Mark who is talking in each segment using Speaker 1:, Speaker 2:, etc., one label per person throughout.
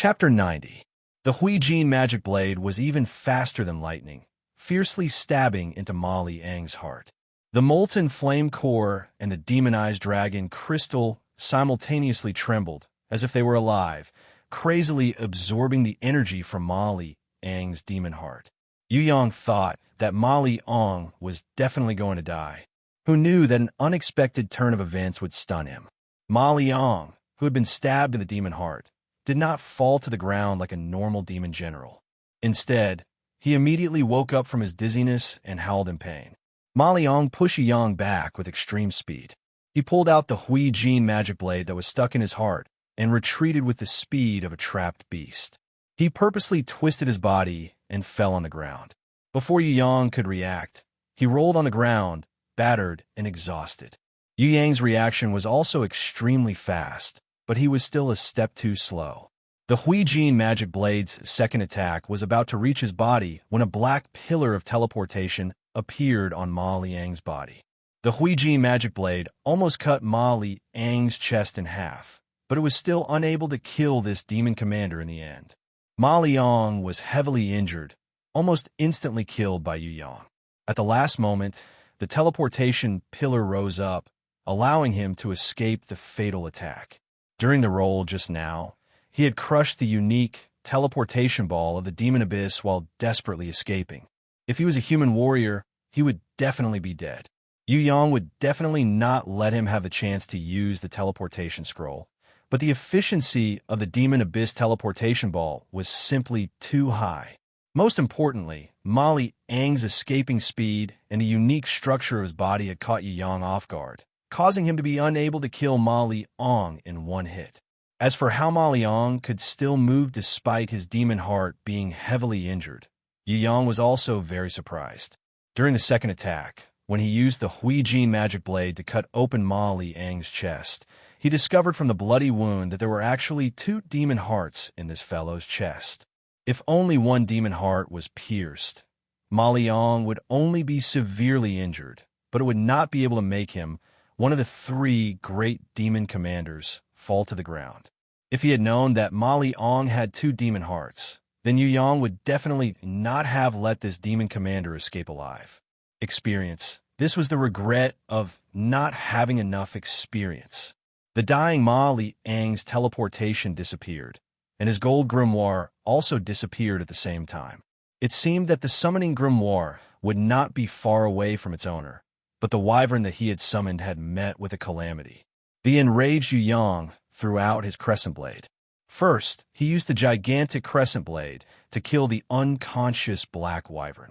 Speaker 1: Chapter 90. The Huijin magic blade was even faster than lightning, fiercely stabbing into Ma Liang's heart. The molten flame core and the demonized dragon crystal simultaneously trembled, as if they were alive, crazily absorbing the energy from Ma Liang's demon heart. Yu Yang thought that Ma Liang was definitely going to die. Who knew that an unexpected turn of events would stun him? Ma Liang, who had been stabbed in the demon heart, did not fall to the ground like a normal demon general. Instead, he immediately woke up from his dizziness and howled in pain. Ma Liang pushed Yu Yang back with extreme speed. He pulled out the Huijin magic blade that was stuck in his heart and retreated with the speed of a trapped beast. He purposely twisted his body and fell on the ground. Before Yu Yang could react, he rolled on the ground, battered and exhausted. Yu Yang's reaction was also extremely fast, but he was still a step too slow. The Huijin magic blade's second attack was about to reach his body when a black pillar of teleportation appeared on Ma Liang's body. The Huijin magic blade almost cut Ma Liang's chest in half, but it was still unable to kill this demon commander in the end. Ma Liang was heavily injured, almost instantly killed by Yu Yang. At the last moment, the teleportation pillar rose up, allowing him to escape the fatal attack. During the roll just now, he had crushed the unique teleportation ball of the demon abyss while desperately escaping. If he was a human warrior, he would definitely be dead. Yu Yang would definitely not let him have the chance to use the teleportation scroll, but the efficiency of the demon abyss teleportation ball was simply too high. Most importantly, Ma Liang's escaping speed and the unique structure of his body had caught Yu Yang off guard, causing him to be unable to kill Ma Liang in one hit. As for how Ma Liang could still move despite his demon heart being heavily injured, Yu Yang was also very surprised. During the second attack, when he used the Huijin magic blade to cut open Ma Liang's chest, he discovered from the bloody wound that there were actually two demon hearts in this fellow's chest. If only one demon heart was pierced, Ma Liang would only be severely injured, but it would not be able to make him, one of the three great demon commanders, fall to the ground. If he had known that Ma Liang had two demon hearts, then Yu Yang would definitely not have let this demon commander escape alive. Experience. This was the regret of not having enough experience. The dying Ma Liang's teleportation disappeared, and his gold grimoire also disappeared at the same time. It seemed that the summoning grimoire would not be far away from its owner, but the wyvern that he had summoned had met with a calamity. The enraged Yu Yang threw out his crescent blade. First, he used the gigantic crescent blade to kill the unconscious black wyvern.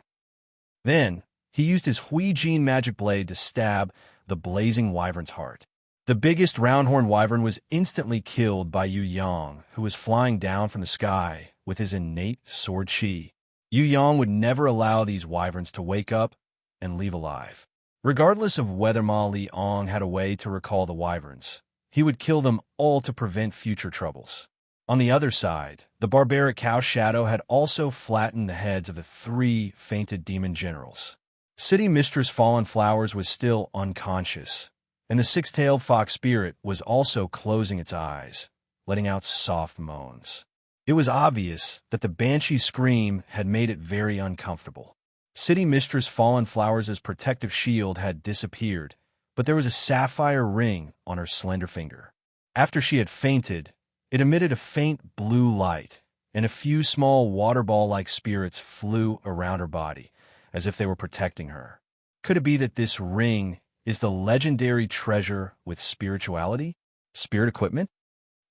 Speaker 1: Then, he used his Huijin magic blade to stab the blazing wyvern's heart. The biggest round-horned wyvern was instantly killed by Yu Yang, who was flying down from the sky with his innate sword chi. Yu Yang would never allow these wyverns to wake up and leave alive. Regardless of whether Ma Liang had a way to recall the wyverns, he would kill them all to prevent future troubles. On the other side, the barbaric cow shadow had also flattened the heads of the three fainted demon generals. City Mistress Fallen Flowers was still unconscious, and the six-tailed fox spirit was also closing its eyes, letting out soft moans. It was obvious that the banshee scream had made it very uncomfortable. City Mistress Fallen Flowers' protective shield had disappeared, but there was a sapphire ring on her slender finger. After she had fainted, it emitted a faint blue light, and a few small water ball-like spirits flew around her body, as if they were protecting her. Could it be that this ring is the legendary treasure with spirituality? Spirit equipment?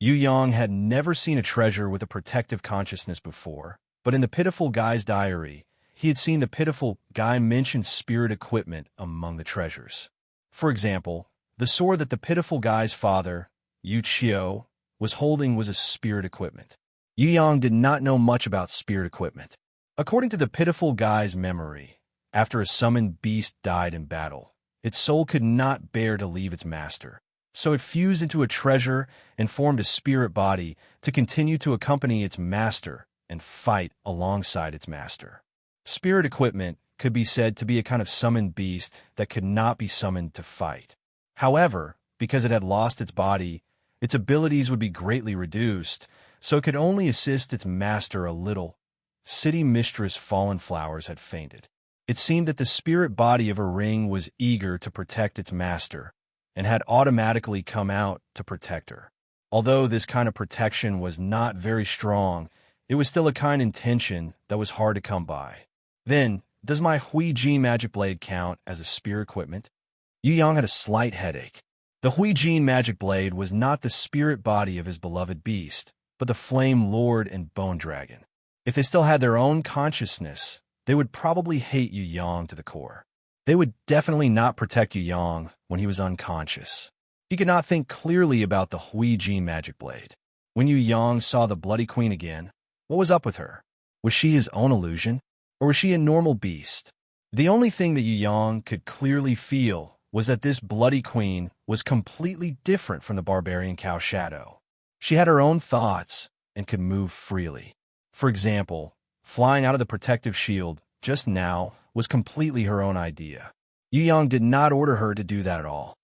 Speaker 1: Yu Yang had never seen a treasure with a protective consciousness before, but in the Pitiful Guy's diary, he had seen the Pitiful Guy mention spirit equipment among the treasures. For example, the sword that the Pitiful Guy's father, Yu Chio, was holding was a spirit equipment. Yu Yang did not know much about spirit equipment. According to the Pitiful Guy's memory, after a summoned beast died in battle, its soul could not bear to leave its master, so it fused into a treasure and formed a spirit body to continue to accompany its master and fight alongside its master. Spirit equipment could be said to be a kind of summoned beast that could not be summoned to fight. However, because it had lost its body, its abilities would be greatly reduced, so it could only assist its master a little. City Mistress Fallen Flowers had fainted. It seemed that the spirit body of her ring was eager to protect its master, and had automatically come out to protect her. Although this kind of protection was not very strong, it was still a kind intention that was hard to come by. Then, does my Huijin magic blade count as a spear equipment? Yu Yang had a slight headache. The Huijin magic blade was not the spirit body of his beloved beast, but the Flame Lord and Bone Dragon. If they still had their own consciousness, they would probably hate Yu Yang to the core. They would definitely not protect Yu Yang when he was unconscious. He could not think clearly about the Huijin magic blade. When Yu Yang saw the Bloody Queen again, what was up with her? Was she his own illusion? Or was she a normal beast? The only thing that Yu Yang could clearly feel was that this Bloody Queen was completely different from the barbarian cow Shadow. She had her own thoughts and could move freely. For example, flying out of the protective shield just now was completely her own idea. Yu Yang did not order her to do that at all.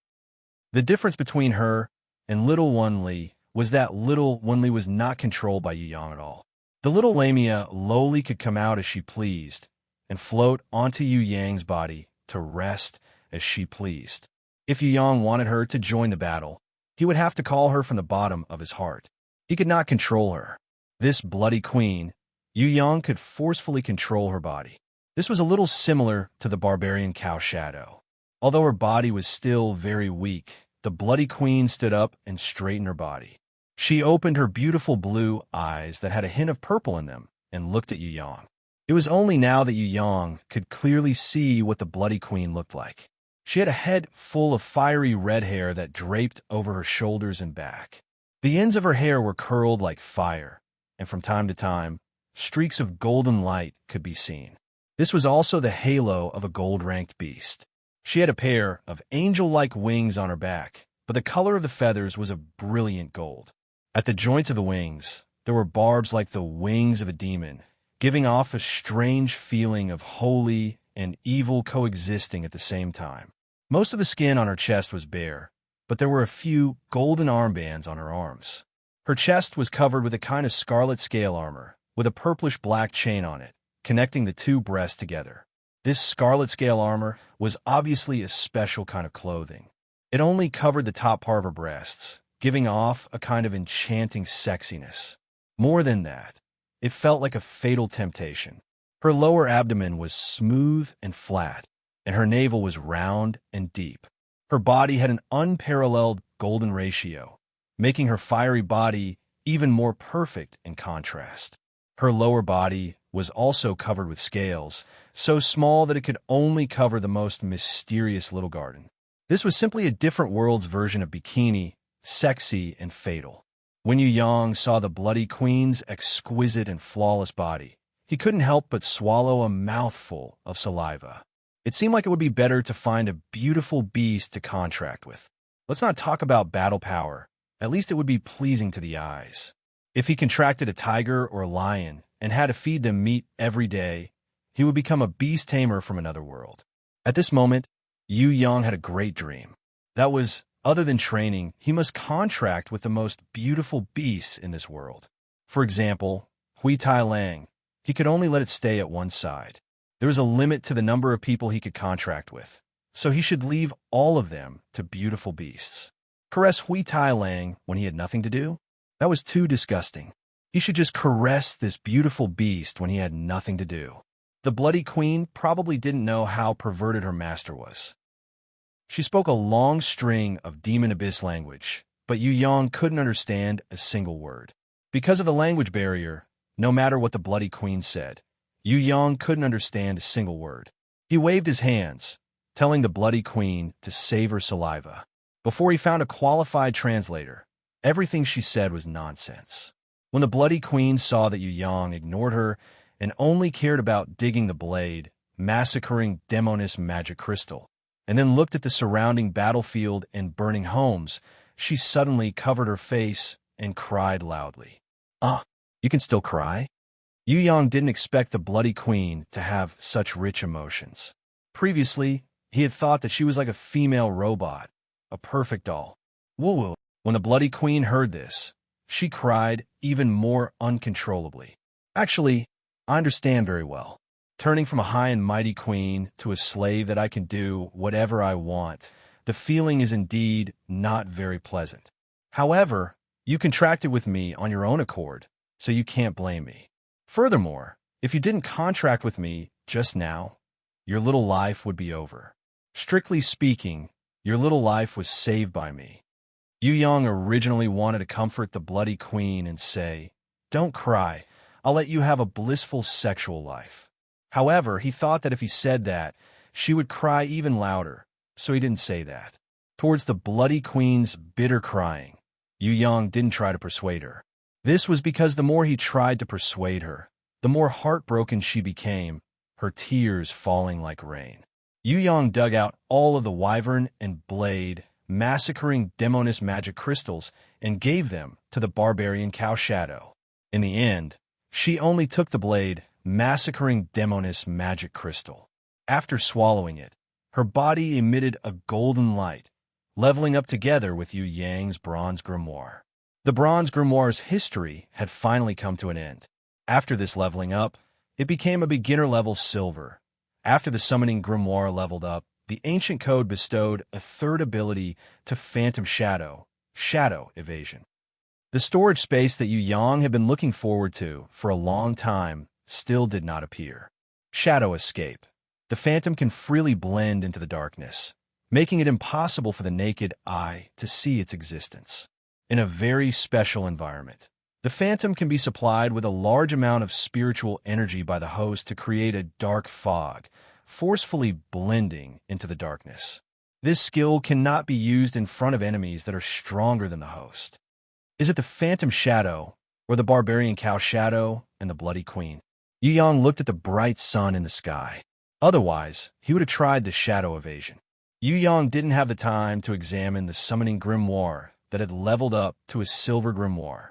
Speaker 1: The difference between her and Little Wenli was that Little Wenli was not controlled by Yu Yang at all. The little Lamia lowly could come out as she pleased and float onto Yu Yang's body to rest as she pleased. If Yu Yang wanted her to join the battle, he would have to call her from the bottom of his heart. He could not control her. This Bloody Queen, Yu Yang could forcefully control her body. This was a little similar to the barbarian cow Shadow. Although her body was still very weak, the Bloody Queen stood up and straightened her body. She opened her beautiful blue eyes that had a hint of purple in them and looked at Yu Yang. It was only now that Yu Yang could clearly see what the Bloody Queen looked like. She had a head full of fiery red hair that draped over her shoulders and back. The ends of her hair were curled like fire, and from time to time, streaks of golden light could be seen. This was also the halo of a gold-ranked beast. She had a pair of angel-like wings on her back, but the color of the feathers was a brilliant gold. At the joints of the wings, there were barbs like the wings of a demon, giving off a strange feeling of holy and evil coexisting at the same time. Most of the skin on her chest was bare, but there were a few golden armbands on her arms. Her chest was covered with a kind of scarlet scale armor, with a purplish-black chain on it, connecting the two breasts together. This scarlet scale armor was obviously a special kind of clothing. It only covered the top part of her breasts, giving off a kind of enchanting sexiness. More than that, it felt like a fatal temptation. Her lower abdomen was smooth and flat, and her navel was round and deep. Her body had an unparalleled golden ratio, making her fiery body even more perfect in contrast. Her lower body was also covered with scales, so small that it could only cover the most mysterious little garden. This was simply a different world's version of bikini, sexy and fatal. When Yu Yang saw the Bloody Queen's exquisite and flawless body, he couldn't help but swallow a mouthful of saliva. It seemed like it would be better to find a beautiful beast to contract with. Let's not talk about battle power. At least it would be pleasing to the eyes. If he contracted a tiger or a lion and had to feed them meat every day, he would become a beast tamer from another world. At this moment, Yu Yang had a great dream. That was, other than training, he must contract with the most beautiful beasts in this world. For example, Hui Tai Lang. He could only let it stay at one side. There was a limit to the number of people he could contract with, so he should leave all of them to beautiful beasts. Caress Hui Tai Lang when he had nothing to do? That was too disgusting. He should just caress this beautiful beast when he had nothing to do. The Bloody Queen probably didn't know how perverted her master was. She spoke a long string of Demon Abyss language, but Yu Yang couldn't understand a single word. Because of the language barrier, no matter what the Bloody Queen said, Yu Yang couldn't understand a single word. He waved his hands, telling the Bloody Queen to save her saliva. Before he found a qualified translator, everything she said was nonsense. When the Bloody Queen saw that Yu Yang ignored her and only cared about digging the blade, massacring Demonis magic crystal, and then looked at the surrounding battlefield and burning homes, she suddenly covered her face and cried loudly. "Ah, you can still cry?" Yu Yang didn't expect the Bloody Queen to have such rich emotions. Previously, he had thought that she was like a female robot, a perfect doll. Woo-woo. When the Bloody Queen heard this, she cried even more uncontrollably. Actually, I understand very well. Turning from a high and mighty queen to a slave that I can do whatever I want, the feeling is indeed not very pleasant. However, you contracted with me on your own accord, so you can't blame me. Furthermore, if you didn't contract with me just now, your little life would be over. Strictly speaking, your little life was saved by me. Yu Yong originally wanted to comfort the bloody queen and say, "Don't cry, I'll let you have a blissful sexual life." However, he thought that if he said that, she would cry even louder, so he didn't say that. Towards the bloody queen's bitter crying, Yu Yong didn't try to persuade her. This was because the more he tried to persuade her, the more heartbroken she became, her tears falling like rain. Yu Yong dug out all of the wyvern and blade, massacring demoness magic crystals, and gave them to the barbarian cow Shadow. In the end, she only took the blade, massacring demoness magic crystal. After swallowing it, her body emitted a golden light, leveling up together with Yu Yang's bronze grimoire. The bronze grimoire's history had finally come to an end. After this leveling up, it became a beginner-level silver. After the summoning grimoire leveled up, the ancient code bestowed a third ability to Phantom Shadow, Shadow Evasion. The storage space that Yu Yong had been looking forward to for a long time still did not appear. Shadow Escape. The Phantom can freely blend into the darkness, making it impossible for the naked eye to see its existence. In a very special environment, the Phantom can be supplied with a large amount of spiritual energy by the host to create a dark fog, forcefully blending into the darkness. This skill cannot be used in front of enemies that are stronger than the host. Is it the Phantom Shadow, or the barbarian cow Shadow and the bloody queen? Yu Yong looked at the bright sun in the sky. Otherwise, he would have tried the Shadow Evasion. Yu Yong didn't have the time to examine the summoning grimoire that had leveled up to a silver grimoire.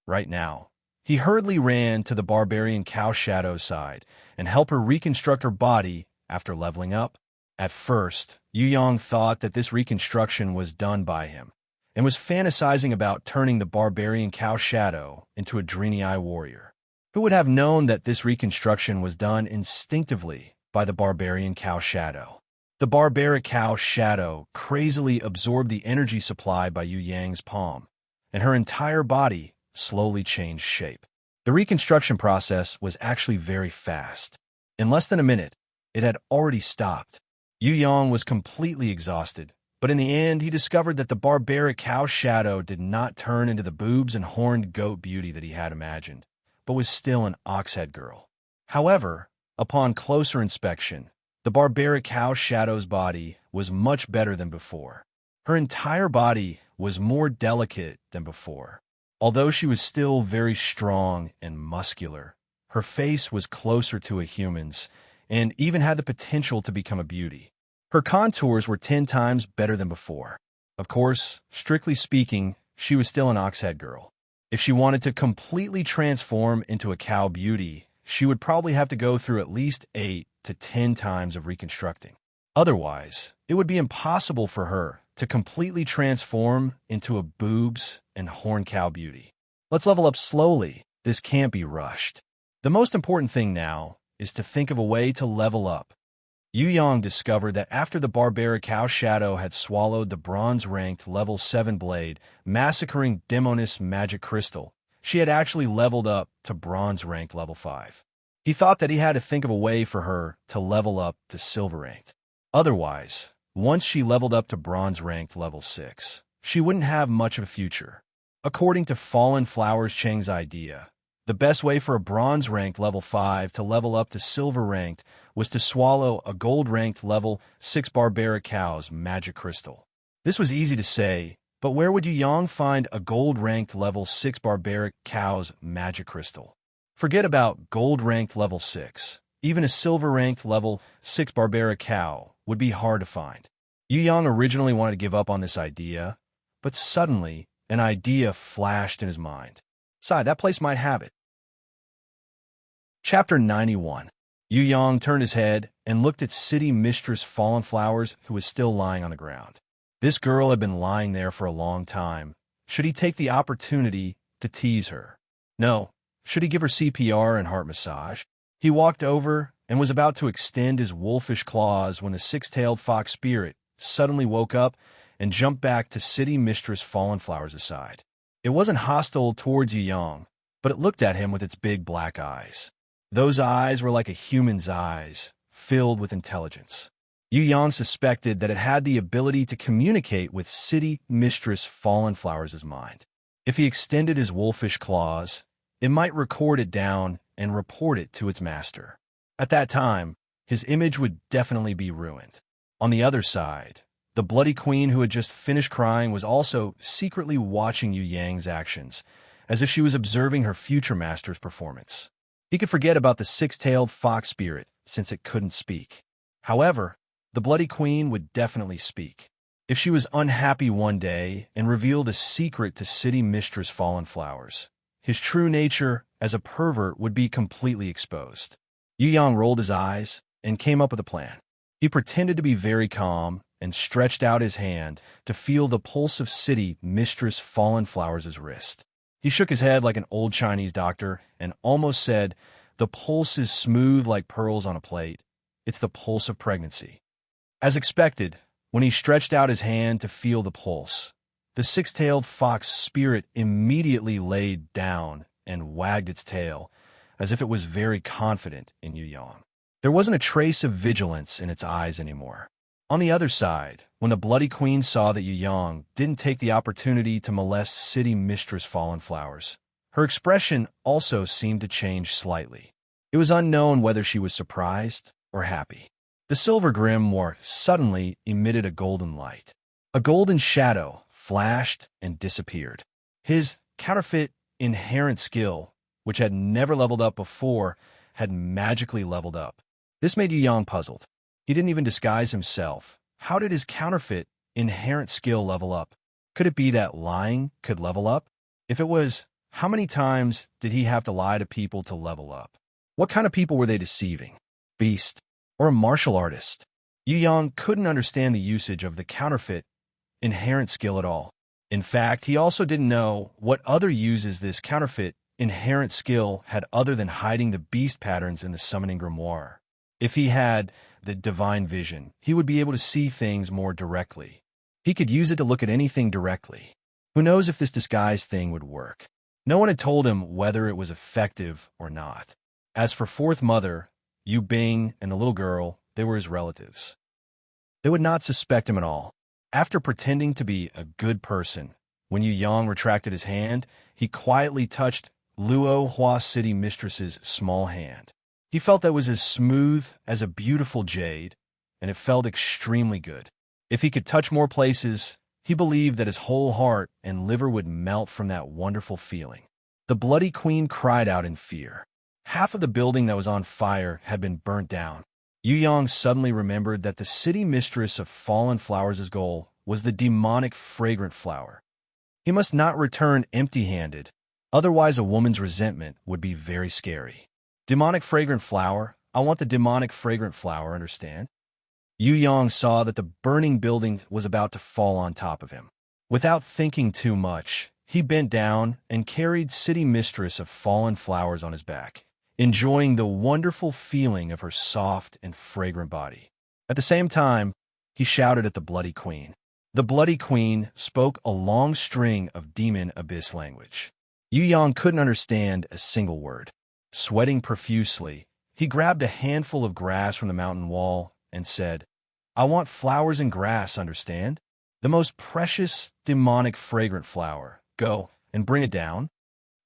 Speaker 1: Right now, he hurriedly ran to the barbarian cow Shadow's side and helped her reconstruct her body after leveling up. At first, Yu Yong thought that this reconstruction was done by him, and was fantasizing about turning the barbarian cow Shadow into a Draenei warrior. Who would have known that this reconstruction was done instinctively by the barbarian cow Shadow? The barbaric cow Shadow crazily absorbed the energy supplied by Yu Yang's palm, and her entire body slowly changed shape. The reconstruction process was actually very fast. In less than a minute, it had already stopped. Yu Yong was completely exhausted, but in the end he discovered that the barbaric cow Shadow did not turn into the boobs and horned goat beauty that he had imagined, but was still an oxhead girl. However, upon closer inspection, the barbaric cow Shadow's body was much better than before. Her entire body was more delicate than before. Although she was still very strong and muscular, her face was closer to a human's and even had the potential to become a beauty. Her contours were 10 times better than before. Of course, strictly speaking, she was still an oxhead girl. If she wanted to completely transform into a cow beauty, she would probably have to go through at least 8 to 10 times of reconstructing. Otherwise, it would be impossible for her to completely transform into a boobs and horn cow beauty. Let's level up slowly. This can't be rushed. The most important thing now is to think of a way to level up. Yu Yong discovered that after the barbaric cow Shadow had swallowed the bronze-ranked level 7 blade, massacring demoness magic crystal, she had actually leveled up to bronze-ranked level 5. He thought that he had to think of a way for her to level up to silver-ranked. Otherwise, once she leveled up to bronze-ranked level 6, she wouldn't have much of a future. According to Fallen Flowers Cheng's idea, the best way for a bronze-ranked level 5 to level up to silver-ranked was to swallow a gold-ranked level 6 barbaric cow's magic crystal. This was easy to say, but where would Yu Yong find a gold-ranked level 6 barbaric cow's magic crystal? Forget about gold-ranked level 6. Even a silver-ranked level 6 barbaric cow would be hard to find. Yu Yong originally wanted to give up on this idea, but suddenly an idea flashed in his mind. Besides, that place might have it. Chapter 91. Yu Yong turned his head and looked at City Mistress Fallen Flowers, who was still lying on the ground. This girl had been lying there for a long time, Should he take the opportunity to tease her? No. Should he give her CPR and heart massage? He walked over and was about to extend his wolfish claws when the six-tailed fox spirit suddenly woke up and jumped back to City Mistress Fallenflower's side. It wasn't hostile towards Yu Yang, but it looked at him with its big black eyes. Those eyes were like a human's eyes, filled with intelligence. Yu Yang suspected that it had the ability to communicate with City Mistress Fallenflower's mind. If he extended his wolfish claws, it might record it down and report it to its master. At that time, his image would definitely be ruined. On the other side, the Bloody Queen who had just finished crying was also secretly watching Yu Yang's actions, as if she was observing her future master's performance. He could forget about the six-tailed fox spirit, since it couldn't speak. However, the Bloody Queen would definitely speak. If she was unhappy one day and revealed a secret to City Mistress Fallenflowers, his true nature as a pervert would be completely exposed. Yu Yang rolled his eyes and came up with a plan. He pretended to be very calm and stretched out his hand to feel the pulse of City Mistress Fallenflowers' wrist. He shook his head like an old Chinese doctor and almost said, "The pulse is smooth like pearls on a plate. It's the pulse of pregnancy." As expected, when he stretched out his hand to feel the pulse, the six-tailed fox spirit immediately laid down and wagged its tail, as if it was very confident in Yu Yang. There wasn't a trace of vigilance in its eyes anymore. On the other side, when the Bloody Queen saw that Yu Yang didn't take the opportunity to molest City Mistress Fallenflowers, her expression also seemed to change slightly. It was unknown whether she was surprised or happy. The silver grimoire suddenly emitted a golden light. A golden shadow flashed and disappeared. His counterfeit inherent skill, which had never leveled up before, had magically leveled up. This made Yu Yang puzzled. He didn't even disguise himself. How did his counterfeit inherent skill level up? Could it be that lying could level up? If it was, how many times did he have to lie to people to level up? What kind of people were they deceiving? Beast or a martial artist? Yu Yang couldn't understand the usage of the counterfeit inherent skill at all. In fact, he also didn't know what other uses this counterfeit inherent skill had other than hiding the beast patterns in the summoning grimoire. If he had the divine vision, he would be able to see things more directly. He could use it to look at anything directly. Who knows if this disguise thing would work? No one had told him whether it was effective or not. As for Fourth Mother, Yu Bing, and the little girl, they were his relatives. They would not suspect him at all. After pretending to be a good person, when Yu Yang retracted his hand, he quietly touched Luo Hua City Mistress's small hand. He felt that it was as smooth as a beautiful jade, and it felt extremely good. If he could touch more places, he believed that his whole heart and liver would melt from that wonderful feeling. The Bloody Queen cried out in fear. Half of the building that was on fire had been burnt down. Yu Yang suddenly remembered that the City Mistress of Fallenflowers' goal was the demonic fragrant flower. He must not return empty-handed, otherwise a woman's resentment would be very scary. Demonic fragrant flower, I want the demonic fragrant flower, understand? Yu Yang saw that the burning building was about to fall on top of him. Without thinking too much, he bent down and carried City Mistress of Fallenflowers on his back, enjoying the wonderful feeling of her soft and fragrant body. At the same time, he shouted at the Bloody Queen. The Bloody Queen spoke a long string of demon abyss language. Yu Yang couldn't understand a single word. Sweating profusely, he grabbed a handful of grass from the mountain wall and said, "I want flowers and grass, understand? The most precious, demonic, fragrant flower. Go and bring it down."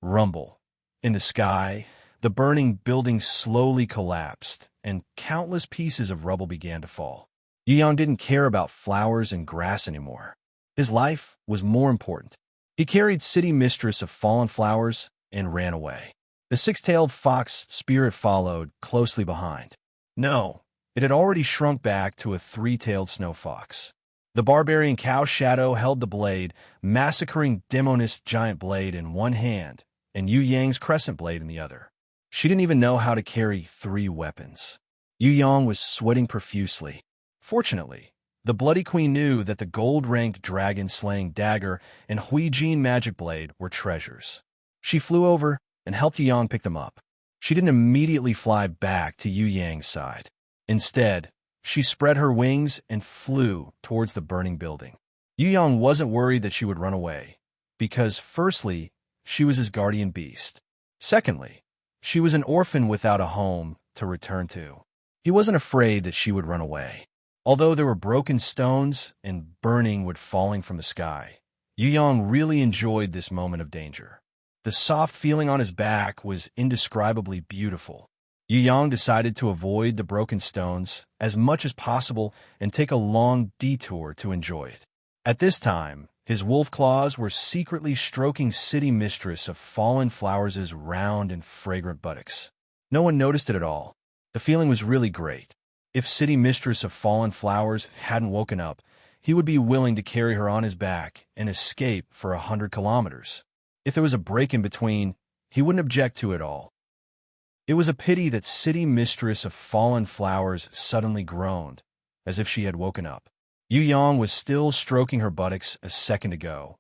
Speaker 1: Rumble. In the sky, the burning building slowly collapsed, and countless pieces of rubble began to fall. Yu Yang didn't care about flowers and grass anymore. His life was more important. He carried City Mistress of Fallenflowers and ran away. The six-tailed fox spirit followed closely behind. No, it had already shrunk back to a three-tailed snow fox. The barbarian cow shadow held the blade, massacring Demonist giant blade in one hand and Yu Yang's crescent blade in the other. She didn't even know how to carry 3 weapons. Yu Yang was sweating profusely. Fortunately, The Bloody Queen knew that the gold-ranked dragon-slaying dagger and Huijin magic blade were treasures. She flew over and helped Yu Yang pick them up. She didn't immediately fly back to Yu Yang's side. Instead, she spread her wings and flew towards the burning building. Yu Yang wasn't worried that she would run away, because firstly, she was his guardian beast. Secondly, she was an orphan without a home to return to. He wasn't afraid that she would run away. Although there were broken stones and burning wood falling from the sky, Yu Yang really enjoyed this moment of danger. The soft feeling on his back was indescribably beautiful. Yu Yang decided to avoid the broken stones as much as possible and take a long detour to enjoy it. At this time, his wolf claws were secretly stroking City Mistress of Fallen Flowers' round and fragrant buttocks. No one noticed it at all. The feeling was really great. If City Mistress of Fallen Flowers hadn't woken up, he would be willing to carry her on his back and escape for 100 kilometers. If there was a break in between, he wouldn't object to it all. It was a pity that City Mistress of Fallen Flowers suddenly groaned, as if she had woken up. Yu Yang was still stroking her buttocks a second ago,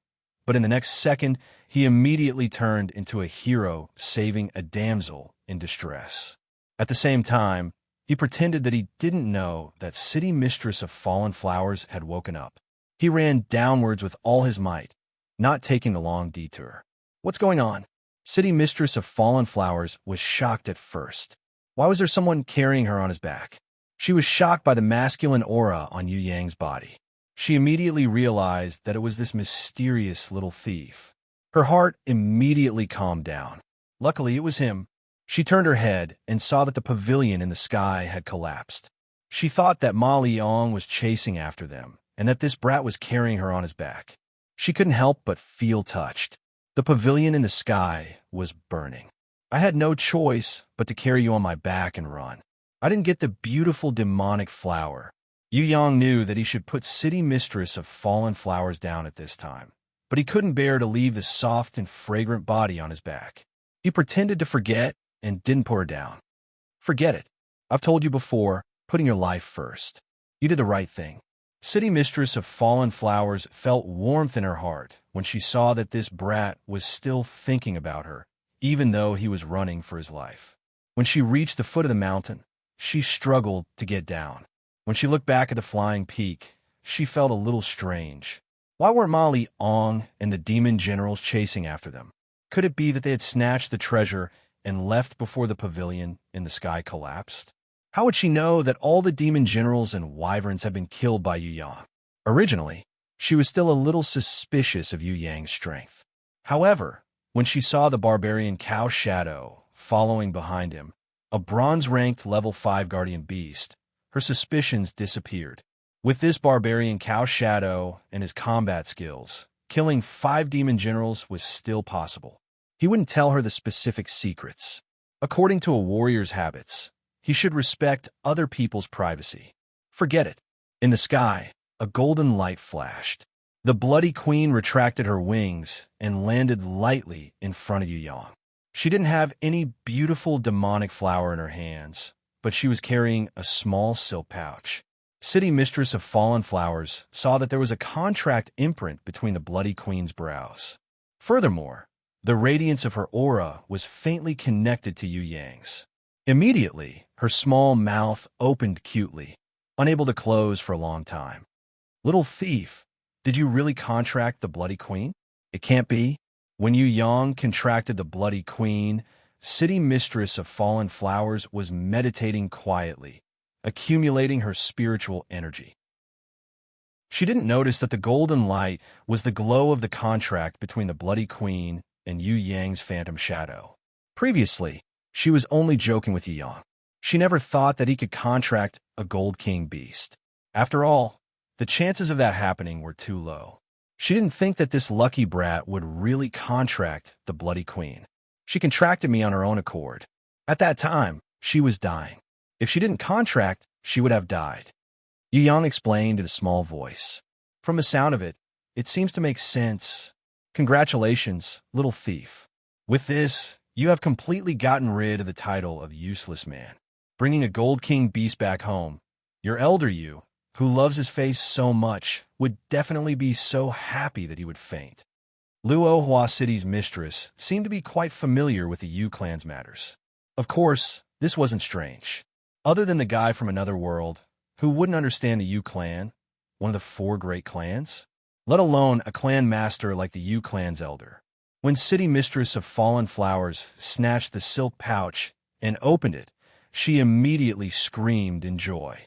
Speaker 1: but in the next second, he immediately turned into a hero saving a damsel in distress. At the same time, he pretended that he didn't know that City Mistress of Fallen Flowers had woken up. He ran downwards with all his might, not taking the long detour. What's going on? City Mistress of Fallen Flowers was shocked at first. Why was there someone carrying her on his back? She was shocked by the masculine aura on Yu Yang's body. She immediately realized that it was this mysterious little thief. Her heart immediately calmed down. Luckily, it was him. She turned her head and saw that the pavilion in the sky had collapsed. She thought that Ma Liang was chasing after them, and that this brat was carrying her on his back. She couldn't help but feel touched. The pavilion in the sky was burning. I had no choice but to carry you on my back and run. I didn't get the beautiful demonic flower. Yu Yang knew that he should put City Mistress of Fallen Flowers down at this time, but he couldn't bear to leave the soft and fragrant body on his back. He pretended to forget and didn't put her down. Forget it. I've told you before, putting your life first. You did the right thing. City Mistress of Fallen Flowers felt warmth in her heart when she saw that this brat was still thinking about her, even though he was running for his life. When she reached the foot of the mountain, she struggled to get down. When she looked back at the flying peak, she felt a little strange. Why weren't Ma Liang and the demon generals chasing after them? Could it be that they had snatched the treasure and left before the pavilion in the sky collapsed? How would she know that all the demon generals and wyverns had been killed by Yu Yang? Originally, she was still a little suspicious of Yu Yang's strength. However, when she saw the barbarian cow Shadow following behind him, a bronze-ranked level 5 guardian beast, her suspicions disappeared. With this barbarian cow Shadow and his combat skills, killing 5 demon generals was still possible. He wouldn't tell her the specific secrets. According to a warrior's habits, he should respect other people's privacy. Forget it. In the sky, a golden light flashed. The Bloody Queen retracted her wings and landed lightly in front of Yu Yang. She didn't have any beautiful demonic flower in her hands, but she was carrying a small silk pouch. City Mistress of Fallen Flowers saw that there was a contract imprint between the Bloody Queen's brows. Furthermore, the radiance of her aura was faintly connected to Yu Yang's. Immediately, her small mouth opened cutely, unable to close for a long time. Little thief, did you really contract the Bloody Queen? It can't be. When Yu Yang contracted the Bloody Queen, City Mistress of Fallen Flowers was meditating quietly, accumulating her spiritual energy. She didn't notice that the golden light was the glow of the contract between the Bloody Queen and Yu Yang's phantom shadow. Previously, she was only joking with Yu Yang. She never thought that he could contract a Gold King beast. After all, the chances of that happening were too low. She didn't think that this lucky brat would really contract the Bloody Queen. She contracted me on her own accord. At that time, she was dying. If she didn't contract, she would have died. Yu Yang explained in a small voice. From the sound of it, it seems to make sense. Congratulations, little thief. With this, you have completely gotten rid of the title of useless man, bringing a Gold King beast back home. Your elder you, who loves his face so much, would definitely be so happy that he would faint. Luohua City's mistress seemed to be quite familiar with the Yu clan's matters. Of course, this wasn't strange. Other than the guy from another world, who wouldn't understand the Yu clan, one of the 4 great clans, let alone a clan master like the Yu clan's elder. When City Mistress of Fallen Flowers snatched the silk pouch and opened it, she immediately screamed in joy.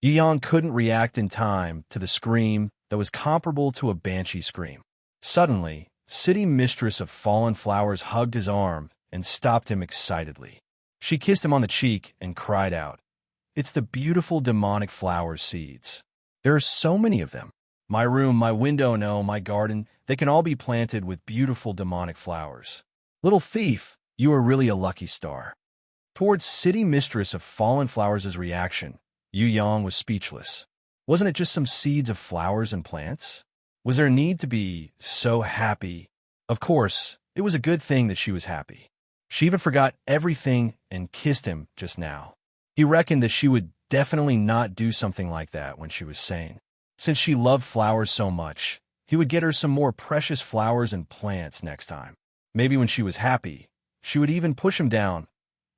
Speaker 1: Yu Yang couldn't react in time to the scream that was comparable to a banshee scream. Suddenly, City Mistress of Fallen Flowers hugged his arm and stopped him excitedly. She kissed him on the cheek and cried out, "It's the beautiful demonic flower seeds. There are so many of them. My room, my window, no, my garden, they can all be planted with beautiful demonic flowers. Little thief, you are really a lucky star." Towards City Mistress of Fallen Flowers' reaction, Yu Yang was speechless. Wasn't it just some seeds of flowers and plants? Was there a need to be so happy? Of course, it was a good thing that she was happy. She even forgot everything and kissed him just now. He reckoned that she would definitely not do something like that when she was sane. Since she loved flowers so much, he would get her some more precious flowers and plants next time. Maybe when she was happy, she would even push him down.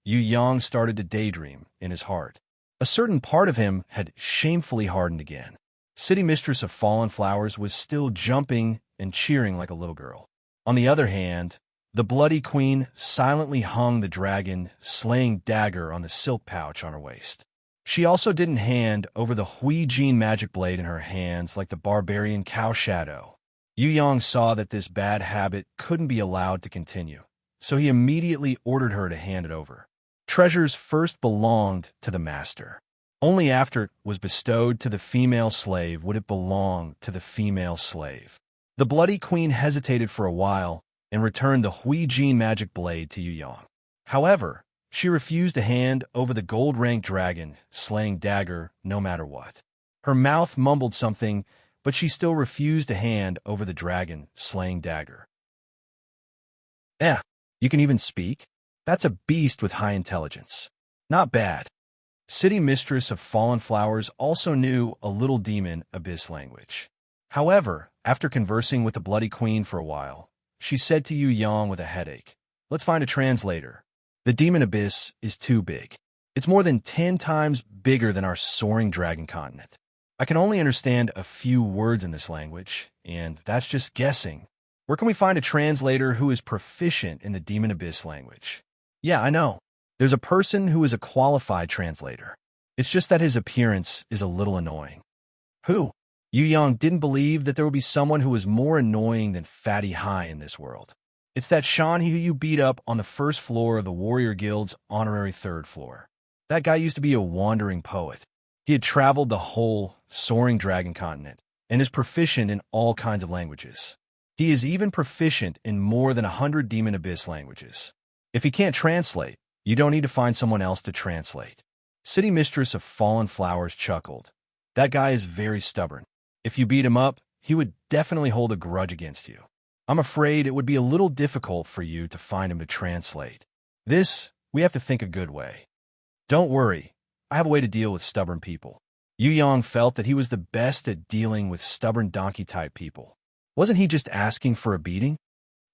Speaker 1: Yu Yang started to daydream in his heart. A certain part of him had shamefully hardened again. City Mistress of Fallen Flowers was still jumping and cheering like a little girl. On the other hand, the Bloody Queen silently hung the dragon-slaying dagger on the silk pouch on her waist. She also didn't hand over the Huijin magic blade in her hands like the barbarian Cow Shadow. Yu Yang saw that this bad habit couldn't be allowed to continue, so he immediately ordered her to hand it over. Treasures first belonged to the master. Only after it was bestowed to the female slave would it belong to the female slave. The Bloody Queen hesitated for a while and returned the Huijin magic blade to Yu Yang. However, she refused to hand over the gold-ranked dragon-slaying dagger no matter what. Her mouth mumbled something, but she still refused to hand over the dragon-slaying dagger. You can even speak? That's a beast with high intelligence. Not bad. City Mistress of Fallen Flowers also knew a little demon abyss language. However, after conversing with the Bloody Queen for a while, she said to Yu Yang with a headache, "Let's find a translator. The demon abyss is too big. It's more than 10 times bigger than our soaring dragon continent. I can only understand a few words in this language, and that's just guessing. Where can we find a translator who is proficient in the demon abyss language?" "Yeah, I know. There's a person who is a qualified translator. It's just that his appearance is a little annoying." "Who?" Yu Yang didn't believe that there would be someone who was more annoying than Fatty High in this world. "It's that Shawnee who you beat up on the first floor of the Warrior Guild's honorary 3rd floor. That guy used to be a wandering poet. He had traveled the whole soaring dragon continent and is proficient in all kinds of languages. He is even proficient in more than 100 demon abyss languages. If he can't translate, you don't need to find someone else to translate." City Mistress of Fallen Flowers chuckled. "That guy is very stubborn. If you beat him up, he would definitely hold a grudge against you. I'm afraid it would be a little difficult for you to find him to translate. This, we have to think a good way." "Don't worry, I have a way to deal with stubborn people." Yu Yang felt that he was the best at dealing with stubborn donkey-type people. Wasn't he just asking for a beating?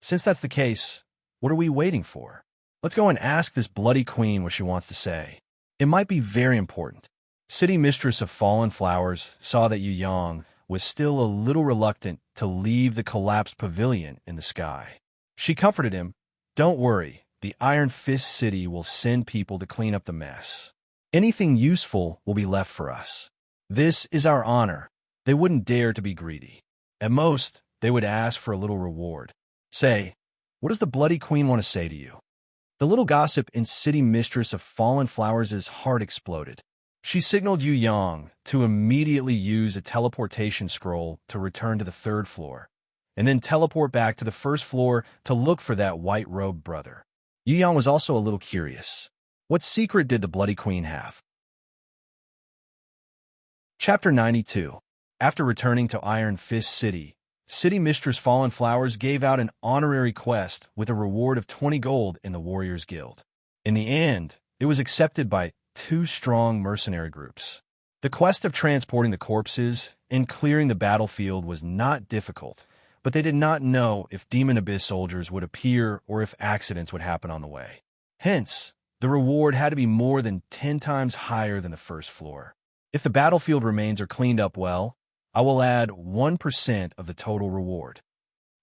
Speaker 1: Since that's the case, what are we waiting for? Let's go and ask this Bloody Queen what she wants to say. It might be very important. City Mistress of Fallen Flowers saw that Yu Yang was still a little reluctant to leave the collapsed pavilion in the sky. She comforted him. "Don't worry, the Iron Fist City will send people to clean up the mess. Anything useful will be left for us. This is our honor. They wouldn't dare to be greedy. At most, they would ask for a little reward. Say, what does the Bloody Queen want to say to you?" The little gossip in City Mistress of Fallen Flowers' heart exploded. She signaled Yu Yang to immediately use a teleportation scroll to return to the 3rd floor, and then teleport back to the 1st floor to look for that white-robed brother. Yu Yang was also a little curious. What secret did the Bloody Queen have? Chapter 92. After returning to Iron Fist City, City Mistress Fallen Flowers gave out an honorary quest with a reward of 20 gold in the Warriors Guild. In the end, it was accepted by 2 strong mercenary groups. The quest of transporting the corpses and clearing the battlefield was not difficult, but they did not know if Demon Abyss soldiers would appear or if accidents would happen on the way. Hence, the reward had to be more than 10 times higher than the first floor. If the battlefield remains are cleaned up well, I will add 1% of the total reward.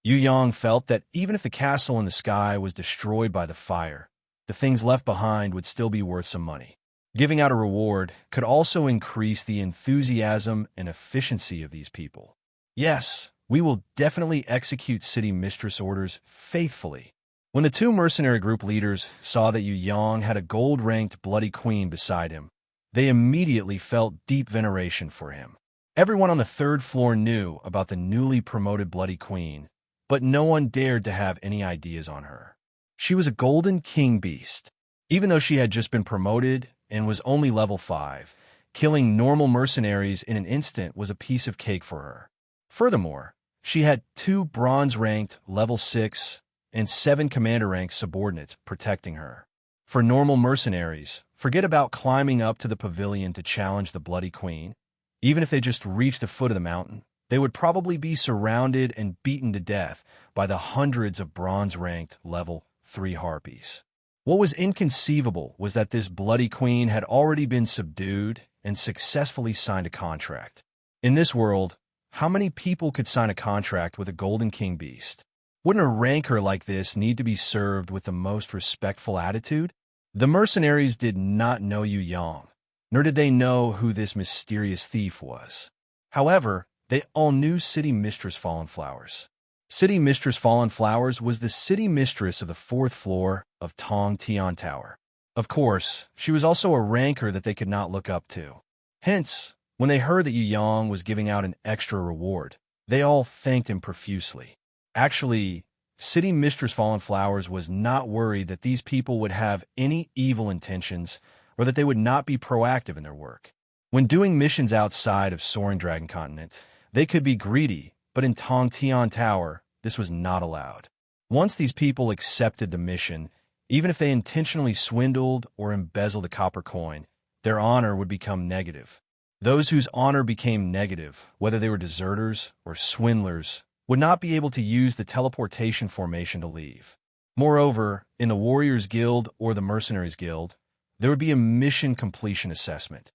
Speaker 1: Yu Yang felt that even if the castle in the sky was destroyed by the fire, the things left behind would still be worth some money. Giving out a reward could also increase the enthusiasm and efficiency of these people. Yes, we will definitely execute city mistress orders faithfully. When the two mercenary group leaders saw that Yu Yang had a gold-ranked Bloody Queen beside him, they immediately felt deep veneration for him. Everyone on the third floor knew about the newly promoted Bloody Queen, but no one dared to have any ideas on her. She was a Golden King beast. Even though she had just been promoted and was only level 5, killing normal mercenaries in an instant was a piece of cake for her. Furthermore, she had 2 bronze-ranked level 6 and 7 commander-ranked subordinates protecting her. For normal mercenaries, forget about climbing up to the pavilion to challenge the Bloody Queen. Even if they just reached the foot of the mountain, they would probably be surrounded and beaten to death by the hundreds of bronze-ranked level 3 harpies. What was inconceivable was that this Bloody Queen had already been subdued and successfully signed a contract. In this world, how many people could sign a contract with a Golden King beast? Wouldn't a rancor like this need to be served with the most respectful attitude? The mercenaries did not know Yu Yang, nor did they know who this mysterious thief was. However, they all knew City Mistress Fallen Flowers. City Mistress Fallen Flowers was the city mistress of the 4th floor of Tong Tian Tower. Of course, she was also a rancor that they could not look up to. Hence, when they heard that Yu Yang was giving out an extra reward, they all thanked him profusely. Actually, City Mistress Fallen Flowers was not worried that these people would have any evil intentions or that they would not be proactive in their work. When doing missions outside of Soaring Dragon Continent, they could be greedy, but in Tong Tian Tower, this was not allowed. Once these people accepted the mission, even if they intentionally swindled or embezzled a copper coin, their honor would become negative. Those whose honor became negative, whether they were deserters or swindlers, would not be able to use the teleportation formation to leave. Moreover, in the Warriors Guild or the Mercenaries Guild, there would be a mission completion assessment.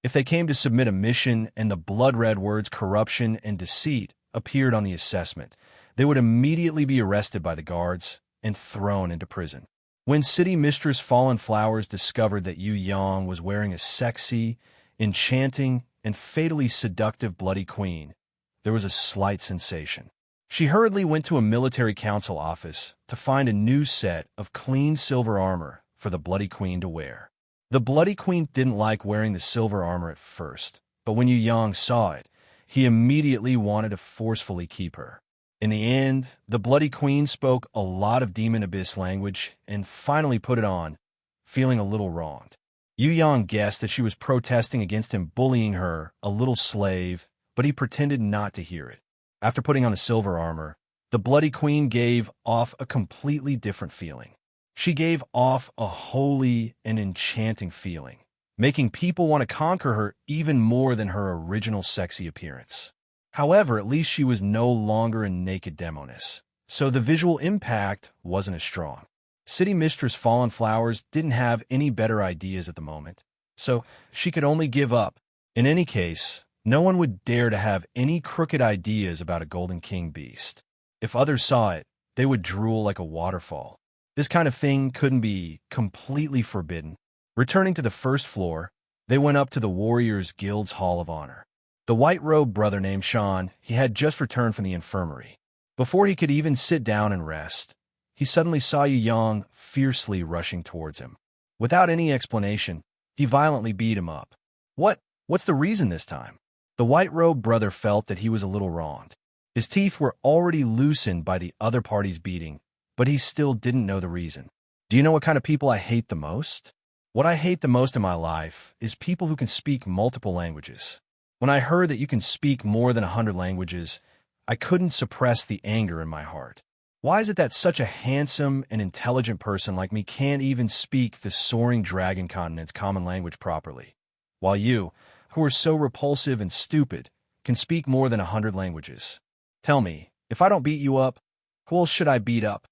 Speaker 1: If they came to submit a mission and the blood-red words corruption and deceit appeared on the assessment, they would immediately be arrested by the guards and thrown into prison. When City Mistress Fallen Flowers discovered that Yu Yang was wearing a sexy, enchanting, and fatally seductive Bloody Queen, there was a slight sensation. She hurriedly went to a military council office to find a new set of clean silver armor for the Bloody Queen to wear. The Bloody Queen didn't like wearing the silver armor at first, but when Yu Yang saw it, he immediately wanted to forcefully keep her. In the end, the Bloody Queen spoke a lot of Demon Abyss language and finally put it on, feeling a little wronged. Yu Yang guessed that she was protesting against him bullying her, a little slave, but he pretended not to hear it. After putting on the silver armor, the Bloody Queen gave off a completely different feeling. She gave off a holy and enchanting feeling, making people want to conquer her even more than her original sexy appearance. However, at least she was no longer a naked demoness, so the visual impact wasn't as strong. City Mistress Fallen Flowers didn't have any better ideas at the moment, so she could only give up. In any case, no one would dare to have any crooked ideas about a Golden King beast. If others saw it, they would drool like a waterfall. This kind of thing couldn't be completely forbidden. Returning to the 1st floor, they went up to the Warriors Guild's Hall of Honor. The white-robed brother named Sean, he had just returned from the infirmary. Before he could even sit down and rest, he suddenly saw Yu Yang fiercely rushing towards him. Without any explanation, he violently beat him up. What's the reason this time? The white-robed brother felt that he was a little wronged. His teeth were already loosened by the other party's beating, but he still didn't know the reason. Do you know what kind of people I hate the most? What I hate the most in my life is people who can speak multiple languages. When I heard that you can speak more than 100 languages, I couldn't suppress the anger in my heart. Why is it that such a handsome and intelligent person like me can't even speak the Soaring Dragon Continent's common language properly? while you, who are so repulsive and stupid, can speak more than 100 languages. Tell me, if I don't beat you up, who else should I beat up?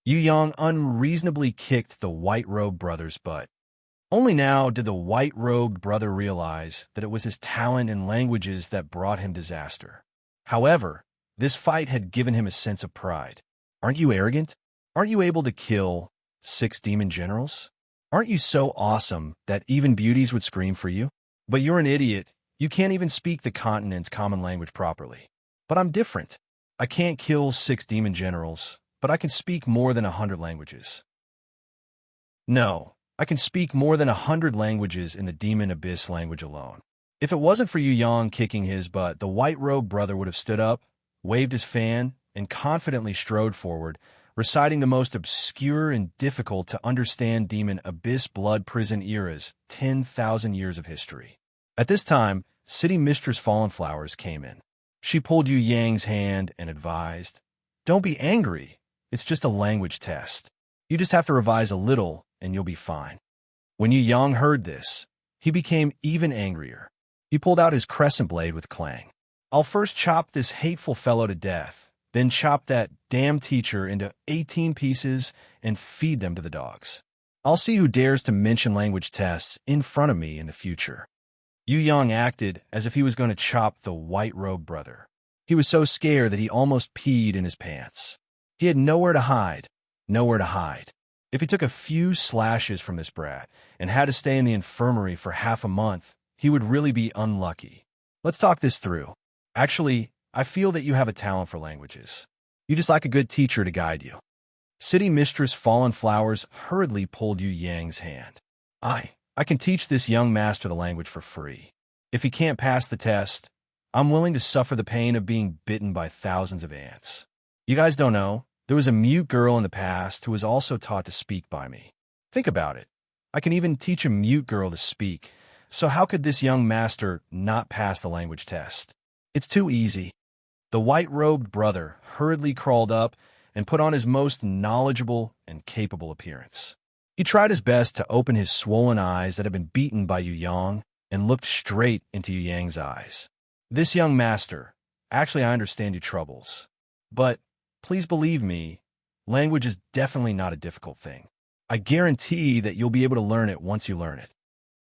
Speaker 1: Yu Yang unreasonably kicked the white-robed brother's butt. Only now did the white-robed brother realize that it was his talent in languages that brought him disaster. However, this fight had given him a sense of pride. Aren't you arrogant? Aren't you able to kill 6 demon generals? Aren't you so awesome that even beauties would scream for you? But you're an idiot. You can't even speak the continent's common language properly. But I'm different. I can't kill 6 demon generals, but I can speak more than 100 languages. No, I can speak more than 100 languages in the demon abyss language alone. If it wasn't for Yu Yang kicking his butt, the white-robed brother would have stood up, waved his fan, and confidently strode forward, reciting the most obscure and difficult-to-understand demon abyss blood prison era's 10,000 years of history. At this time, City Mistress Fallen Flowers came in. She pulled Yu Yang's hand and advised, "Don't be angry. It's just a language test. You just have to revise a little, and you'll be fine." When Yu Yang heard this, he became even angrier. He pulled out his crescent blade with clang. "I'll first chop this hateful fellow to death, then chop that damn teacher into 18 pieces and feed them to the dogs. I'll see who dares to mention language tests in front of me in the future." Yu Yang acted as if he was going to chop the white-robed brother. He was so scared that he almost peed in his pants. He had nowhere to hide, nowhere to hide. If he took a few slashes from this brat and had to stay in the infirmary for half a month, he would really be unlucky. Let's talk this through. Actually, I feel that you have a talent for languages. You just lack a good teacher to guide you. City Mistress Fallen Flowers hurriedly pulled Yu Yang's hand. I can teach this young master the language for free. If he can't pass the test, I'm willing to suffer the pain of being bitten by thousands of ants. You guys don't know, there was a mute girl in the past who was also taught to speak by me. Think about it. I can even teach a mute girl to speak, so how could this young master not pass the language test? It's too easy. The white-robed brother hurriedly crawled up and put on his most knowledgeable and capable appearance. He tried his best to open his swollen eyes that had been beaten by Yu Yang and looked straight into Yu Yang's eyes. "This young master, actually I understand your troubles. But, please believe me, language is definitely not a difficult thing. I guarantee that you'll be able to learn it once you learn it.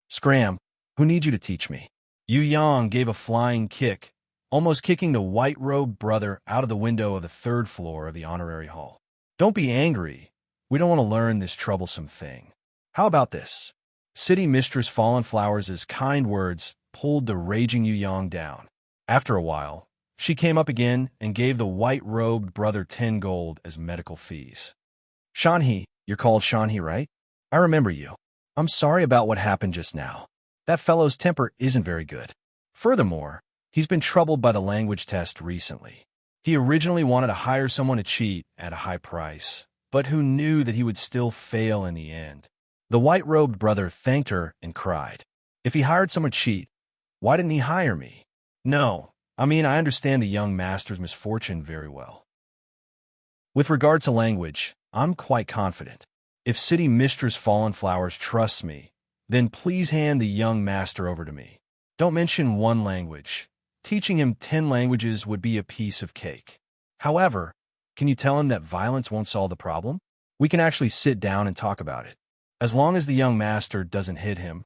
Speaker 1: Scram, who needs you to teach me?" Yu Yang gave a flying kick, almost kicking the white-robed brother out of the window of the 3rd floor of the honorary hall. "Don't be angry. We don't want to learn this troublesome thing. How about this?" City Mistress Fallen Flowers' kind words pulled the raging Yu Yang down. After a while, she came up again and gave the white-robed brother 10 gold as medical fees. "Shanhe, you're called Shanhe, right? I remember you. I'm sorry about what happened just now. That fellow's temper isn't very good. Furthermore, he's been troubled by the language test recently. He originally wanted to hire someone to cheat at a high price, but who knew that he would still fail in the end." The white-robed brother thanked her and cried, "If he hired someone to cheat, why didn't he hire me? No, I mean, I understand the young master's misfortune very well. With regard to language, I'm quite confident. If City Mistress Fallen Flowers trusts me, then please hand the young master over to me. Don't mention one language. Teaching him 10 languages would be a piece of cake. However, can you tell him that violence won't solve the problem? We can actually sit down and talk about it. As long as the young master doesn't hit him,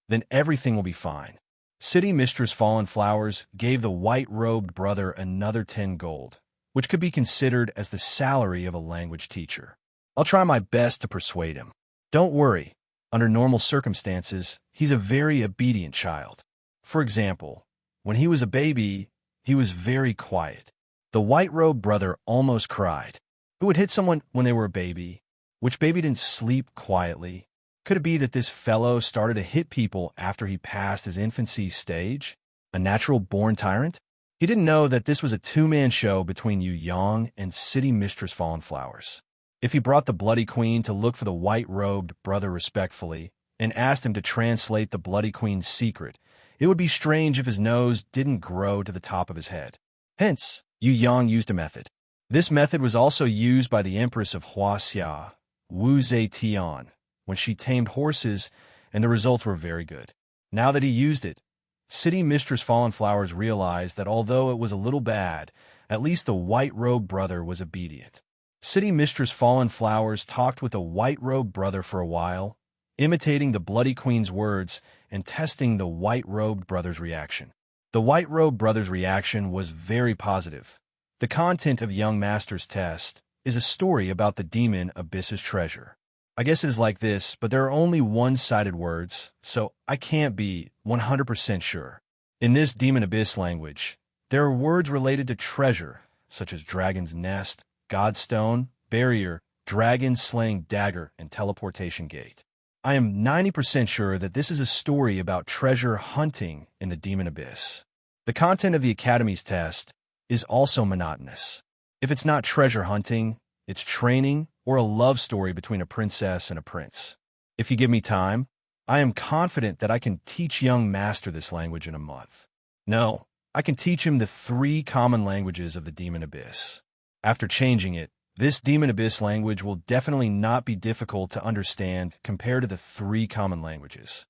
Speaker 1: then everything will be fine." City Mistress Fallen Flowers gave the white-robed brother another 10 gold, which could be considered as the salary of a language teacher. "I'll try my best to persuade him. Don't worry. Under normal circumstances, he's a very obedient child. For example, when he was a baby, he was very quiet." The white-robed brother almost cried. Who would hit someone when they were a baby? Which baby didn't sleep quietly? Could it be that this fellow started to hit people after he passed his infancy stage? A natural-born tyrant? He didn't know that this was a 2-man show between Yu Yang and City Mistress Fallen Flowers. If he brought the Bloody Queen to look for the white-robed brother respectfully and asked him to translate the Bloody Queen's secret, it would be strange if his nose didn't grow to the top of his head. Hence, Yu Yang used a method. This method was also used by the Empress of Huaxia, Wu Zetian, when she tamed horses, and the results were very good. Now that he used it, City Mistress Fallen Flowers realized that although it was a little bad, at least the white-robed brother was obedient. City Mistress Fallen Flowers talked with the white-robed brother for a while, imitating the Bloody Queen's words and testing the white-robed brother's reaction. The white-robed brother's reaction was very positive. The content of Young Master's test is a story about the demon Abyss's treasure. I guess it is like this, but there are only one-sided words, so I can't be 100% sure. In this Demon Abyss language, there are words related to treasure, such as dragon's nest, godstone, barrier, dragon-slaying dagger, and teleportation gate. I am 90% sure that this is a story about treasure hunting in the Demon Abyss. The content of the Academy's test is also monotonous. If it's not treasure hunting, it's training or a love story between a princess and a prince. If you give me time, I am confident that I can teach Young Master this language in a month. No, I can teach him the 3 common languages of the Demon Abyss. After changing it, this Demon Abyss language will definitely not be difficult to understand compared to the 3 common languages.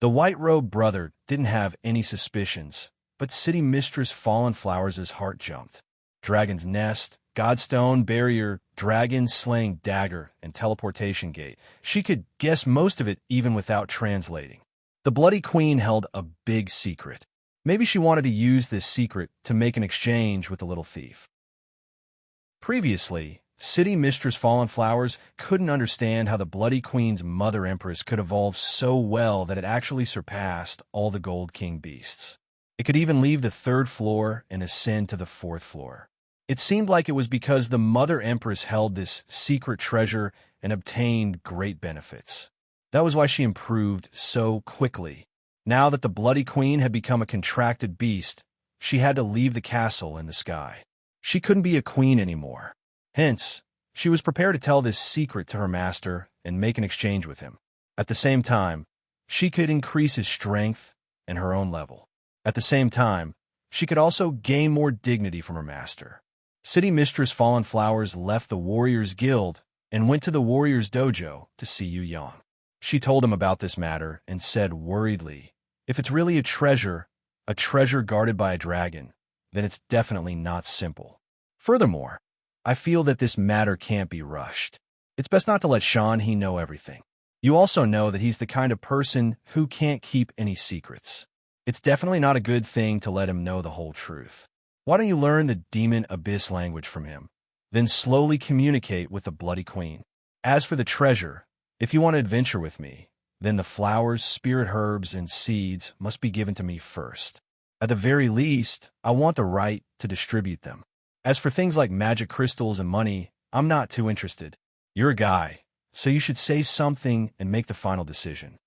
Speaker 1: The white-robed brother didn't have any suspicions, but City Mistress Fallen Flowers' heart jumped. Dragon's nest, godstone, barrier, dragon-slaying dagger, and teleportation gate. She could guess most of it even without translating. The Bloody Queen held a big secret. Maybe she wanted to use this secret to make an exchange with the little thief. Previously, City Mistress Fallen Flowers couldn't understand how the Bloody Queen's Mother Empress could evolve so well that it actually surpassed all the Gold King beasts. It could even leave the 3rd floor and ascend to the 4th floor. It seemed like it was because the Mother Empress held this secret treasure and obtained great benefits. That was why she improved so quickly. Now that the Bloody Queen had become a contracted beast, she had to leave the castle in the sky. She couldn't be a queen anymore. Hence, she was prepared to tell this secret to her master and make an exchange with him. At the same time, she could increase his strength and her own level. At the same time, she could also gain more dignity from her master. City Mistress Fallen Flowers left the Warriors Guild and went to the Warriors Dojo to see Yu Yang. She told him about this matter and said worriedly, if it's really a treasure guarded by a dragon, then it's definitely not simple. Furthermore, I feel that this matter can't be rushed. It's best not to let He know everything. You also know that he's the kind of person who can't keep any secrets. It's definitely not a good thing to let him know the whole truth. Why don't you learn the Demon Abyss language from him? Then slowly communicate with the Bloody Queen. As for the treasure, if you want to adventure with me, then the flowers, spirit herbs, and seeds must be given to me first. At the very least, I want the right to distribute them. As for things like magic crystals and money, I'm not too interested. You're a guy, so you should say something and make the final decision.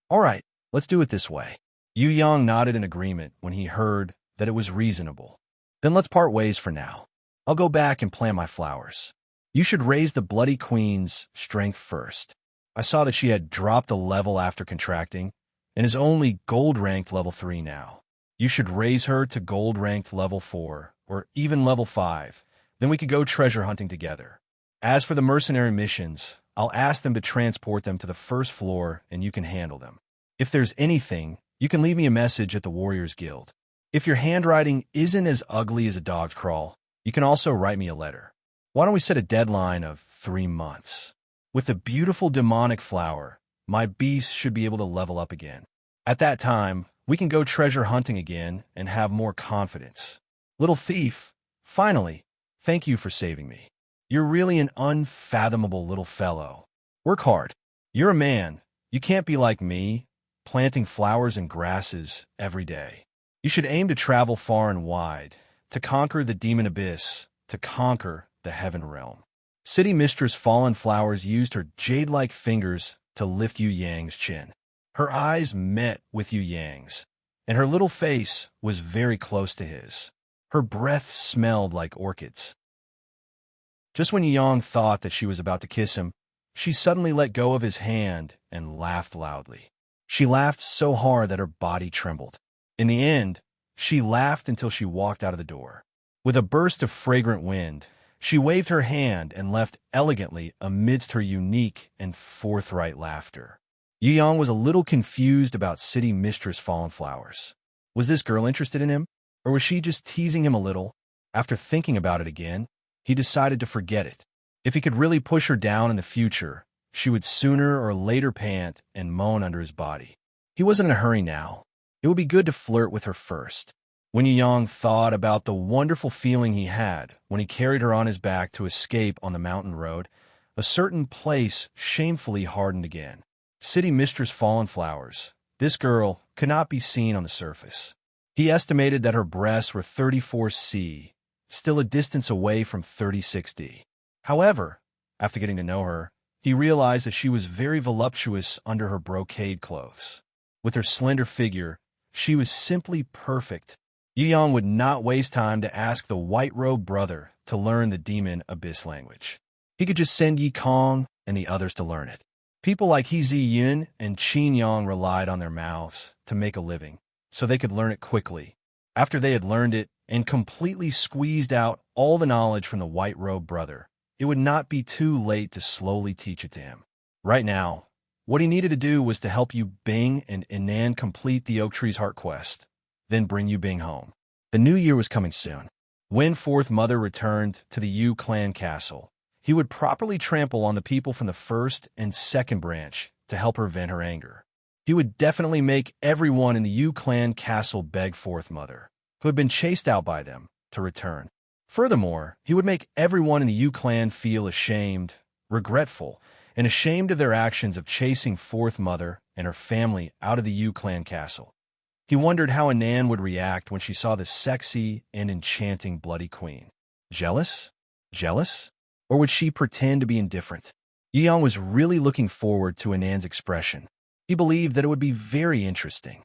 Speaker 1: All right, let's do it this way. Yu Yang nodded in agreement when he heard that it was reasonable. Then let's part ways for now. I'll go back and plant my flowers. You should raise the Bloody Queen's strength first. I saw that she had dropped a level after contracting and is only gold-ranked level 3 now. You should raise her to gold-ranked level 4 or even level 5. Then we could go treasure hunting together. As for the mercenary missions, I'll ask them to transport them to the 1st floor and you can handle them. If there's anything, you can leave me a message at the Warriors Guild. If your handwriting isn't as ugly as a dog's crawl, you can also write me a letter. Why don't we set a deadline of 3 months? With the beautiful demonic flower, my beast should be able to level up again. At that time, we can go treasure hunting again and have more confidence. Little thief, finally, thank you for saving me. You're really an unfathomable little fellow. Work hard. You're a man. You can't be like me, planting flowers and grasses every day. You should aim to travel far and wide, to conquer the Demon Abyss, to conquer the Heaven Realm. City Mistress Fallen Flowers used her jade-like fingers to lift Yu Yang's chin. Her eyes met with Yu Yang's, and her little face was very close to his. Her breath smelled like orchids. Just when Yu Yang thought that she was about to kiss him, she suddenly let go of his hand and laughed loudly. She laughed so hard that her body trembled. In the end, she laughed until she walked out of the door. With a burst of fragrant wind, she waved her hand and left elegantly amidst her unique and forthright laughter. Yu Yang was a little confused about city mistress Fallen Flowers. Was this girl interested in him, or was she just teasing him a little? After thinking about it again, he decided to forget it. If he could really push her down in the future, she would sooner or later pant and moan under his body. He wasn't in a hurry now. It would be good to flirt with her first. When Yu Yang thought about the wonderful feeling he had when he carried her on his back to escape on the mountain road, a certain place shamefully hardened again. City Mistress Fallen Flowers. This girl could not be seen on the surface. He estimated that her breasts were 34C, still a distance away from 36D. However, after getting to know her, he realized that she was very voluptuous under her brocade clothes. With her slender figure, she was simply perfect. Yu Yang would not waste time to ask the white-robed brother to learn the demon abyss language. He could just send Yi Kong and the others to learn it. People like He Zi Yun and Qin Yang relied on their mouths to make a living, so they could learn it quickly. After they had learned it and completely squeezed out all the knowledge from the white-robed brother, it would not be too late to slowly teach it to him. Right now, what he needed to do was to help Yu Bing and Inan complete the Oak Tree's Heart quest, then bring Yu Bing home. The new year was coming soon. When Fourth Mother returned to the Yu clan castle, he would properly trample on the people from the first and second branch to help her vent her anger. He would definitely make everyone in the Yu clan castle beg Fourth Mother, who had been chased out by them, to return. Furthermore, he would make everyone in the Yu clan feel ashamed, regretful, and ashamed of their actions of chasing Fourth Mother and her family out of the Yu clan castle. He wondered how Anan would react when she saw the sexy and enchanting Bloody Queen. Jealous? Jealous? Or would she pretend to be indifferent? Yu Yang was really looking forward to Anan's expression. He believed that it would be very interesting.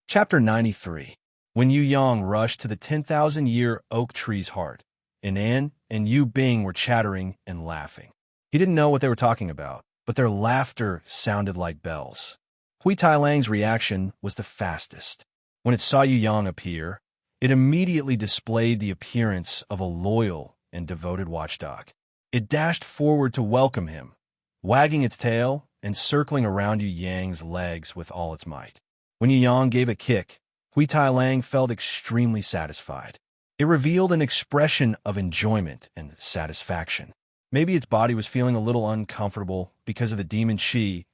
Speaker 1: Chapter 93. When Yu Yang rushed to the 10,000-year oak tree's heart, Anan and Yu Bing were chattering and laughing. He didn't know what they were talking about, but their laughter sounded like bells. Hui Tai Lang's reaction was the fastest. When it saw Yu Yang appear, it immediately displayed the appearance of a loyal and devoted watchdog. It dashed forward to welcome him, wagging its tail and circling around Yu Yang's legs with all its might. When Yu Yang gave a kick, Hui Tai Lang felt extremely satisfied. It revealed an expression of enjoyment and satisfaction. Maybe its body was feeling a little uncomfortable because of the demon Qi,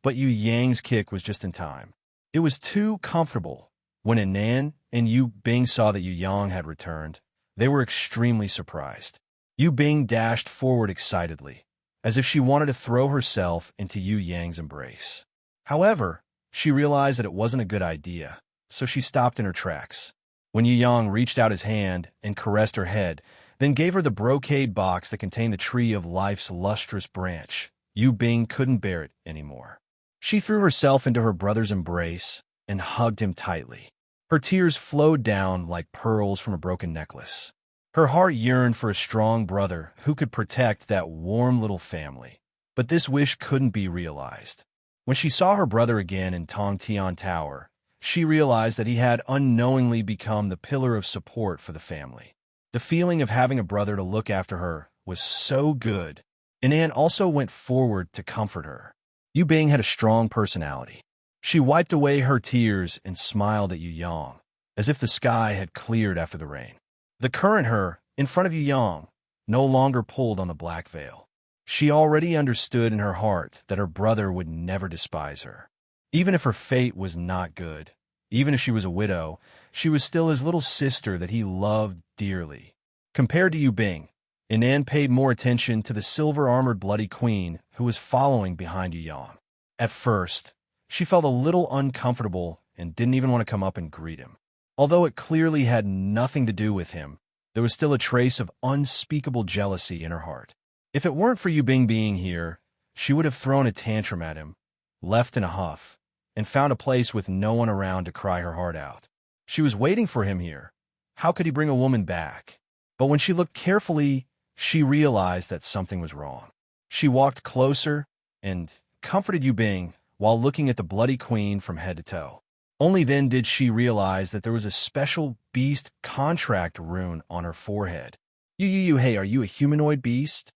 Speaker 1: but Yu Yang's kick was just in time. It was too comfortable. When Anan and Yu Bing saw that Yu Yang had returned, they were extremely surprised. Yu Bing dashed forward excitedly, as if she wanted to throw herself into Yu Yang's embrace. However, she realized that it wasn't a good idea, so she stopped in her tracks. When Yu Yang reached out his hand and caressed her head, then gave her the brocade box that contained the tree of life's lustrous branch, Yu Bing couldn't bear it anymore. She threw herself into her brother's embrace and hugged him tightly. Her tears flowed down like pearls from a broken necklace. Her heart yearned for a strong brother who could protect that warm little family. But this wish couldn't be realized. When she saw her brother again in Tong Tian Tower, she realized that he had unknowingly become the pillar of support for the family. The feeling of having a brother to look after her was so good. Anan also went forward to comfort her. Yu Bing had a strong personality. She wiped away her tears and smiled at Yu Yang, as if the sky had cleared after the rain. The current her, in front of Yu Yang, no longer pulled on the black veil. She already understood in her heart that her brother would never despise her. Even if her fate was not good, even if she was a widow, she was still his little sister that he loved dearly. Compared to Yu Bing, Anan paid more attention to the silver-armored Bloody Queen who was following behind Yu Yang. At first, she felt a little uncomfortable and didn't even want to come up and greet him. Although it clearly had nothing to do with him, there was still a trace of unspeakable jealousy in her heart. If it weren't for Yu Bing being here, she would have thrown a tantrum at him, left in a huff, and found a place with no one around to cry her heart out. She was waiting for him here. How could he bring a woman back? But when she looked carefully, she realized that something was wrong. She walked closer and comforted Yu Bing while looking at the Bloody Queen from head to toe. Only then did she realize that there was a special beast contract rune on her forehead. Hey, are you a humanoid beast?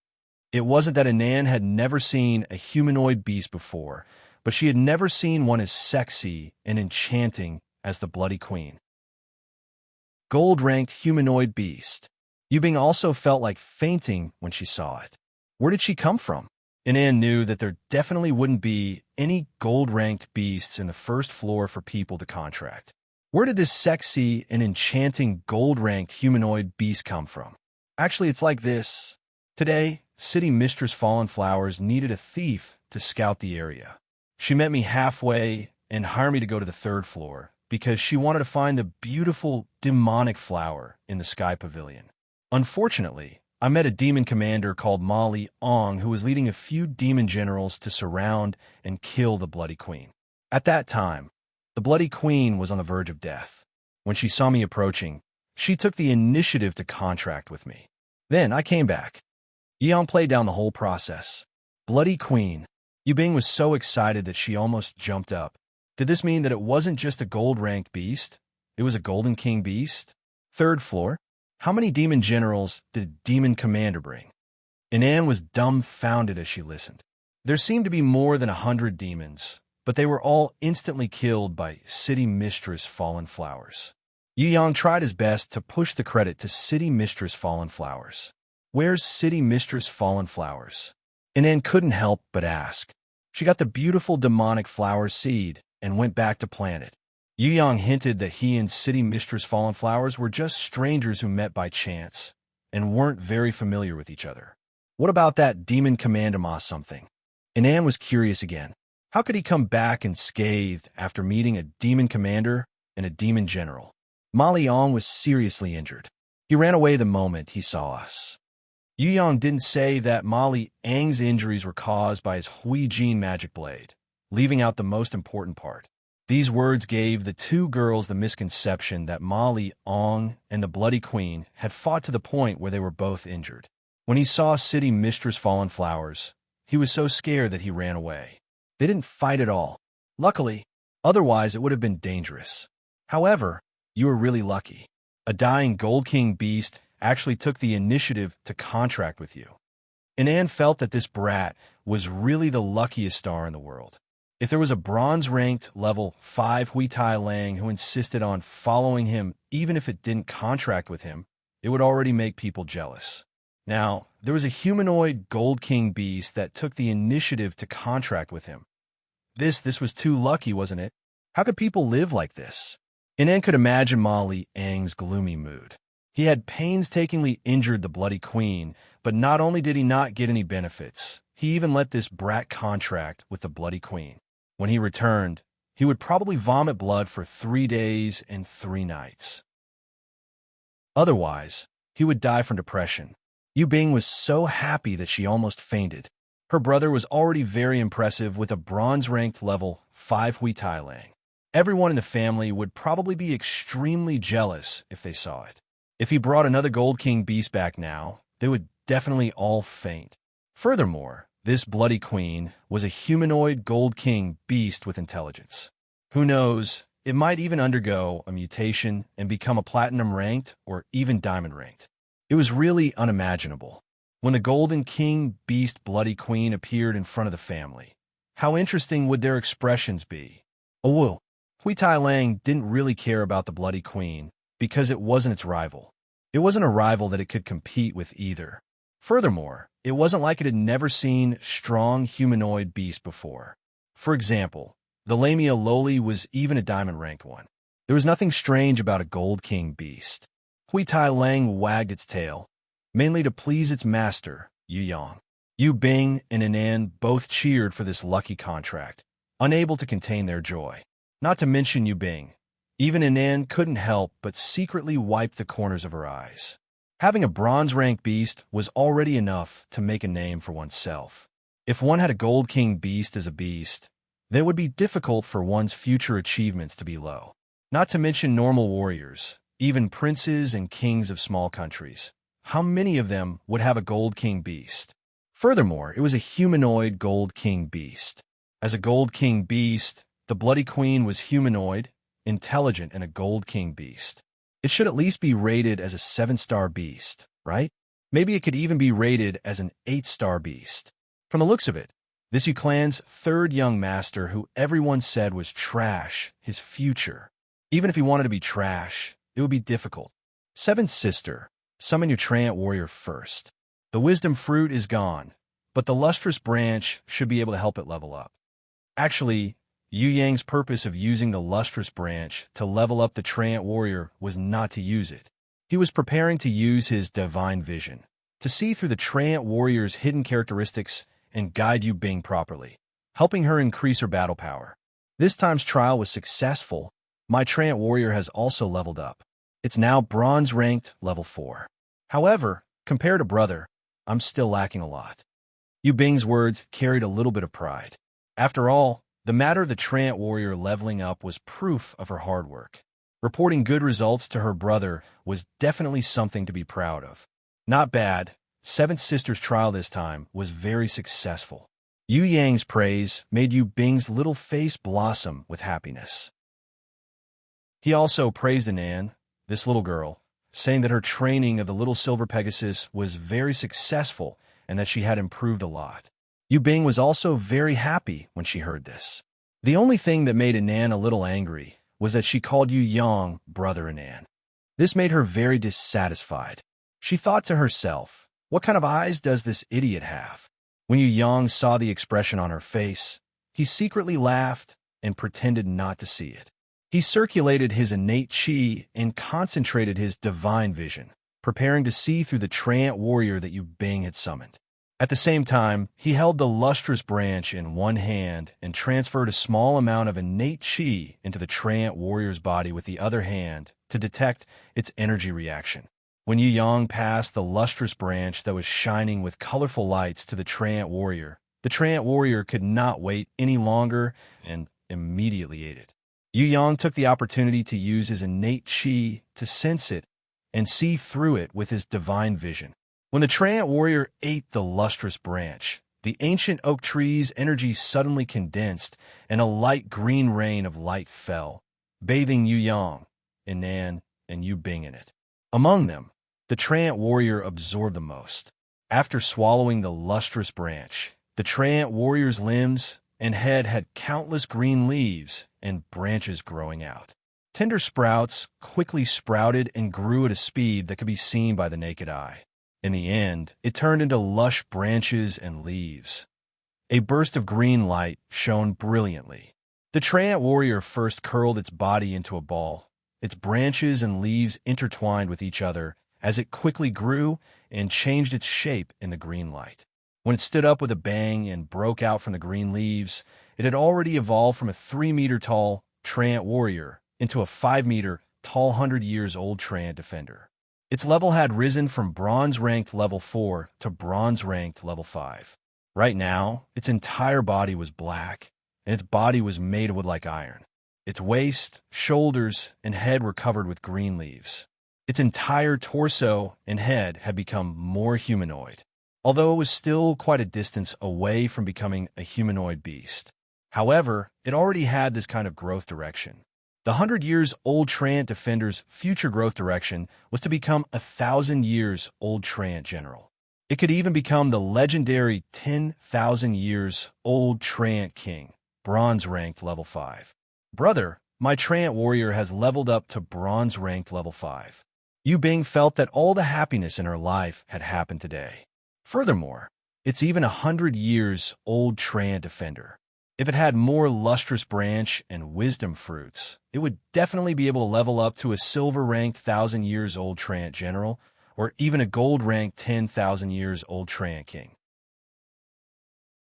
Speaker 1: It wasn't that Anan had never seen a humanoid beast before, but she had never seen one as sexy and enchanting as the Bloody Queen. Gold-ranked humanoid beast. Yubing also felt like fainting when she saw it. Where did she come from? Anan knew that there definitely wouldn't be any gold-ranked beasts in the first floor for people to contract. Where did this sexy and enchanting gold-ranked humanoid beast come from? Actually, it's like this. Today, City Mistress Fallen Flowers needed a thief to scout the area. She met me halfway and hired me to go to the third floor because she wanted to find the beautiful demonic flower in the Sky Pavilion. Unfortunately, I met a demon commander called Molly Ong who was leading a few demon generals to surround and kill the Bloody Queen. At that time, the Bloody Queen was on the verge of death. When she saw me approaching, she took the initiative to contract with me. Then I came back. Yeon played down the whole process. Bloody Queen. Yubing was so excited that she almost jumped up. Did this mean that it wasn't just a gold-ranked beast? It was a Golden King beast? Third floor? How many demon generals did Demon Commander bring? Anan was dumbfounded as she listened. There seemed to be more than 100 demons, but they were all instantly killed by City Mistress Fallen Flowers. Yeong tried his best to push the credit to City Mistress Fallen Flowers. Where's City Mistress Fallen Flowers? Anan couldn't help but ask. She got the beautiful demonic flower seed and went back to plant it. Yeong hinted that he and City Mistress Fallen Flowers were just strangers who met by chance and weren't very familiar with each other. What about that Demon Commander Ma something? Anan was curious again. How could he come back unscathed after meeting a Demon Commander and a Demon General? Ma Liang was seriously injured. He ran away the moment he saw us. Yeong didn't say that Ma Liang's injuries were caused by his Hui Jin magic blade, leaving out the most important part. These words gave the two girls the misconception that Ma Liang and the Bloody Queen had fought to the point where they were both injured. When he saw City Mistress Fallen Flowers, he was so scared that he ran away. They didn't fight at all. Luckily, otherwise it would have been dangerous. However, you were really lucky. A dying Gold King beast actually took the initiative to contract with you. Anan felt that this brat was really the luckiest star in the world. If there was a bronze-ranked level 5 Hui Tai Lang who insisted on following him even if it didn't contract with him, it would already make people jealous. Now, there was a humanoid Gold King beast that took the initiative to contract with him. This was too lucky, wasn't it? How could people live like this? Anan could imagine Ma Liang's gloomy mood. He had painstakingly injured the Bloody Queen, but not only did he not get any benefits, he even let this brat contract with the Bloody Queen. When he returned, he would probably vomit blood for 3 days and 3 nights. Otherwise, he would die from depression. Yubing was so happy that she almost fainted. Her brother was already very impressive with a bronze-ranked level 5 Hui Tai Lang. Everyone in the family would probably be extremely jealous if they saw it. If he brought another Gold King beast back now, they would definitely all faint. Furthermore, this Bloody Queen was a humanoid Gold King beast with intelligence. Who knows, it might even undergo a mutation and become a platinum-ranked or even diamond-ranked. It was really unimaginable. When the Golden King beast Bloody Queen appeared in front of the family, how interesting would their expressions be? Oh, whoa. Hui Tai Lang didn't really care about the Bloody Queen because it wasn't its rival. It wasn't a rival that it could compete with either. Furthermore, it wasn't like it had never seen strong humanoid beasts before. For example, the Lamia Loli was even a diamond-ranked one. There was nothing strange about a Gold King beast. Hui Tai Lang wagged its tail, mainly to please its master, Yu Yang. Yu Bing and Anan both cheered for this lucky contract, unable to contain their joy. Not to mention Yu Bing. Even Anan couldn't help but secretly wipe the corners of her eyes. Having a bronze-ranked beast was already enough to make a name for oneself. If one had a Gold King beast as a beast, then it would be difficult for one's future achievements to be low. Not to mention normal warriors, even princes and kings of small countries. How many of them would have a Gold King beast? Furthermore, it was a humanoid Gold King beast. As a Gold King beast, the Bloody Queen was humanoid, intelligent, and a Gold King beast. It should at least be rated as a 7-star beast, right? Maybe it could even be rated as an 8-star beast. From the looks of it, this Yu clan's third young master who everyone said was trash, his future. Even if he wanted to be trash, it would be difficult. Seventh sister, summon your Trant warrior first. The wisdom fruit is gone, but the lustrous branch should be able to help it level up. Actually, Yu Yang's purpose of using the lustrous branch to level up the Trant warrior was not to use it. He was preparing to use his divine vision, to see through the Trant warrior's hidden characteristics and guide Yu Bing properly, helping her increase her battle power. This time's trial was successful. My Trant warrior has also leveled up. It's now bronze ranked level 4. However, compared to brother, I'm still lacking a lot. Yu Bing's words carried a little bit of pride. After all, the matter of the Trant warrior leveling up was proof of her hard work. Reporting good results to her brother was definitely something to be proud of. Not bad. Seventh sister's trial this time was very successful. Yu Yang's praise made Yu Bing's little face blossom with happiness. He also praised Anan, this little girl, saying that her training of the little silver Pegasus was very successful and that she had improved a lot. Yu Bing was also very happy when she heard this. The only thing that made Anan a little angry was that she called Yu Yang brother Anan. This made her very dissatisfied. She thought to herself, what kind of eyes does this idiot have? When Yu Yang saw the expression on her face, he secretly laughed and pretended not to see it. He circulated his innate chi and concentrated his divine vision, preparing to see through the Trant warrior that Yu Bing had summoned. At the same time, he held the lustrous branch in one hand and transferred a small amount of innate chi into the Trant warrior's body with the other hand to detect its energy reaction. When Yu Yang passed the lustrous branch that was shining with colorful lights to the Trant warrior could not wait any longer and immediately ate it. Yu Yang took the opportunity to use his innate chi to sense it and see through it with his divine vision. When the Trant warrior ate the lustrous branch, the ancient oak tree's energy suddenly condensed and a light green rain of light fell, bathing Yu Yang, Anan, and Yu Bing in it. Among them, the Trant warrior absorbed the most. After swallowing the lustrous branch, the Trant warrior's limbs and head had countless green leaves and branches growing out. Tender sprouts quickly sprouted and grew at a speed that could be seen by the naked eye. In the end, it turned into lush branches and leaves. A burst of green light shone brilliantly. The Trant warrior first curled its body into a ball. Its branches and leaves intertwined with each other as it quickly grew and changed its shape in the green light. When it stood up with a bang and broke out from the green leaves, it had already evolved from a 3-meter-tall Trant warrior into a 5-meter tall 100-years-old Trant defender. Its level had risen from bronze-ranked level 4 to bronze-ranked level 5. Right now, its entire body was black, and its body was made of wood like iron. Its waist, shoulders, and head were covered with green leaves. Its entire torso and head had become more humanoid, although it was still quite a distance away from becoming a humanoid beast. However, it already had this kind of growth direction. The 100-years-old Trant defender's future growth direction was to become a 1,000-years-old Trant general. It could even become the legendary 10,000-years-old Trant king, bronze-ranked level 5. Brother, my Trant warrior has leveled up to bronze-ranked level 5. Yu Bing felt that all the happiness in her life had happened today. Furthermore, it's even a 100-years-old Trant defender. If it had more lustrous branch and wisdom fruits, it would definitely be able to level up to a silver-ranked 1,000-years-old Trant general, or even a gold-ranked 10,000-years-old Trant king.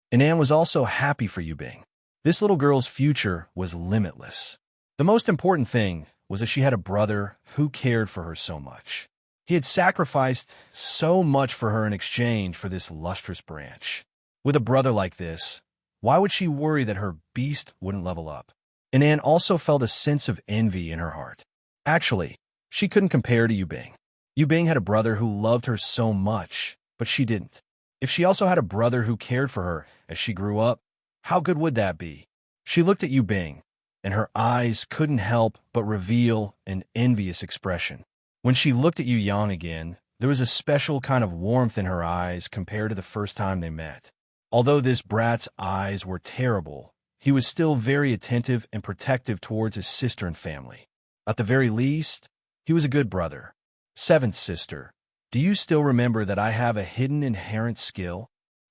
Speaker 1: Anan was also happy for Yu Bing. This little girl's future was limitless. The most important thing was that she had a brother who cared for her so much. He had sacrificed so much for her in exchange for this lustrous branch. With a brother like this, why would she worry that her beast wouldn't level up? Anan also felt a sense of envy in her heart. Actually, she couldn't compare to Yu Bing. Yu Bing had a brother who loved her so much, but she didn't. If she also had a brother who cared for her as she grew up, how good would that be? She looked at Yu Bing, and her eyes couldn't help but reveal an envious expression. When she looked at Yu Yang again, There was a special kind of warmth in her eyes compared to the first time they met. Although this brat's eyes were terrible, he was still very attentive and protective towards his sister and family. At the very least, he was a good brother. Seventh sister, do you still remember that I have a hidden inherent skill?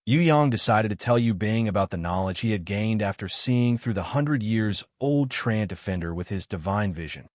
Speaker 1: Yu Yang decided to tell Yu Bing about the knowledge he had gained after seeing through the 100-years-old Trant Defender with his divine vision.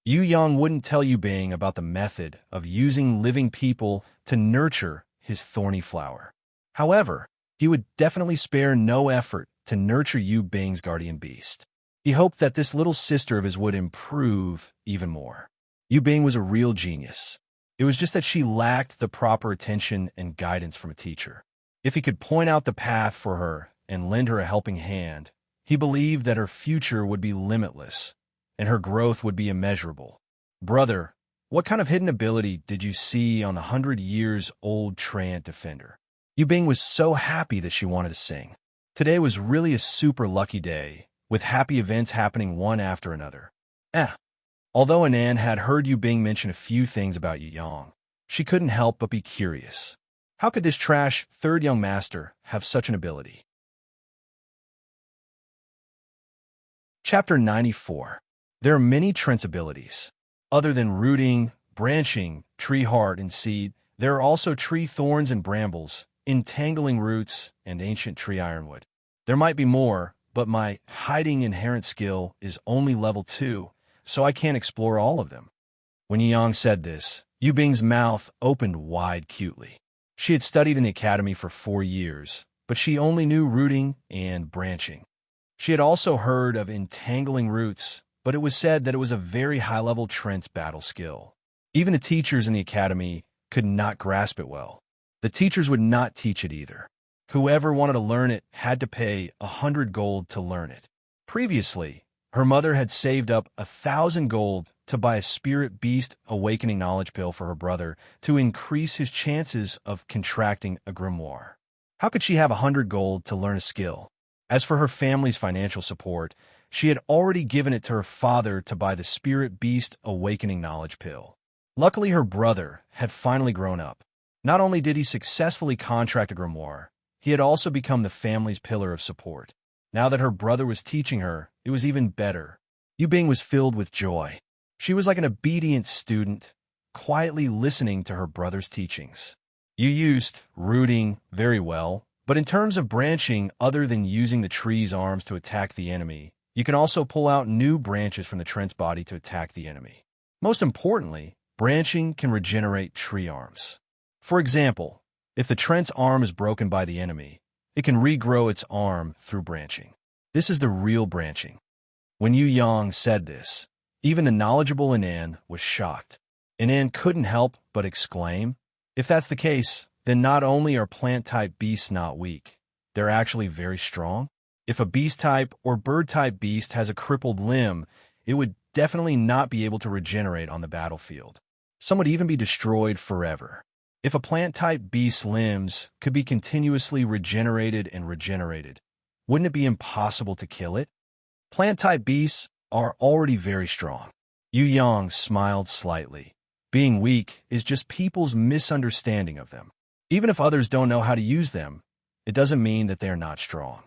Speaker 1: Yu Yang wouldn't tell Yu Bing about the method of using living people to nurture his thorny flower. However, he would definitely spare no effort to nurture Yu Bing's guardian beast. He hoped that this little sister of his would improve even more. Yu Bing was a real genius. It was just that she lacked the proper attention and guidance from a teacher. If he could point out the path for her and lend her a helping hand, he believed that her future would be limitless and her growth would be immeasurable. Brother, what kind of hidden ability did you see on the 100-years-old Trant Defender? Yu Bing was so happy that she wanted to sing. Today was really a super lucky day, with happy events happening one after another. Although Anan had heard Yu Bing mention a few things about Yu Yang, she couldn't help but be curious. How could this trash third young master have such an ability? Chapter 94. There are many Trent's abilities. Other than rooting, branching, tree heart, and seed, there are also tree thorns and brambles, entangling roots, and ancient tree ironwood. There might be more, but my hiding inherent skill is only level 2, so I can't explore all of them. When Yu Yang said this, Yu Bing's mouth opened wide cutely. She had studied in the academy for 4 years, but she only knew rooting and branching. She had also heard of entangling roots, but it was said that it was a very high-level Trent's battle skill. Even the teachers in the academy could not grasp it well. The teachers would not teach it either. Whoever wanted to learn it had to pay 100 gold to learn it. Previously, her mother had saved up 1,000 gold to buy a spirit beast awakening knowledge pill for her brother to increase his chances of contracting a grimoire. How could she have 100 gold to learn a skill? As for her family's financial support, she had already given it to her father to buy the spirit beast awakening knowledge pill. Luckily, her brother had finally grown up. Not only did he successfully contract a grimoire, he had also become the family's pillar of support. Now that her brother was teaching her, it was even better. Yu Bing was filled with joy. She was like an obedient student, quietly listening to her brother's teachings. You used rooting very well, but in terms of branching, other than using the tree's arms to attack the enemy, you can also pull out new branches from the Trent's body to attack the enemy. Most importantly, branching can regenerate tree arms. For example, if the Trent's arm is broken by the enemy, it can regrow its arm through branching. This is the real branching. When Yu Yang said this, even the knowledgeable Anan was shocked. Anan couldn't help but exclaim, if that's the case, then not only are plant-type beasts not weak, they're actually very strong. If a beast-type or bird-type beast has a crippled limb, it would definitely not be able to regenerate on the battlefield. Some would even be destroyed forever. If a plant-type beast's limbs could be continuously regenerated and regenerated, wouldn't it be impossible to kill it? Plant-type beasts are already very strong. Yu Yang smiled slightly. Being weak is just people's misunderstanding of them. Even if others don't know how to use them, it doesn't mean that they are not strong.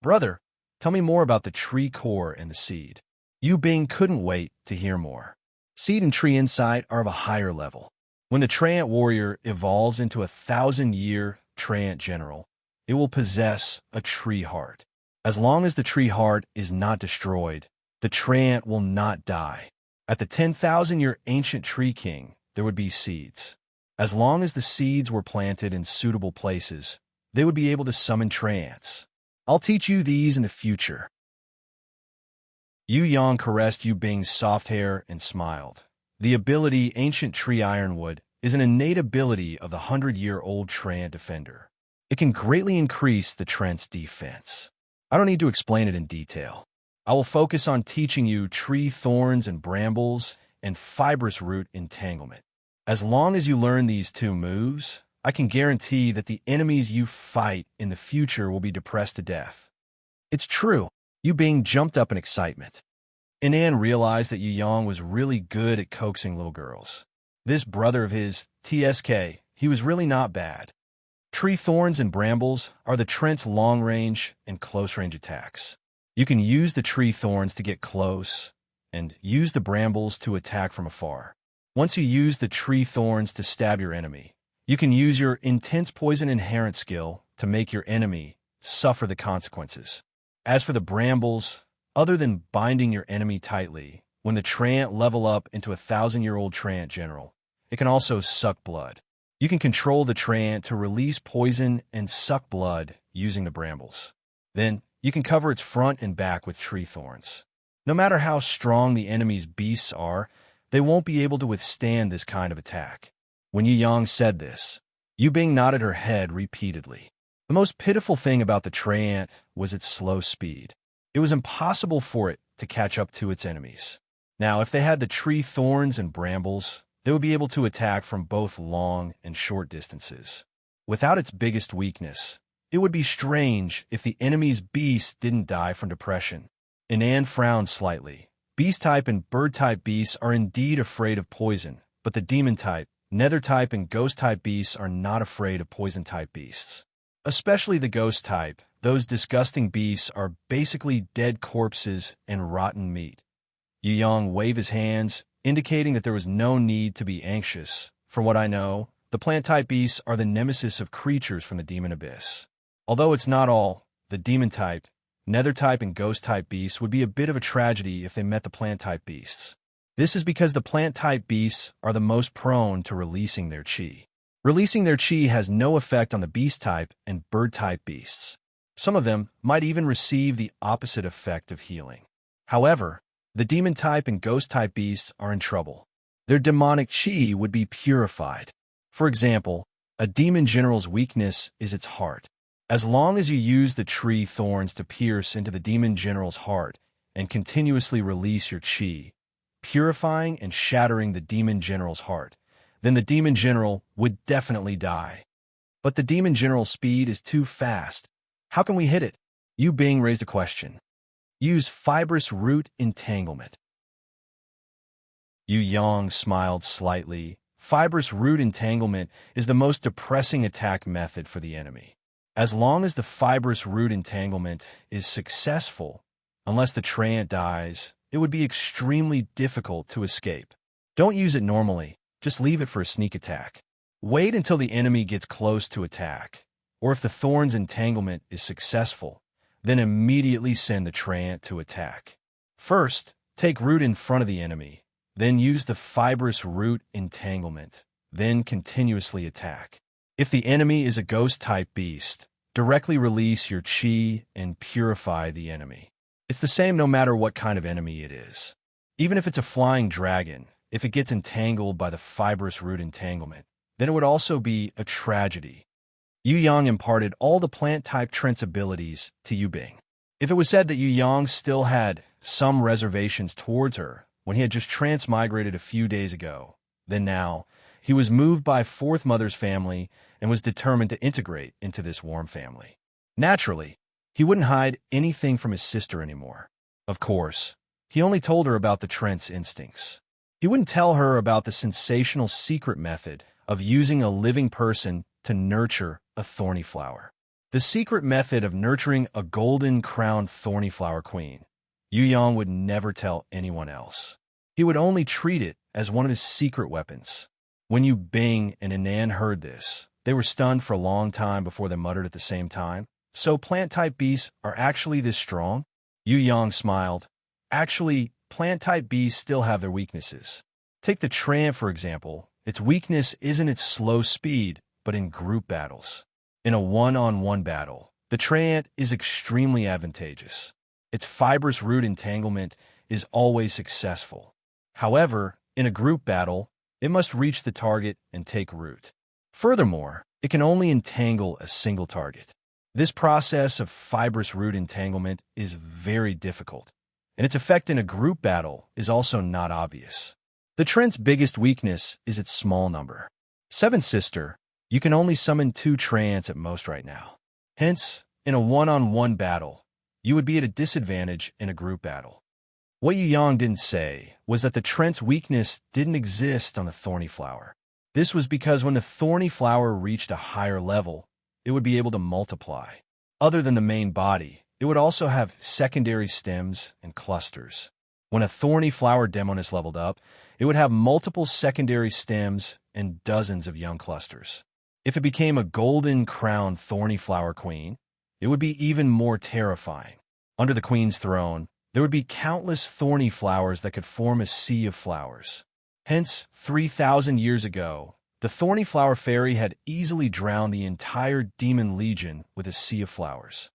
Speaker 1: Brother, tell me more about the tree core and the seed. Yu Bing couldn't wait to hear more. Seed and tree insight are of a higher level. When the Trant warrior evolves into a 1,000-year Trant general, it will possess a tree heart. As long as the tree heart is not destroyed, the Trant will not die. At the 10,000-year ancient tree king, there would be seeds. As long as the seeds were planted in suitable places, they would be able to summon Trants. I'll teach you these in the future. Yu Yang caressed Yu Bing's soft hair and smiled. The ability Ancient Tree Ironwood is an innate ability of the 100-year-old Trant Defender. It can greatly increase the Trant's defense. I don't need to explain it in detail. I will focus on teaching you tree thorns and brambles and fibrous root entanglement. As long as you learn these 2 moves, I can guarantee that the enemies you fight in the future will be depressed to death. It's true. Yu Bing jumped up in excitement. Anan realized that Yu Yang was really good at coaxing little girls. This brother of his, TSK, he was really not bad. Tree thorns and brambles are the Trent's long-range and close-range attacks. You can use the tree thorns to get close, and use the brambles to attack from afar. Once you use the tree thorns to stab your enemy, you can use your intense poison inherent skill to make your enemy suffer the consequences. As for the brambles, other than binding your enemy tightly, when the Trant level up into a 1,000-year-old Trant general, it can also suck blood. You can control the Trant to release poison and suck blood using the brambles. Then, you can cover its front and back with tree thorns. No matter how strong the enemy's beasts are, they won't be able to withstand this kind of attack. When Yu Yang said this, Yu Bing nodded her head repeatedly. The most pitiful thing about the Trant was its slow speed. It was impossible for it to catch up to its enemies. Now, if they had the tree thorns and brambles, they would be able to attack from both long and short distances. Without its biggest weakness, it would be strange if the enemy's beast didn't die from depression. Inan frowned slightly. Beast-type and bird-type beasts are indeed afraid of poison, but the demon-type, nether-type, and ghost-type beasts are not afraid of poison-type beasts. Especially the ghost-type, those disgusting beasts are basically dead corpses and rotten meat. Yu Yang waved his hands, indicating that there was no need to be anxious. From what I know, the plant-type beasts are the nemesis of creatures from the demon abyss. Although it's not all, the demon-type, nether-type, and ghost-type beasts would be a bit of a tragedy if they met the plant-type beasts. This is because the plant-type beasts are the most prone to releasing their chi. Releasing their chi has no effect on the beast-type and bird-type beasts. Some of them might even receive the opposite effect of healing. However, the demon-type and ghost-type beasts are in trouble. Their demonic chi would be purified. For example, a demon general's weakness is its heart. As long as you use the tree thorns to pierce into the demon general's heart and continuously release your chi, purifying and shattering the demon general's heart, then the demon general would definitely die. But the demon general's speed is too fast. How can we hit it? Yu Bing raised a question. Use fibrous root entanglement. Yu Yang smiled slightly. Fibrous root entanglement is the most depressing attack method for the enemy. As long as the fibrous root entanglement is successful, unless the Trant dies, it would be extremely difficult to escape. Don't use it normally, just leave it for a sneak attack. Wait until the enemy gets close to attack, or if the thorns entanglement is successful, then immediately send the Trant to attack. First, take root in front of the enemy, then use the fibrous root entanglement, then continuously attack. If the enemy is a ghost-type beast, directly release your chi and purify the enemy. It's the same no matter what kind of enemy it is. Even if it's a flying dragon, if it gets entangled by the fibrous root entanglement, then it would also be a tragedy. Yu Yang imparted all the plant-type Trent's abilities to Yu Bing. If it was said that Yu Yang still had some reservations towards her when he had just transmigrated a few days ago, then now he was moved by Fourth Mother's family and was determined to integrate into this warm family. Naturally, he wouldn't hide anything from his sister anymore. Of course, he only told her about the Trent's instincts. He wouldn't tell her about the sensational secret method of using a living person to nurture a thorny flower. The secret method of nurturing a golden-crowned thorny flower queen. Yu Yang would never tell anyone else. He would only treat it as one of his secret weapons. When Yu Bing and Inan heard this, they were stunned for a long time before they muttered at the same time. So plant-type beasts are actually this strong? Yu Yang smiled. Actually, plant-type beasts still have their weaknesses. Take the Trant, for example. Its weakness isn't its slow speed, but in group battles. In a one-on-one battle, the Trant is extremely advantageous. Its fibrous root entanglement is always successful. However, in a group battle, it must reach the target and take root. Furthermore, it can only entangle a single target. This process of fibrous root entanglement is very difficult, and its effect in a group battle is also not obvious. The Trent's biggest weakness is its small number. Seventh Sister, you can only summon 2 Trants at most right now. Hence, in a one-on-one battle, you would be at a disadvantage in a group battle. What Yu Yang didn't say was that the Trent's weakness didn't exist on the thorny flower. This was because when the thorny flower reached a higher level, it would be able to multiply. Other than the main body, it would also have secondary stems and clusters. When a thorny flower demoness leveled up, it would have multiple secondary stems and dozens of young clusters. If it became a golden-crowned thorny flower queen, it would be even more terrifying. Under the queen's throne, there would be countless thorny flowers that could form a sea of flowers. Hence, 3,000 years ago, the thorny flower fairy had easily drowned the entire demon legion with a sea of flowers.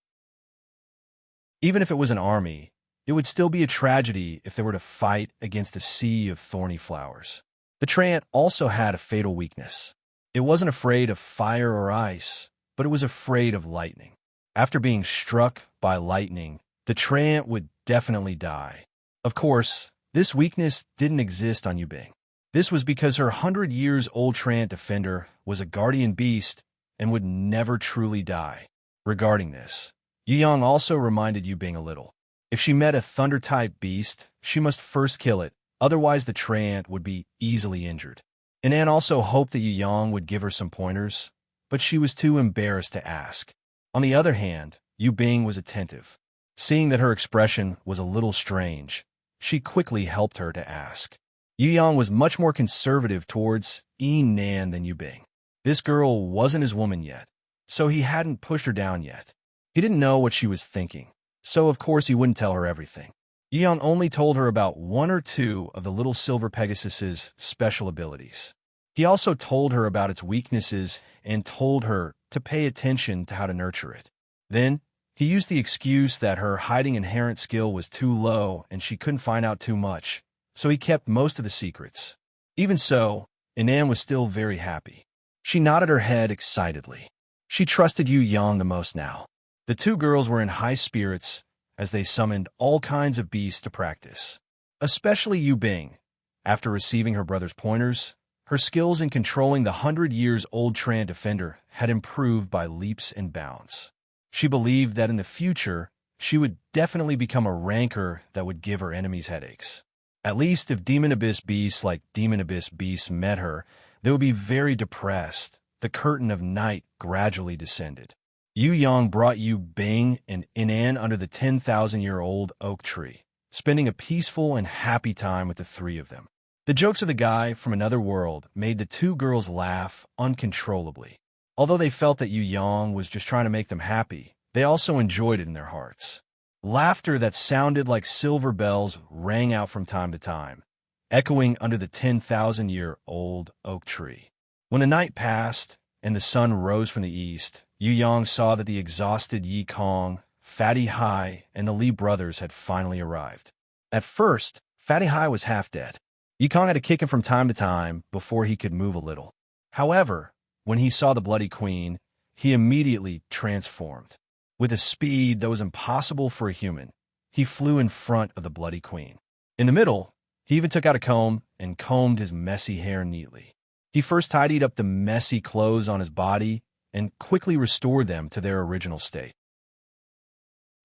Speaker 1: Even if it was an army, it would still be a tragedy if they were to fight against a sea of thorny flowers. The Trant also had a fatal weakness. It wasn't afraid of fire or ice, but it was afraid of lightning. After being struck by lightning, the Trant would definitely die. Of course, this weakness didn't exist on Yubing. This was because her 100-years-old Trant defender was a guardian beast and would never truly die. Regarding this, Yu Yang also reminded Yubing a little. If she met a thunder-type beast, she must first kill it, otherwise the Trant would be easily injured. Anne also hoped that Yu Yang would give her some pointers, but she was too embarrassed to ask. On the other hand, Yu Bing was attentive. Seeing that her expression was a little strange, she quickly helped her to ask. Yu Yang was much more conservative towards Nan than Yu Bing. This girl wasn't his woman yet, so he hadn't pushed her down yet. He didn't know what she was thinking, so of course he wouldn't tell her everything. Yu Yang only told her about one or two of the little silver Pegasus's special abilities. He also told her about its weaknesses and told her to pay attention to how to nurture it. Then, he used the excuse that her hiding inherent skill was too low and she couldn't find out too much, so he kept most of the secrets. Even so, Anne was still very happy. She nodded her head excitedly. She trusted Yu Yang the most now. The two girls were in high spirits as they summoned all kinds of beasts to practice. Especially Yu Bing. After receiving her brother's pointers, her skills in controlling the 100-years-old Trant defender had improved by leaps and bounds. She believed that in the future, she would definitely become a ranker that would give her enemies headaches. At least if Demon Abyss beasts like Demon Abyss beasts met her, they would be very depressed. The curtain of night gradually descended. Yu Yang brought Yu Bing and Inan under the 10,000-year-old oak tree, spending a peaceful and happy time with the three of them. The jokes of the guy from another world made the two girls laugh uncontrollably. Although they felt that Yu Yang was just trying to make them happy, they also enjoyed it in their hearts. Laughter that sounded like silver bells rang out from time to time, echoing under the 10,000-year-old oak tree. When the night passed and the sun rose from the east, Yu Yang saw that the exhausted Yi Kong, Fatty Hai, and the Li brothers had finally arrived. At first, Fatty Hai was half dead. Yi Kong had to kick him from time to time before he could move a little. However, when he saw the Bloody Queen, he immediately transformed. With a speed that was impossible for a human, he flew in front of the Bloody Queen. In the middle, he even took out a comb and combed his messy hair neatly. He first tidied up the messy clothes on his body and quickly restored them to their original state.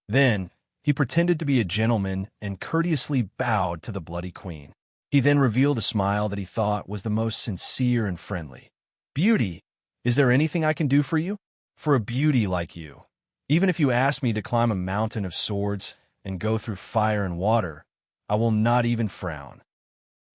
Speaker 1: Then, he pretended to be a gentleman and courteously bowed to the Bloody Queen. He then revealed a smile that he thought was the most sincere and friendly. "Beauty, is there anything I can do for you? For a beauty like you, even if you ask me to climb a mountain of swords and go through fire and water, I will not even frown."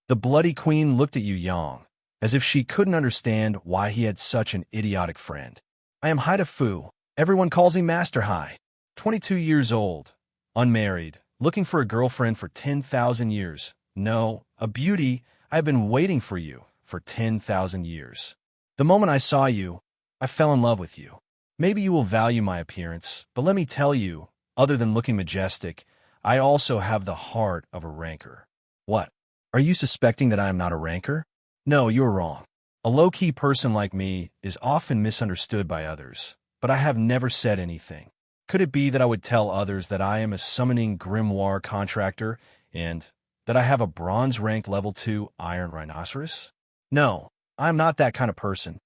Speaker 1: The Bloody Queen looked at Yu Yang, as if she couldn't understand why he had such an idiotic friend. "I am Haida Fu. Everyone calls me Master Hai. 22 years old, unmarried, looking for a girlfriend for 10,000 years. No, a beauty. I have been waiting for you for 10,000 years. The moment I saw you, I fell in love with you. Maybe you will value my appearance, but let me tell you, other than looking majestic, I also have the heart of a ranker." "What? Are you suspecting that I am not a ranker?" "No, you're wrong. A low-key person like me is often misunderstood by others, but I have never said anything. Could it be that I would tell others that I am a summoning grimoire contractor and that I have a bronze-ranked level 2 iron rhinoceros? No, I am not that kind of person."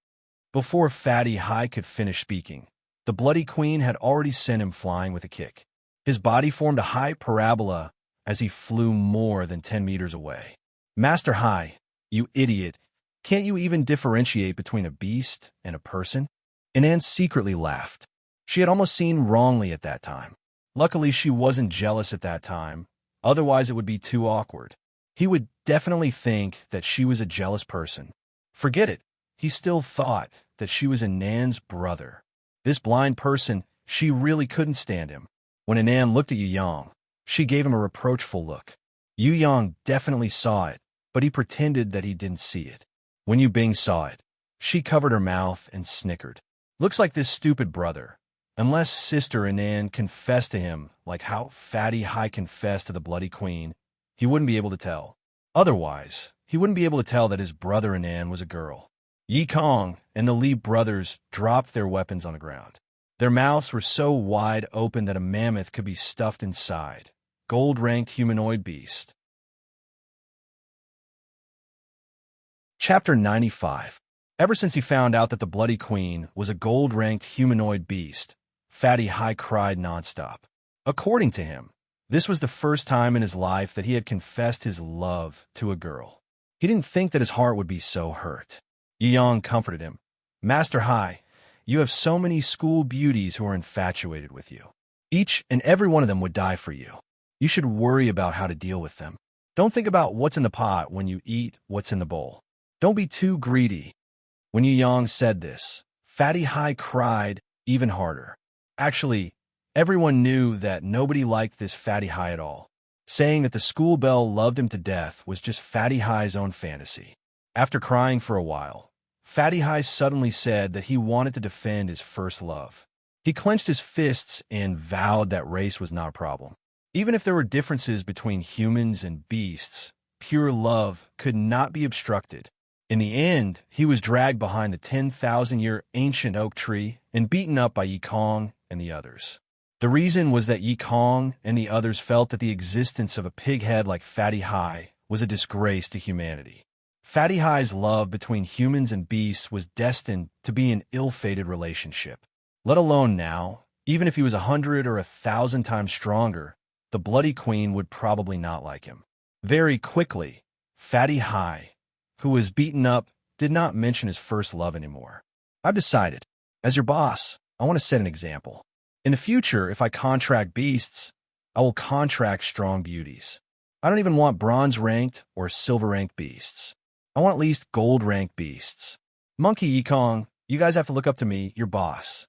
Speaker 1: Before Fatty Hai could finish speaking, the Bloody Queen had already sent him flying with a kick. His body formed a high parabola as he flew more than 10 meters away. Master Hai, you idiot, can't you even differentiate between a beast and a person? Anne secretly laughed. She had almost seen wrongly at that time. Luckily, she wasn't jealous at that time, otherwise it would be too awkward. He would definitely think that she was a jealous person. Forget it, he still thought that she was Anan's brother. This blind person, she really couldn't stand him. When Anan looked at Yu Yang, she gave him a reproachful look. Yu Yang definitely saw it, but he pretended that he didn't see it. When Yu Bing saw it, she covered her mouth and snickered. Looks like this stupid brother. Unless Sister Anan confessed to him like how Fatty Hai confessed to the Bloody Queen, he wouldn't be able to tell. Otherwise, he wouldn't be able to tell that his brother Anan was a girl. Yi Kong and the Li brothers dropped their weapons on the ground. Their mouths were so wide open that a mammoth could be stuffed inside. Gold-ranked humanoid beast. Chapter 95. Ever since he found out that the Bloody Queen was a gold-ranked humanoid beast, Fatty Hai cried nonstop. According to him, this was the first time in his life that he had confessed his love to a girl. He didn't think that his heart would be so hurt. Yu Yang comforted him. Master Hai, you have so many school beauties who are infatuated with you. Each and every one of them would die for you. You should worry about how to deal with them. Don't think about what's in the pot when you eat what's in the bowl. Don't be too greedy. When Yu Yang said this, Fatty Hai cried even harder. Actually, everyone knew that nobody liked this Fatty Hai at all. Saying that the school belle loved him to death was just Fatty Hai's own fantasy. After crying for a while, Fatty Hai suddenly said that he wanted to defend his first love. He clenched his fists and vowed that race was not a problem. Even if there were differences between humans and beasts, pure love could not be obstructed. In the end, he was dragged behind the 10,000-year ancient oak tree and beaten up by Yi Kong and the others. The reason was that Yi Kong and the others felt that the existence of a pighead like Fatty Hai was a disgrace to humanity. Fatty Hai's love between humans and beasts was destined to be an ill-fated relationship. Let alone now, even if he was 100 or 1,000 times stronger, the Bloody Queen would probably not like him. Very quickly, Fatty Hai, who was beaten up, did not mention his first love anymore. I've decided, as your boss, I want to set an example. In the future, if I contract beasts, I will contract strong beauties. I don't even want bronze-ranked or silver-ranked beasts. I want at least gold-ranked beasts. Monkey Yi Kong, you guys have to look up to me, your boss.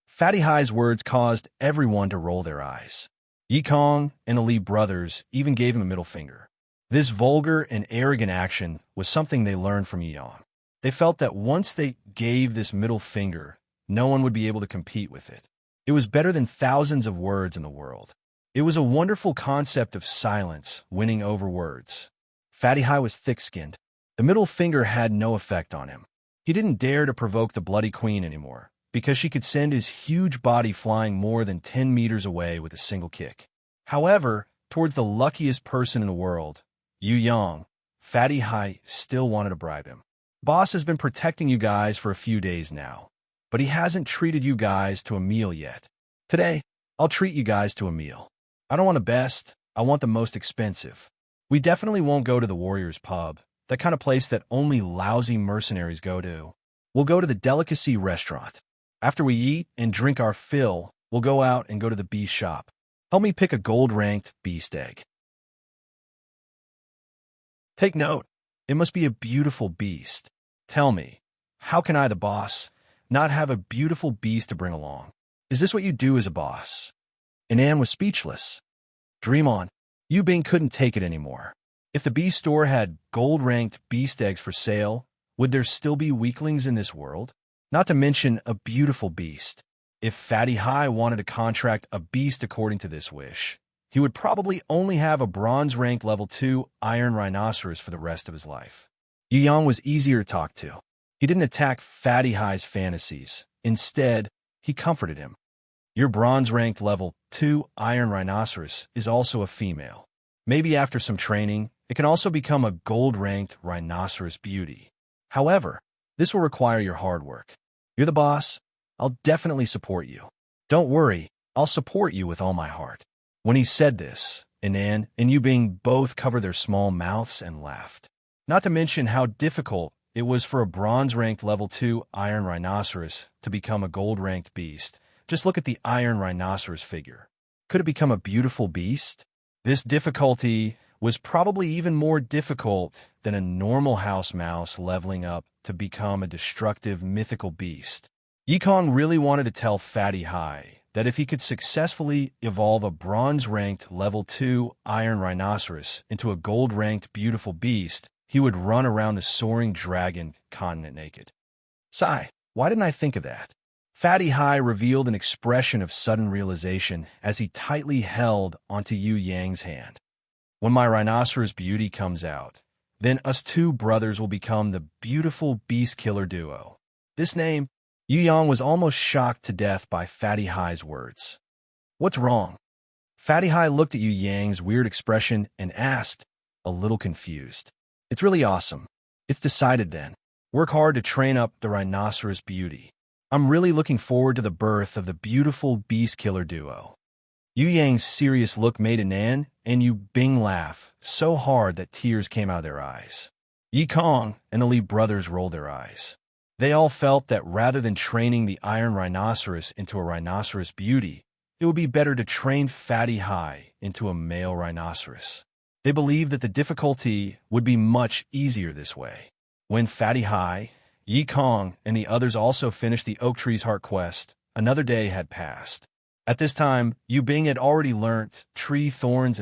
Speaker 1: Fatty Hai's words caused everyone to roll their eyes. Yi Kong and the Li brothers even gave him a middle finger. This vulgar and arrogant action was something they learned from Yi Yang. They felt that once they gave this middle finger, no one would be able to compete with it. It was better than thousands of words in the world. It was a wonderful concept of silence winning over words. Fatty Hai was thick-skinned. The middle finger had no effect on him. He didn't dare to provoke the Bloody Queen anymore, because she could send his huge body flying more than 10 meters away with a single kick. However, towards the luckiest person in the world, Yu Yang, Fatty Hai still wanted to bribe him. Boss has been protecting you guys for a few days now, but he hasn't treated you guys to a meal yet. Today, I'll treat you guys to a meal. I don't want the best, I want the most expensive. We definitely won't go to the Warriors Pub, that kind of place that only lousy mercenaries go to. We'll go to the delicacy restaurant. After we eat and drink our fill, we'll go out and go to the beast shop. Help me pick a gold-ranked beast egg. Take note, it must be a beautiful beast. Tell me, how can I, the boss, not have a beautiful beast to bring along? Is this what you do as a boss? And Anne was speechless. Dream on. Yu Bing couldn't take it anymore. If the beast store had gold-ranked beast eggs for sale, would there still be weaklings in this world? Not to mention a beautiful beast. If Fatty Hai wanted to contract a beast according to this wish, he would probably only have a bronze-ranked level 2 iron rhinoceros for the rest of his life. Yu Yang was easier to talk to. He didn't attack Fatty Hai's fantasies. Instead, he comforted him. Your bronze-ranked level 2 iron rhinoceros is also a female. Maybe after some training, it can also become a gold-ranked rhinoceros beauty. However, this will require your hard work. You're the boss. I'll definitely support you. Don't worry, I'll support you with all my heart. When he said this, Nan and Yu Bing both covered their small mouths and laughed. Not to mention how difficult it was for a bronze-ranked level 2 iron rhinoceros to become a gold-ranked beast. Just look at the iron rhinoceros figure. Could it become a beautiful beast? This difficulty was probably even more difficult than a normal house mouse leveling up to become a destructive mythical beast. Yikong really wanted to tell Fatty Hai that if he could successfully evolve a bronze-ranked level 2 iron rhinoceros into a gold-ranked beautiful beast, he would run around the soaring dragon continent naked. Sigh, why didn't I think of that? Fatty Hai revealed an expression of sudden realization as he tightly held onto Yu Yang's hand. When my rhinoceros beauty comes out, then us two brothers will become the beautiful beast killer duo. This name, Yu Yang was almost shocked to death by Fatty Hai's words. What's wrong? Fatty Hai looked at Yu Yang's weird expression and asked, a little confused. It's really awesome. It's decided then. Work hard to train up the rhinoceros beauty. I'm really looking forward to the birth of the beautiful beast killer duo. Yu Yang's serious look made Nan and Yu Bing laugh so hard that tears came out of their eyes. Yi Kong and the Li brothers rolled their eyes. They all felt that rather than training the iron rhinoceros into a rhinoceros beauty, it would be better to train Fatty Hai into a male rhinoceros. They believed that the difficulty would be much easier this way. When Fatty Hai, Yi Kong, and the others also finished the Oak Tree's Heart quest, another day had passed. At this time, Yu Bing had already learnt tree thorns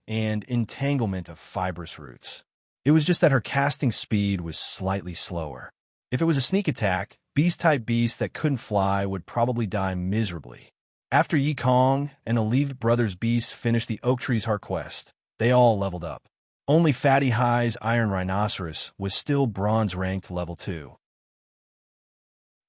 Speaker 1: and entanglement of fibrous roots. It was just that her casting speed was slightly slower. If it was a sneak attack, beast-type beasts that couldn't fly would probably die miserably. After Yi Kong and the Li brothers' beasts finished the Oak Tree's Heart quest, they all leveled up. Only Fatty Hai's iron rhinoceros was still bronze-ranked level 2.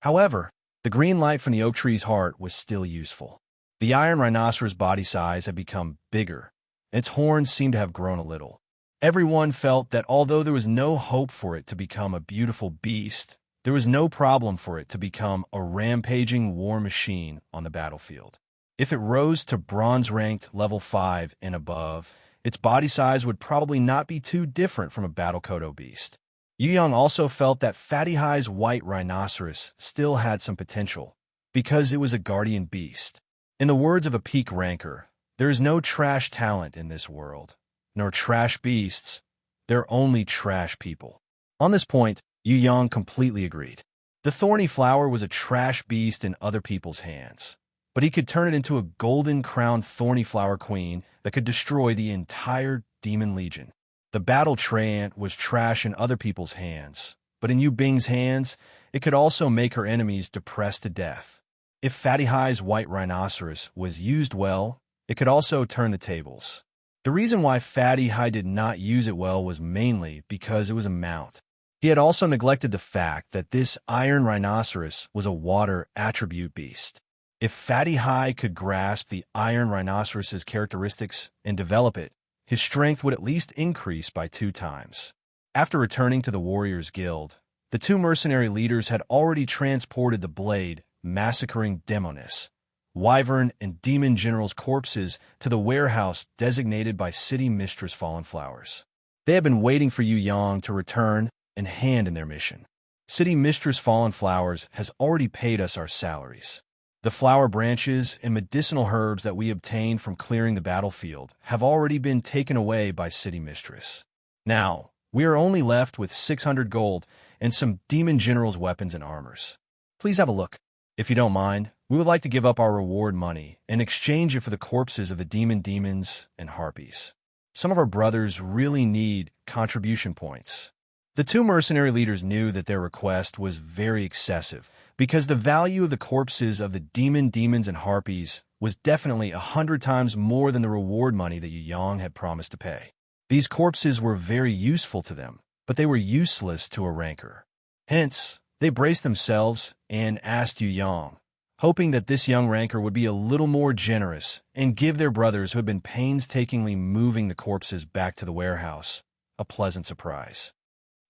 Speaker 1: However, the green light from the Oak Tree's Heart was still useful. The iron rhinoceros' body size had become bigger, and its horns seemed to have grown a little. Everyone felt that although there was no hope for it to become a beautiful beast, there was no problem for it to become a rampaging war machine on the battlefield. If it rose to bronze-ranked level 5 and above, its body size would probably not be too different from a Battle Kodo beast. Yu Yang also felt that Fatty Hai's white rhinoceros still had some potential, because it was a guardian beast. In the words of a peak ranker, there is no trash talent in this world, nor trash beasts, they're only trash people. On this point, Yu Yang completely agreed. The thorny flower was a trash beast in other people's hands, but he could turn it into a golden-crowned thorny flower queen that could destroy the entire demon legion. The battle treant was trash in other people's hands, but in Yu Bing's hands, it could also make her enemies depressed to death. If Fatty Hai's white rhinoceros was used well, it could also turn the tables. The reason why Fatty Hai did not use it well was mainly because it was a mount. He had also neglected the fact that this iron rhinoceros was a water attribute beast. If Fatty Hai could grasp the iron rhinoceros's characteristics and develop it, his strength would at least increase by 2 times. After returning to the Warriors Guild, the 2 mercenary leaders had already transported the blade, massacring Demonis, Wyvern, and Demon General's corpses to the warehouse designated by City Mistress Fallen Flowers. They had been waiting for Yu Yang to return and hand in their mission. City Mistress Fallen Flowers has already paid us our salaries. The flower branches and medicinal herbs that we obtained from clearing the battlefield have already been taken away by City Mistress. Now, we are only left with 600 gold and some Demon General's weapons and armors. Please have a look. If you don't mind, we would like to give up our reward money and exchange it for the corpses of the demons and harpies. Some of our brothers really need contribution points. The 2 mercenary leaders knew that their request was very excessive, because the value of the corpses of the demons and harpies was definitely 100 times more than the reward money that Yu Yang had promised to pay. These corpses were very useful to them, but they were useless to a ranker. Hence, they braced themselves and asked Yu Yang, hoping that this young ranker would be a little more generous and give their brothers who had been painstakingly moving the corpses back to the warehouse a pleasant surprise.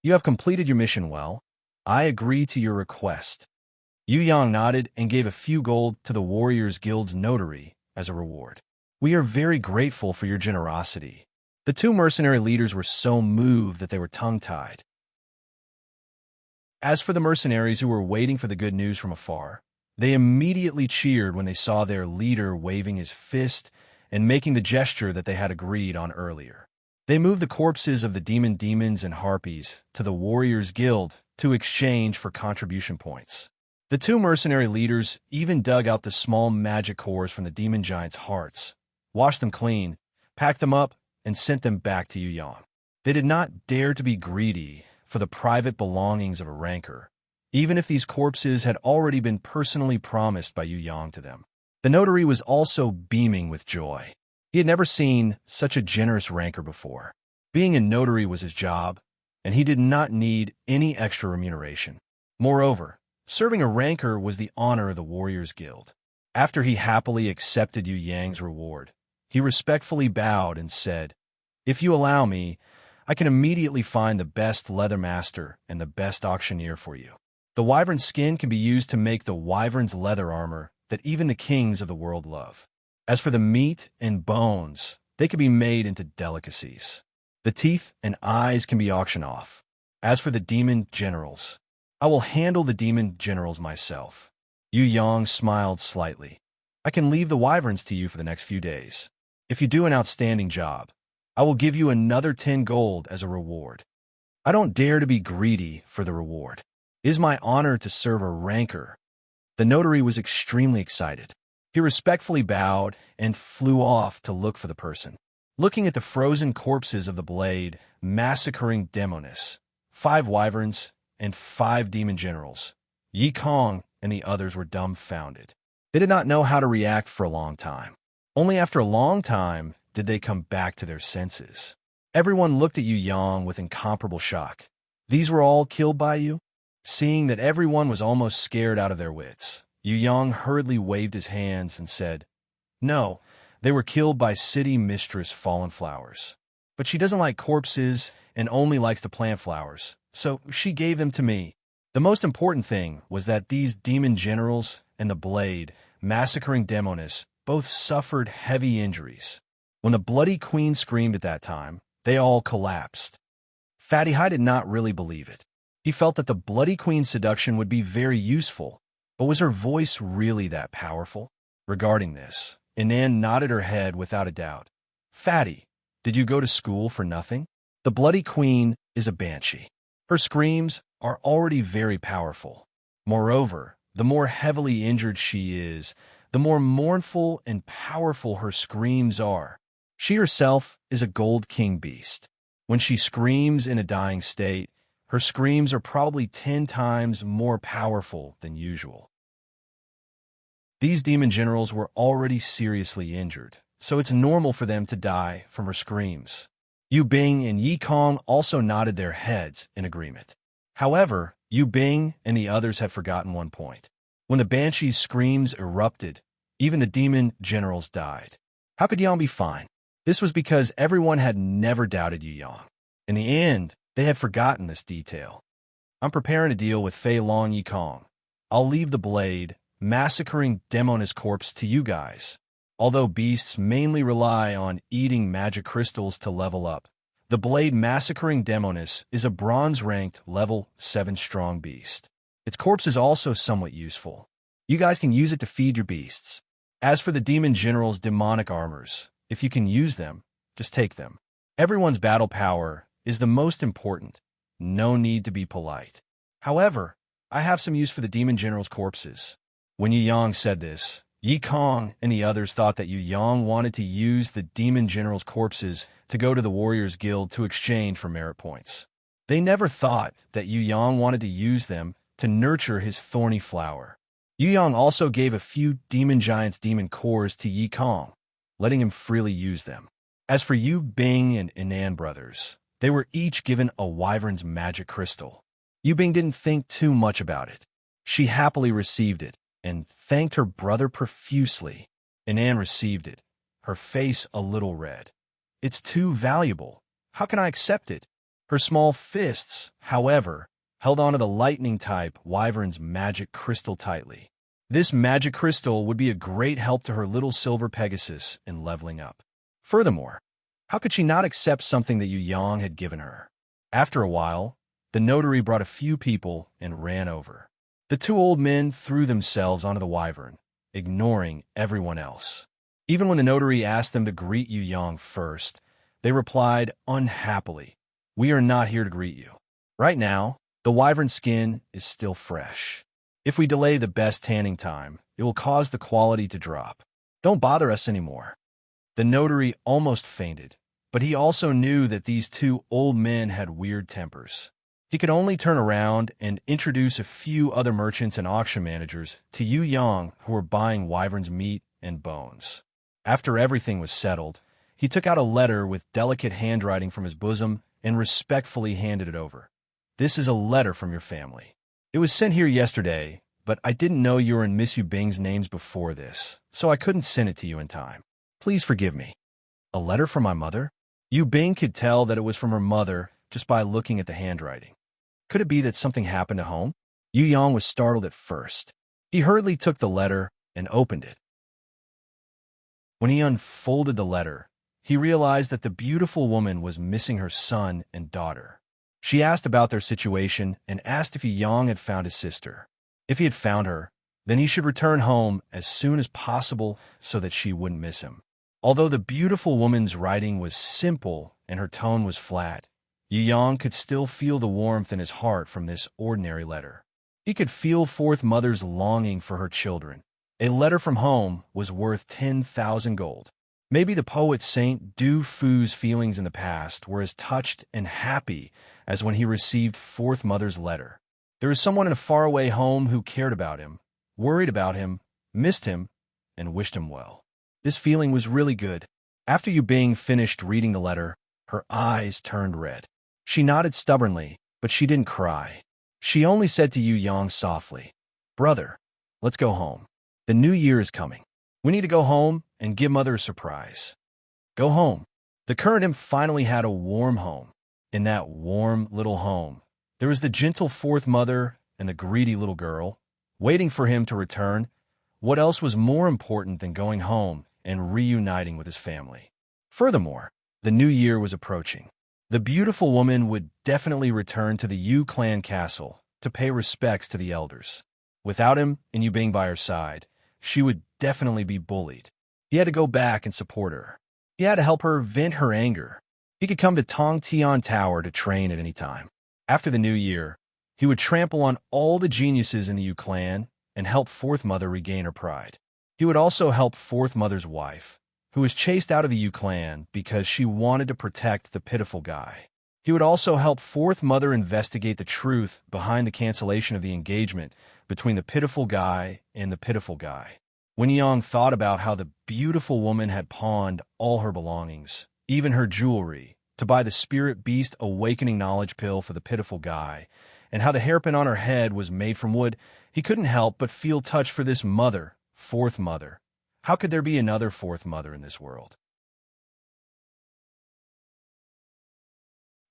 Speaker 1: You have completed your mission well. I agree to your request. Yu Yang nodded and gave a few gold to the Warriors Guild's notary as a reward. "We are very grateful for your generosity." The two mercenary leaders were so moved that they were tongue-tied. As for the mercenaries who were waiting for the good news from afar, they immediately cheered when they saw their leader waving his fist and making the gesture that they had agreed on earlier. They moved the corpses of the demons and harpies to the Warriors Guild to exchange for contribution points. The two mercenary leaders even dug out the small magic cores from the demon giants' hearts, washed them clean, packed them up, and sent them back to Yu Yang. They did not dare to be greedy for the private belongings of a rancor, even if these corpses had already been personally promised by Yu Yang to them. The notary was also beaming with joy. He had never seen such a generous rancor before. Being a notary was his job, and he did not need any extra remuneration. Moreover, serving a rancor was the honor of the Warriors Guild. After he happily accepted Yu Yang's reward, he respectfully bowed and said, "If you allow me, I can immediately find the best leather master and the best auctioneer for you. The wyvern skin can be used to make the wyvern's leather armor that even the kings of the world love. As for the meat and bones, they can be made into delicacies. The teeth and eyes can be auctioned off. As for the demon generals, I will handle the demon generals myself." Yu Yang smiled slightly. "I can leave the wyverns to you for the next few days. If you do an outstanding job, I will give you another 10 gold as a reward. I don't dare to be greedy for the reward. It is my honor to serve a rancor." The notary was extremely excited. He respectfully bowed and flew off to look for the person. Looking at the frozen corpses of the blade, massacring Demonis, 5 wyverns, and 5 demon generals, Yi Kong and the others were dumbfounded. They did not know how to react for a long time. Only after a long time did they come back to their senses. Everyone looked at Yu Yang with incomparable shock. "These were all killed by you?" Seeing that everyone was almost scared out of their wits, Yu Yang hurriedly waved his hands and said, "No, they were killed by City Mistress Fallen Flowers. But she doesn't like corpses and only likes to plant flowers, so she gave them to me." The most important thing was that these demon generals and the blade, massacring Demonis, both suffered heavy injuries. When the Bloody Queen screamed at that time, they all collapsed. Fatty High did not really believe it. He felt that the Bloody Queen's seduction would be very useful, but was her voice really that powerful? Regarding this, Inan nodded her head without a doubt. "Fatty, did you go to school for nothing? The Bloody Queen is a banshee. Her screams are already very powerful. Moreover, the more heavily injured she is, the more mournful and powerful her screams are. She herself is a gold king beast. When she screams in a dying state, her screams are probably 10 times more powerful than usual." These demon generals were already seriously injured, so it's normal for them to die from her screams. Yu Bing and Yi Kong also nodded their heads in agreement. However, Yu Bing and the others had forgotten one point. When the banshee's screams erupted, even the demon generals died. How could Yang be fine? This was because everyone had never doubted Yu Yang. In the end, they had forgotten this detail. "I'm preparing a deal with Fei Long Yi Kong. I'll leave the blade, massacring Demonis corpse to you guys. Although beasts mainly rely on eating magic crystals to level up, the blade massacring Demonis is a bronze-ranked level 7 strong beast. Its corpse is also somewhat useful. You guys can use it to feed your beasts. As for the demon general's demonic armors, if you can use them, just take them. Everyone's battle power is the most important. No need to be polite. However, I have some use for the demon general's corpses." When Yu Yang said this, Yi Kong and the others thought that Yu Yang wanted to use the demon general's corpses to go to the Warriors Guild to exchange for merit points. They never thought that Yu Yang wanted to use them to nurture his thorny flower. Yu Yang also gave a few demon giants' demon cores to Yi Kong, letting him freely use them. As for Yu Bing and Inan brothers, they were each given a wyvern's magic crystal. Yu Bing didn't think too much about it. She happily received it and thanked her brother profusely. Inan received it, her face a little red. "It's too valuable. How can I accept it?" Her small fists, however, held onto the lightning-type wyvern's magic crystal tightly. This magic crystal would be a great help to her little silver Pegasus in leveling up. Furthermore, how could she not accept something that Yu Yang had given her? After a while, the notary brought a few people and ran over. The two old men threw themselves onto the wyvern, ignoring everyone else. Even when the notary asked them to greet Yu Yang first, they replied unhappily, "We are not here to greet you. Right now, the wyvern skin is still fresh. If we delay the best tanning time, it will cause the quality to drop. Don't bother us anymore." The notary almost fainted, but he also knew that these two old men had weird tempers. He could only turn around and introduce a few other merchants and auction managers to Yu Yang who were buying wyvern's meat and bones. After everything was settled, he took out a letter with delicate handwriting from his bosom and respectfully handed it over. "This is a letter from your family. It was sent here yesterday, but I didn't know you were in Miss Yu Bing's names before this, so I couldn't send it to you in time. Please forgive me." A letter from my mother? Yu Bing could tell that it was from her mother just by looking at the handwriting. Could it be that something happened at home? Yu Yang was startled at first. He hurriedly took the letter and opened it. When he unfolded the letter, he realized that the beautiful woman was missing her son and daughter. She asked about their situation and asked if Yu Yang had found his sister. If he had found her, then he should return home as soon as possible so that she wouldn't miss him. Although the beautiful woman's writing was simple and her tone was flat, Yu Yang could still feel the warmth in his heart from this ordinary letter. He could feel Fourth Mother's longing for her children. A letter from home was worth 10,000 gold. Maybe the poet Saint Du Fu's feelings in the past were as touched and happy as when he received Fourth Mother's letter. There was someone in a faraway home who cared about him, worried about him, missed him, and wished him well. This feeling was really good. After Yu Bing finished reading the letter, her eyes turned red. She nodded stubbornly, but she didn't cry. She only said to Yu Yang softly, "Brother, let's go home. The new year is coming. We need to go home and give Mother a surprise." Go home. The current imp finally had a warm home. In that warm little home, there was the gentle Fourth Mother and the greedy little girl, waiting for him to return. What else was more important than going home and reuniting with his family? Furthermore, the new year was approaching. The beautiful woman would definitely return to the Yu clan castle to pay respects to the elders. Without him and Yu Bing by her side, she would definitely be bullied. He had to go back and support her. He had to help her vent her anger. He could come to Tong Tian Tower to train at any time. After the new year, he would trample on all the geniuses in the Yu clan and help Fourth Mother regain her pride. He would also help Fourth Mother's wife, who was chased out of the Yu clan because she wanted to protect the pitiful guy. He would also help Fourth Mother investigate the truth behind the cancellation of the engagement between the pitiful guy and the pitiful guy. When Yang thought about how the beautiful woman had pawned all her belongings, even her jewelry, to buy the spirit beast awakening knowledge pill for the pitiful guy, and how the hairpin on her head was made from wood, he couldn't help but feel touched for this mother, Fourth Mother. How could there be another Fourth Mother in this world?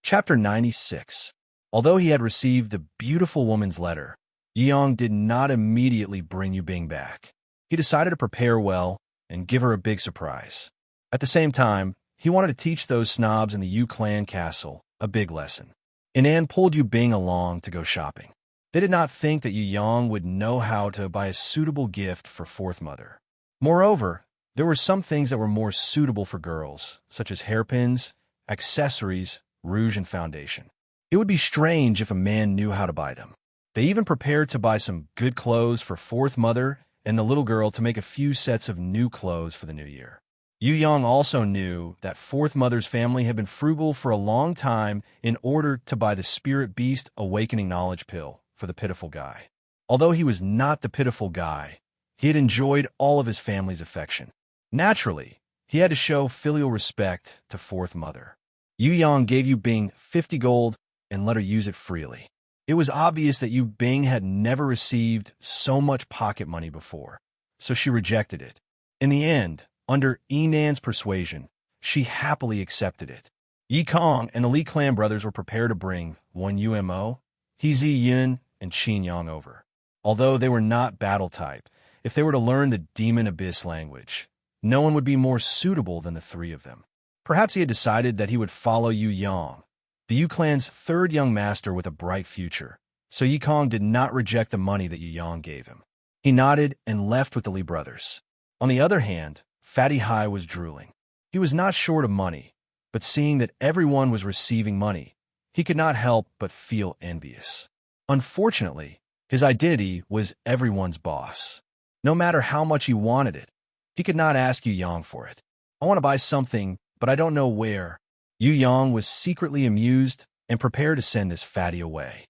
Speaker 1: Chapter 96. Although he had received the beautiful woman's letter, Yang did not immediately bring Yu Bing back. He decided to prepare well and give her a big surprise. At the same time, he wanted to teach those snobs in the Yu clan castle a big lesson. Inan pulled Yu Bing along to go shopping. They did not think that Yu Yang would know how to buy a suitable gift for Fourth Mother. Moreover, there were some things that were more suitable for girls, such as hairpins, accessories, rouge, and foundation. It would be strange if a man knew how to buy them. They even prepared to buy some good clothes for Fourth Mother and the little girl to make a few sets of new clothes for the new year. Yu Yang also knew that Fourth Mother's family had been frugal for a long time in order to buy the spirit beast awakening knowledge pill for the pitiful guy. Although he was not the pitiful guy, he had enjoyed all of his family's affection. Naturally, he had to show filial respect to Fourth Mother. Yu Yang gave Yu Bing 50 gold and let her use it freely. It was obvious that Yu Bing had never received so much pocket money before, so she rejected it. In the end, under Enan's persuasion, she happily accepted it. Yi Kong and the Li clan brothers were prepared to bring one UMO, He Zi Yun, and Qin Yang over. Although they were not battle type, If they were to learn the Demon Abyss language, no one would be more suitable than the three of them. Perhaps he had decided that he would follow Yu Yang, the Yu clan's third young master with a bright future, so Yi Kong did not reject the money that Yu Yang gave him. He nodded and left with the Li brothers. On the other hand, Fatty Hai was drooling. He was not short of money, but seeing that everyone was receiving money, he could not help but feel envious. Unfortunately, his identity was everyone's boss. No matter how much he wanted it, he could not ask Yu Yang for it. I want to buy something, but I don't know where. Yu Yang was secretly amused and prepared to send this fatty away.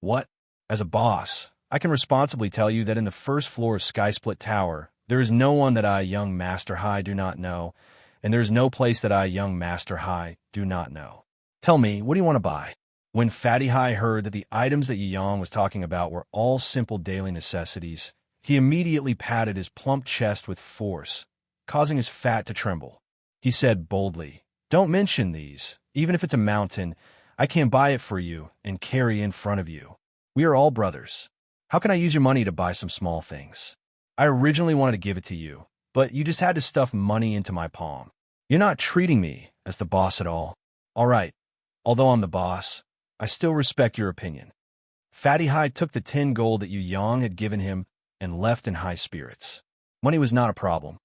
Speaker 1: What? As a boss, I can responsibly tell you that in the first floor of Skysplit Tower, there is no one that I, young Master Hai, do not know, and there is no place that I, young Master Hai, do not know. Tell me, what do you want to buy? When Fatty Hai heard that the items that Yu Yang was talking about were all simple daily necessities, he immediately patted his plump chest with force, causing his fat to tremble. He said boldly, "Don't mention these. Even if it's a mountain, I can buy it for you and carry in front of you. We are all brothers. How can I use your money to buy some small things? I originally wanted to give it to you, but you just had to stuff money into my palm. You're not treating me as the boss at all. All right, although I'm the boss, I still respect your opinion." Fatty Hai took the 10 gold that Yu Yang had given him and left in high spirits. Money was not a problem.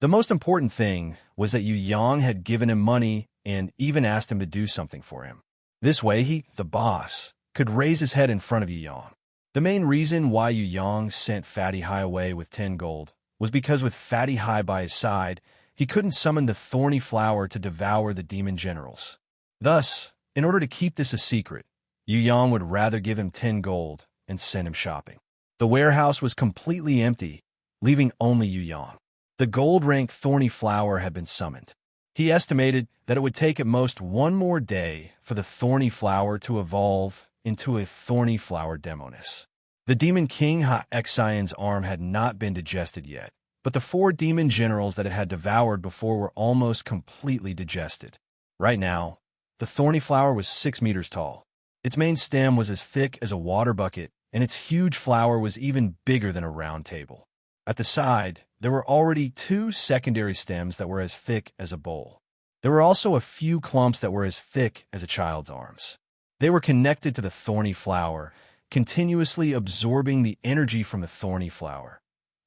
Speaker 1: The most important thing was that Yu Yang had given him money and even asked him to do something for him. This way he, the boss, could raise his head in front of Yu Yang. The main reason why Yu Yang sent Fatty Hai away with 10 gold was because with Fatty Hai by his side, he couldn't summon the thorny flower to devour the demon generals. Thus, in order to keep this a secret, Yu Yang would rather give him 10 gold and send him shopping. The warehouse was completely empty, leaving only Yu Yang. The gold-rank thorny flower had been summoned. He estimated that it would take at most one more day for the thorny flower to evolve into a thorny flower demoness. The demon king Ha-Exion's arm had not been digested yet, but the 4 demon generals that it had devoured before were almost completely digested. Right now, the thorny flower was 6 meters tall. Its main stem was as thick as a water bucket, and its huge flower was even bigger than a round table. At the side, there were already 2 secondary stems that were as thick as a bowl. There were also a few clumps that were as thick as a child's arms. They were connected to the thorny flower, continuously absorbing the energy from the thorny flower.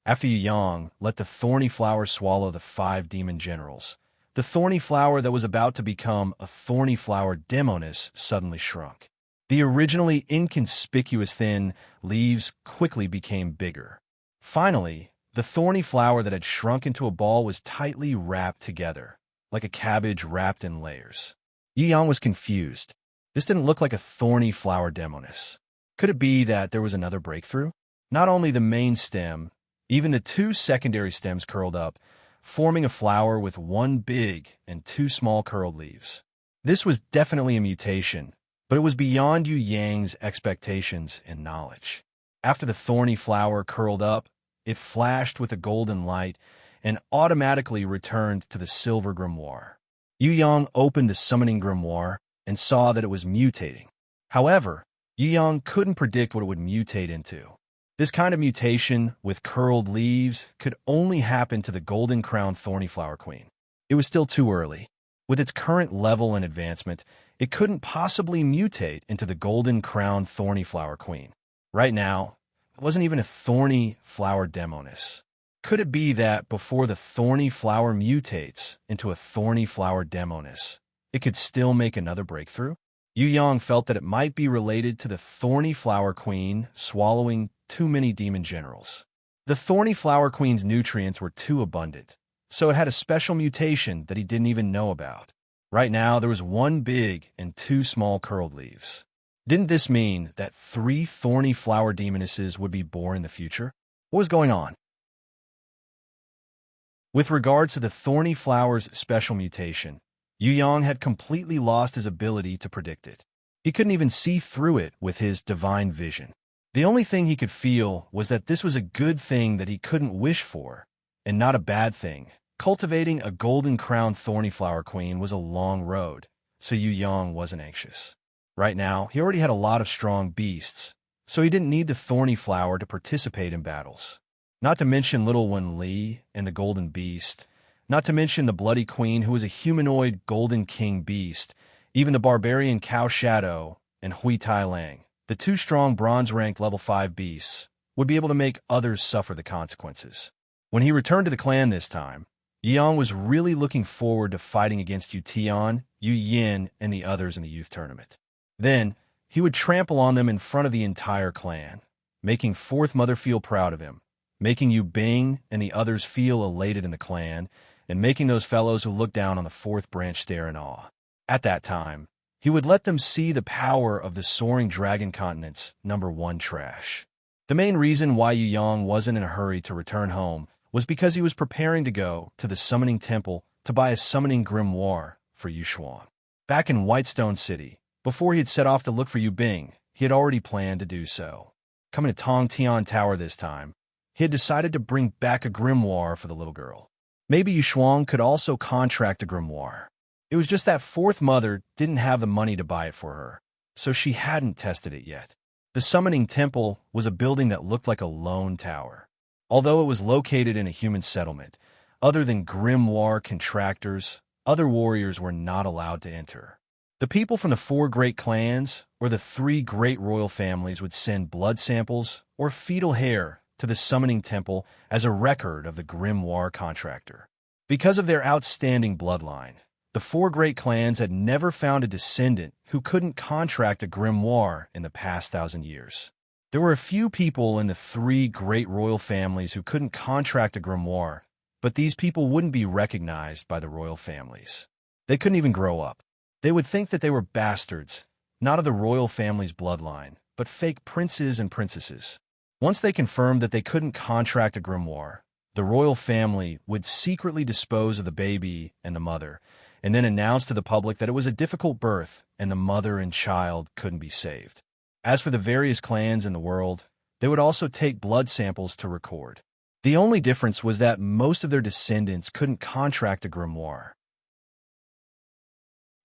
Speaker 1: After Yu Yang let the thorny flower swallow the 5 demon generals, the thorny flower that was about to become a thorny flower demoness suddenly shrunk. The originally inconspicuous thin leaves quickly became bigger. Finally, the thorny flower that had shrunk into a ball was tightly wrapped together, like a cabbage wrapped in layers. Yu Yang was confused. This didn't look like a thorny flower demoness. Could it be that there was another breakthrough? Not only the main stem, even the 2 secondary stems curled up, forming a flower with 1 big and 2 small curled leaves. This was definitely a mutation, but it was beyond Yu Yang's expectations and knowledge. After the thorny flower curled up, it flashed with a golden light and automatically returned to the silver grimoire. Yu Yang opened the summoning grimoire and saw that it was mutating. However, Yu Yang couldn't predict what it would mutate into. This kind of mutation with curled leaves could only happen to the golden crowned thorny flower queen. It was still too early. With its current level and advancement, it couldn't possibly mutate into the golden crowned thorny flower queen. Right now, it wasn't even a thorny flower demoness. Could it be that before the thorny flower mutates into a thorny flower demoness, it could still make another breakthrough? Yu Yang felt that it might be related to the thorny flower queen swallowing too many demon generals. The thorny flower queen's nutrients were too abundant, so it had a special mutation that he didn't even know about. Right now, there was 1 big and 2 small curled leaves. Didn't this mean that 3 thorny flower demonesses would be born in the future? What was going on? With regards to the thorny flower's special mutation, Yu Yang had completely lost his ability to predict it. He couldn't even see through it with his divine vision. The only thing he could feel was that this was a good thing that he couldn't wish for, and not a bad thing. Cultivating a golden-crowned thorny flower queen was a long road, so Yu Yang wasn't anxious. Right now, he already had a lot of strong beasts, so he didn't need the thorny flower to participate in battles. Not to mention Little One Li and the Golden Beast, not to mention the Bloody Queen who was a humanoid Golden King Beast, even the barbarian Cow Shadow and Hui Tai Lang, the two strong bronze-ranked level 5 beasts, would be able to make others suffer the consequences. When he returned to the clan this time, Yang was really looking forward to fighting against Yu Tian, Yu Yin, and the others in the youth tournament. Then, he would trample on them in front of the entire clan, making Fourth Mother feel proud of him, making Yu Bing and the others feel elated in the clan, and making those fellows who looked down on the fourth branch stare in awe. At that time, he would let them see the power of the soaring dragon continent's #1 trash. The main reason why Yu Yang wasn't in a hurry to return home was because he was preparing to go to the summoning temple to buy a summoning grimoire for Yu Xuan. Back in Whitestone City, before he had set off to look for Yu Bing, he had already planned to do so. Coming to Tong Tian Tower this time, he had decided to bring back a grimoire for the little girl. Maybe Yu Xuan could also contract a grimoire. It was just that Fourth Mother didn't have the money to buy it for her, so she hadn't tested it yet. The summoning temple was a building that looked like a lone tower. Although it was located in a human settlement, other than grimoire contractors, other warriors were not allowed to enter. The people from the 4 great clans or the 3 great royal families would send blood samples or fetal hair to the summoning temple as a record of the grimoire contractor. Because of their outstanding bloodline, the 4 great clans had never found a descendant who couldn't contract a grimoire in the past 1,000 years. There were a few people in the 3 great royal families who couldn't contract a grimoire, but these people wouldn't be recognized by the royal families. They couldn't even grow up. They would think that they were bastards, not of the royal family's bloodline, but fake princes and princesses. Once they confirmed that they couldn't contract a grimoire, the royal family would secretly dispose of the baby and the mother, and then announce to the public that it was a difficult birth and the mother and child couldn't be saved. As for the various clans in the world, they would also take blood samples to record. The only difference was that most of their descendants couldn't contract a grimoire.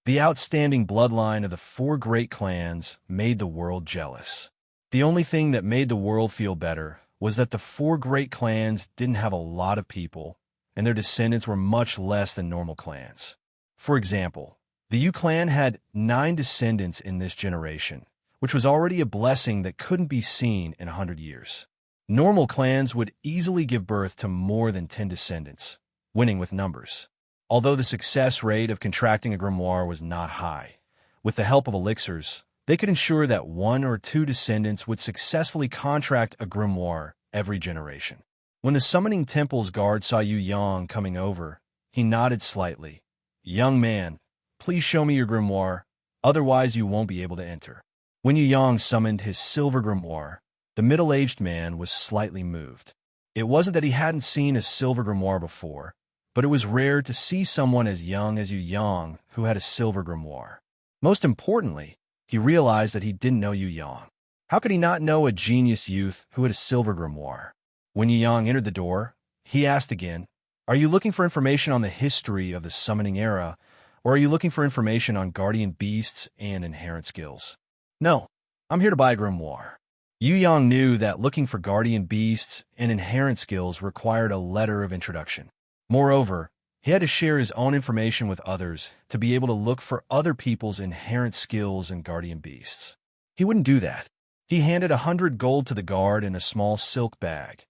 Speaker 1: The outstanding bloodline of the 4 great clans made the world jealous. The only thing that made the world feel better was that the 4 great clans didn't have a lot of people, and their descendants were much less than normal clans. For example, the Yu clan had 9 descendants in this generation, which was already a blessing that couldn't be seen in 100 years. Normal clans would easily give birth to more than 10 descendants, winning with numbers. Although the success rate of contracting a grimoire was not high, with the help of elixirs, they could ensure that 1 or 2 descendants would successfully contract a grimoire every generation. When the summoning temple's guard saw Yu Yang coming over, he nodded slightly. "Young man, please show me your grimoire, otherwise you won't be able to enter." When Yu Yang summoned his silver grimoire, the middle-aged man was slightly moved. It wasn't that he hadn't seen a silver grimoire before, but it was rare to see someone as young as Yu Yang who had a silver grimoire. Most importantly, he realized that he didn't know Yu Yang. How could he not know a genius youth who had a silver grimoire? When Yu Yang entered the door, he asked again, "Are you looking for information on the history of the summoning era, or are you looking for information on guardian beasts and inherent skills?" "No, I'm here to buy a grimoire." Yu Yang knew that looking for guardian beasts and inherent skills required a letter of introduction. Moreover, he had to share his own information with others to be able to look for other people's inherent skills and guardian beasts. He wouldn't do that. He handed 100 gold to the guard in a small silk bag.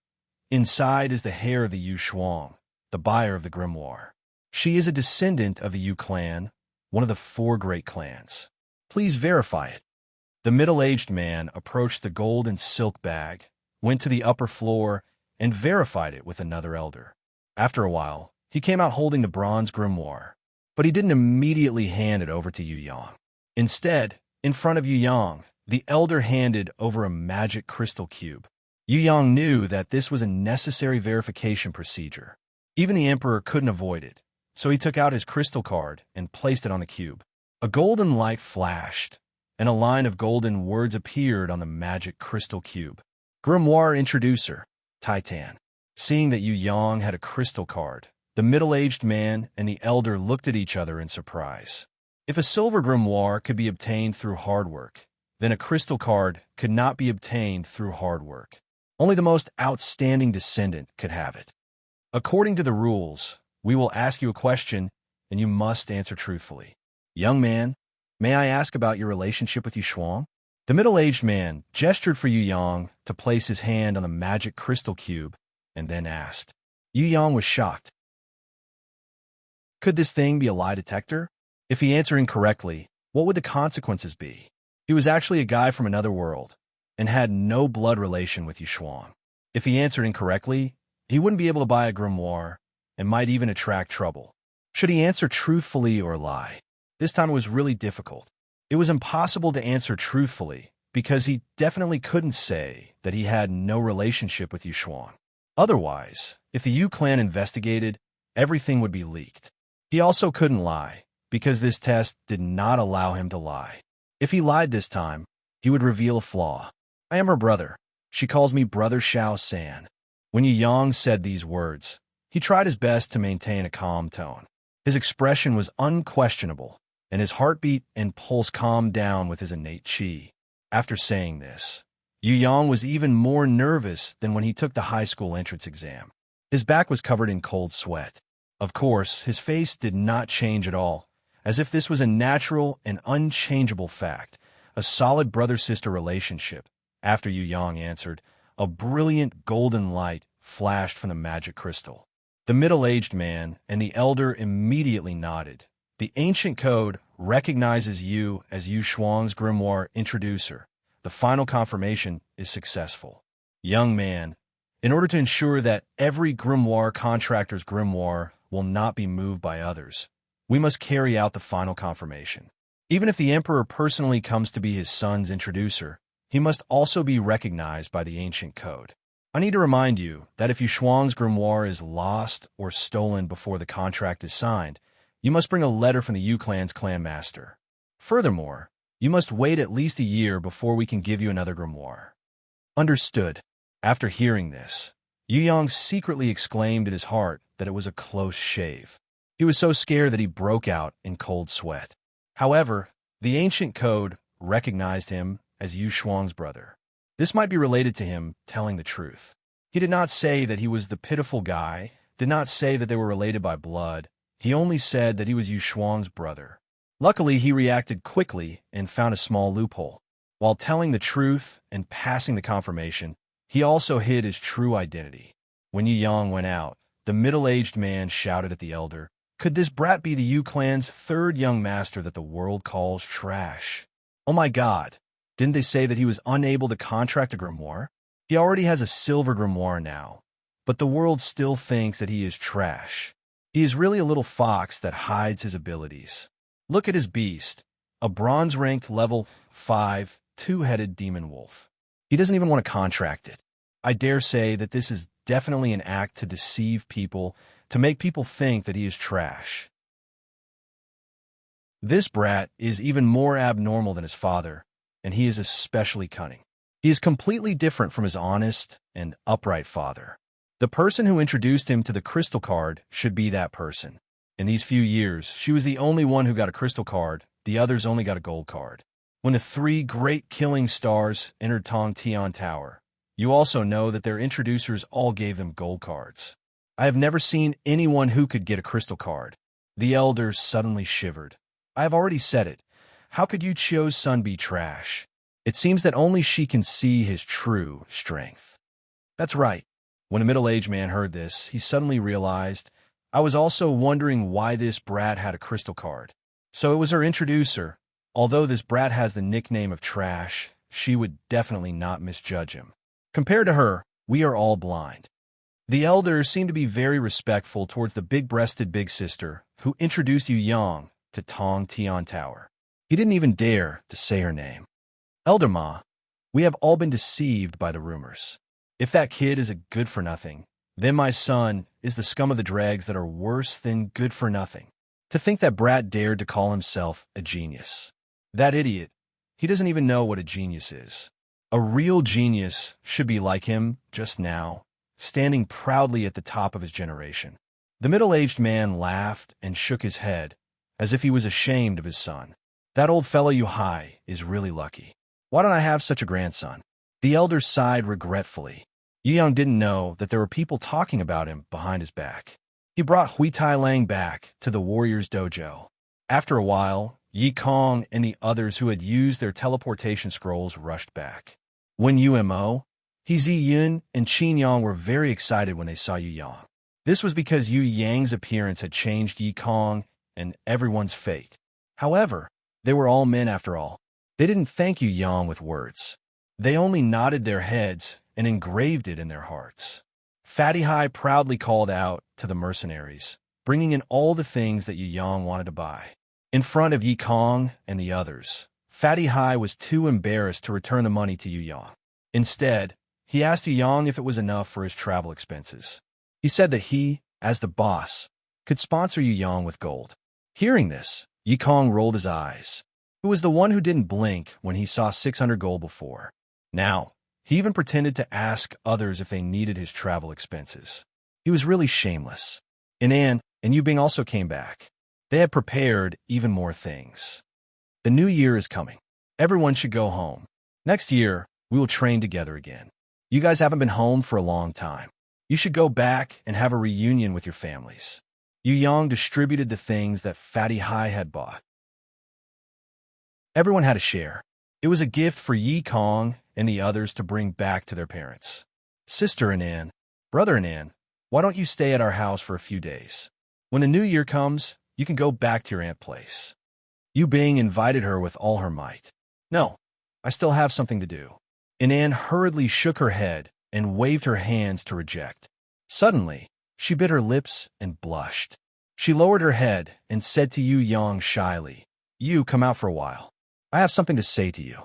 Speaker 1: Inside is the hair of the Yu Xuan, the buyer of the grimoire. She is a descendant of the Yu clan, one of the 4 great clans. Please verify it. The middle-aged man approached the gold and silk bag, went to the upper floor, and verified it with another elder. After a while, he came out holding the bronze grimoire, but he didn't immediately hand it over to Yu Yang. Instead, in front of Yu Yang, the elder handed over a magic crystal cube. Yu Yang knew that this was a necessary verification procedure. Even the emperor couldn't avoid it, so he took out his crystal card and placed it on the cube. A golden light flashed, and a line of golden words appeared on the magic crystal cube. Grimoire Introducer, Titan. Seeing that Yu Yang had a crystal card, the middle-aged man and the elder looked at each other in surprise. If a silver grimoire could be obtained through hard work, then a crystal card could not be obtained through hard work. Only the most outstanding descendant could have it. According to the rules, we will ask you a question, and you must answer truthfully. Young man, may I ask about your relationship with Yu Shuang? The middle-aged man gestured for Yu Yang to place his hand on the magic crystal cube, and then asked. Yu Yang was shocked. Could this thing be a lie detector? If he answered incorrectly, what would the consequences be? He was actually a guy from another world, and had no blood relation with Yu Shuang. If he answered incorrectly, he wouldn't be able to buy a grimoire, and might even attract trouble. Should he answer truthfully or lie? This time it was really difficult. It was impossible to answer truthfully, because he definitely couldn't say that he had no relationship with Yu Shuang. Otherwise, if the Yu clan investigated, everything would be leaked. He also couldn't lie, because this test did not allow him to lie. If he lied this time, he would reveal a flaw. I am her brother. She calls me Brother Xiao San. When Yu Yang said these words, he tried his best to maintain a calm tone. His expression was unquestionable, and his heartbeat and pulse calmed down with his innate qi. After saying this, Yu Yang was even more nervous than when he took the high school entrance exam. His back was covered in cold sweat. Of course, his face did not change at all, as if this was a natural and unchangeable fact, a solid brother-sister relationship. After Yu Yang answered, a brilliant golden light flashed from the magic crystal. The middle-aged man and the elder immediately nodded. The ancient code recognizes you as Yu Shuang's grimoire introducer. The final confirmation is successful. Young man, in order to ensure that every grimoire contractor's grimoire will not be moved by others, we must carry out the final confirmation. Even if the emperor personally comes to be his son's introducer, he must also be recognized by the ancient code. I need to remind you that if Yu Shuang's grimoire is lost or stolen before the contract is signed, you must bring a letter from the Yu clan's clan master. Furthermore, you must wait at least a year before we can give you another grimoire. Understood. After hearing this, Yu Yang secretly exclaimed in his heart that it was a close shave. He was so scared that he broke out in cold sweat. However, the ancient code recognized him as Yu Shuang's brother. This might be related to him telling the truth. He did not say that he was the pitiful guy, did not say that they were related by blood. He only said that he was Yu Shuang's brother. Luckily, he reacted quickly and found a small loophole. While telling the truth and passing the confirmation, he also hid his true identity. When Yu Yang went out, the middle-aged man shouted at the elder, "Could this brat be the Yu clan's third young master that the world calls trash? Oh my God, didn't they say that he was unable to contract a grimoire? He already has a silver grimoire now, but the world still thinks that he is trash. He is really a little fox that hides his abilities. Look at his beast, a bronze-ranked level 5, two-headed demon wolf. He doesn't even want to contract it. I dare say that this is definitely an act to deceive people, to make people think that he is trash. This brat is even more abnormal than his father, and he is especially cunning. He is completely different from his honest and upright father. The person who introduced him to the crystal card should be that person. In these few years, she was the only one who got a crystal card, the others only got a gold card. When the three great killing stars entered Tong Tian Tower, you also know that their introducers all gave them gold cards. I have never seen anyone who could get a crystal card. The elders suddenly shivered. I have already said it. How could Yu Chio's son be trash? It seems that only she can see his true strength. That's right. When a middle-aged man heard this, he suddenly realized, I was also wondering why this brat had a crystal card. So it was her introducer. Although this brat has the nickname of trash, she would definitely not misjudge him. Compared to her, we are all blind. The elders seemed to be very respectful towards the big-breasted big sister who introduced Yu Yang to Tong Tian Tower. He didn't even dare to say her name. Elder Ma, we have all been deceived by the rumors. If that kid is a good-for-nothing, then my son is the scum of the dregs that are worse than good-for-nothing. To think that brat dared to call himself a genius. That idiot, he doesn't even know what a genius is. A real genius should be like him just now, standing proudly at the top of his generation. The middle-aged man laughed and shook his head, as if he was ashamed of his son. That old fellow Yu Hai is really lucky. Why don't I have such a grandson? The elder sighed regretfully. Yu Yang didn't know that there were people talking about him behind his back. He brought Hui Tai Lang back to the warrior's dojo. After a while, Yi Kong and the others who had used their teleportation scrolls rushed back. When Umo, He Zi Yun, and Qin Yang were very excited when they saw Yu Yang. This was because Yu Yang's appearance had changed Yi Kong and everyone's fate. However, they were all men after all. They didn't thank Yu Yang with words. They only nodded their heads and engraved it in their hearts. Fatty Hai proudly called out to the mercenaries, bringing in all the things that Yu Yang wanted to buy. In front of Yi Kong and the others, Fatty Hai was too embarrassed to return the money to Yu Yang. Instead, he asked Yu Yang if it was enough for his travel expenses. He said that he, as the boss, could sponsor Yu Yang with gold. Hearing this, Yi Kong rolled his eyes. He was the one who didn't blink when he saw 600 gold before. Now, he even pretended to ask others if they needed his travel expenses. He was really shameless. Inan and Yu Bing also came back. They had prepared even more things. The new year is coming. Everyone should go home. Next year, we will train together again. You guys haven't been home for a long time. You should go back and have a reunion with your families. Yu Yang distributed the things that Fatty Hai had bought. Everyone had a share. It was a gift for Yi Kong and the others to bring back to their parents. Sister Anan, brother Anan, why don't you stay at our house for a few days? When the new year comes, you can go back to your aunt's place. Yu Bing invited her with all her might. No, I still have something to do. Anan hurriedly shook her head and waved her hands to reject. Suddenly, she bit her lips and blushed. She lowered her head and said to Yu Yang shyly, "You come out for a while. I have something to say to you."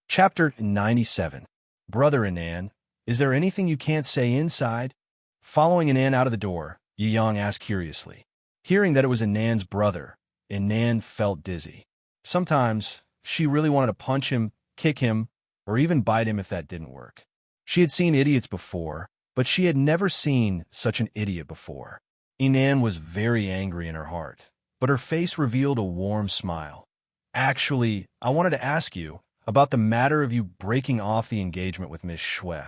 Speaker 1: Chapter 97. Brother Anan, is there anything you can't say inside? Following Anan out of the door, Yu Yang asked curiously. Hearing that it was Anan's brother, Anan felt dizzy. Sometimes, she really wanted to punch him, kick him, or even bite him if that didn't work. She had seen idiots before, but she had never seen such an idiot before. Anan was very angry in her heart, but her face revealed a warm smile. Actually, I wanted to ask you about the matter of you breaking off the engagement with Miss Shui.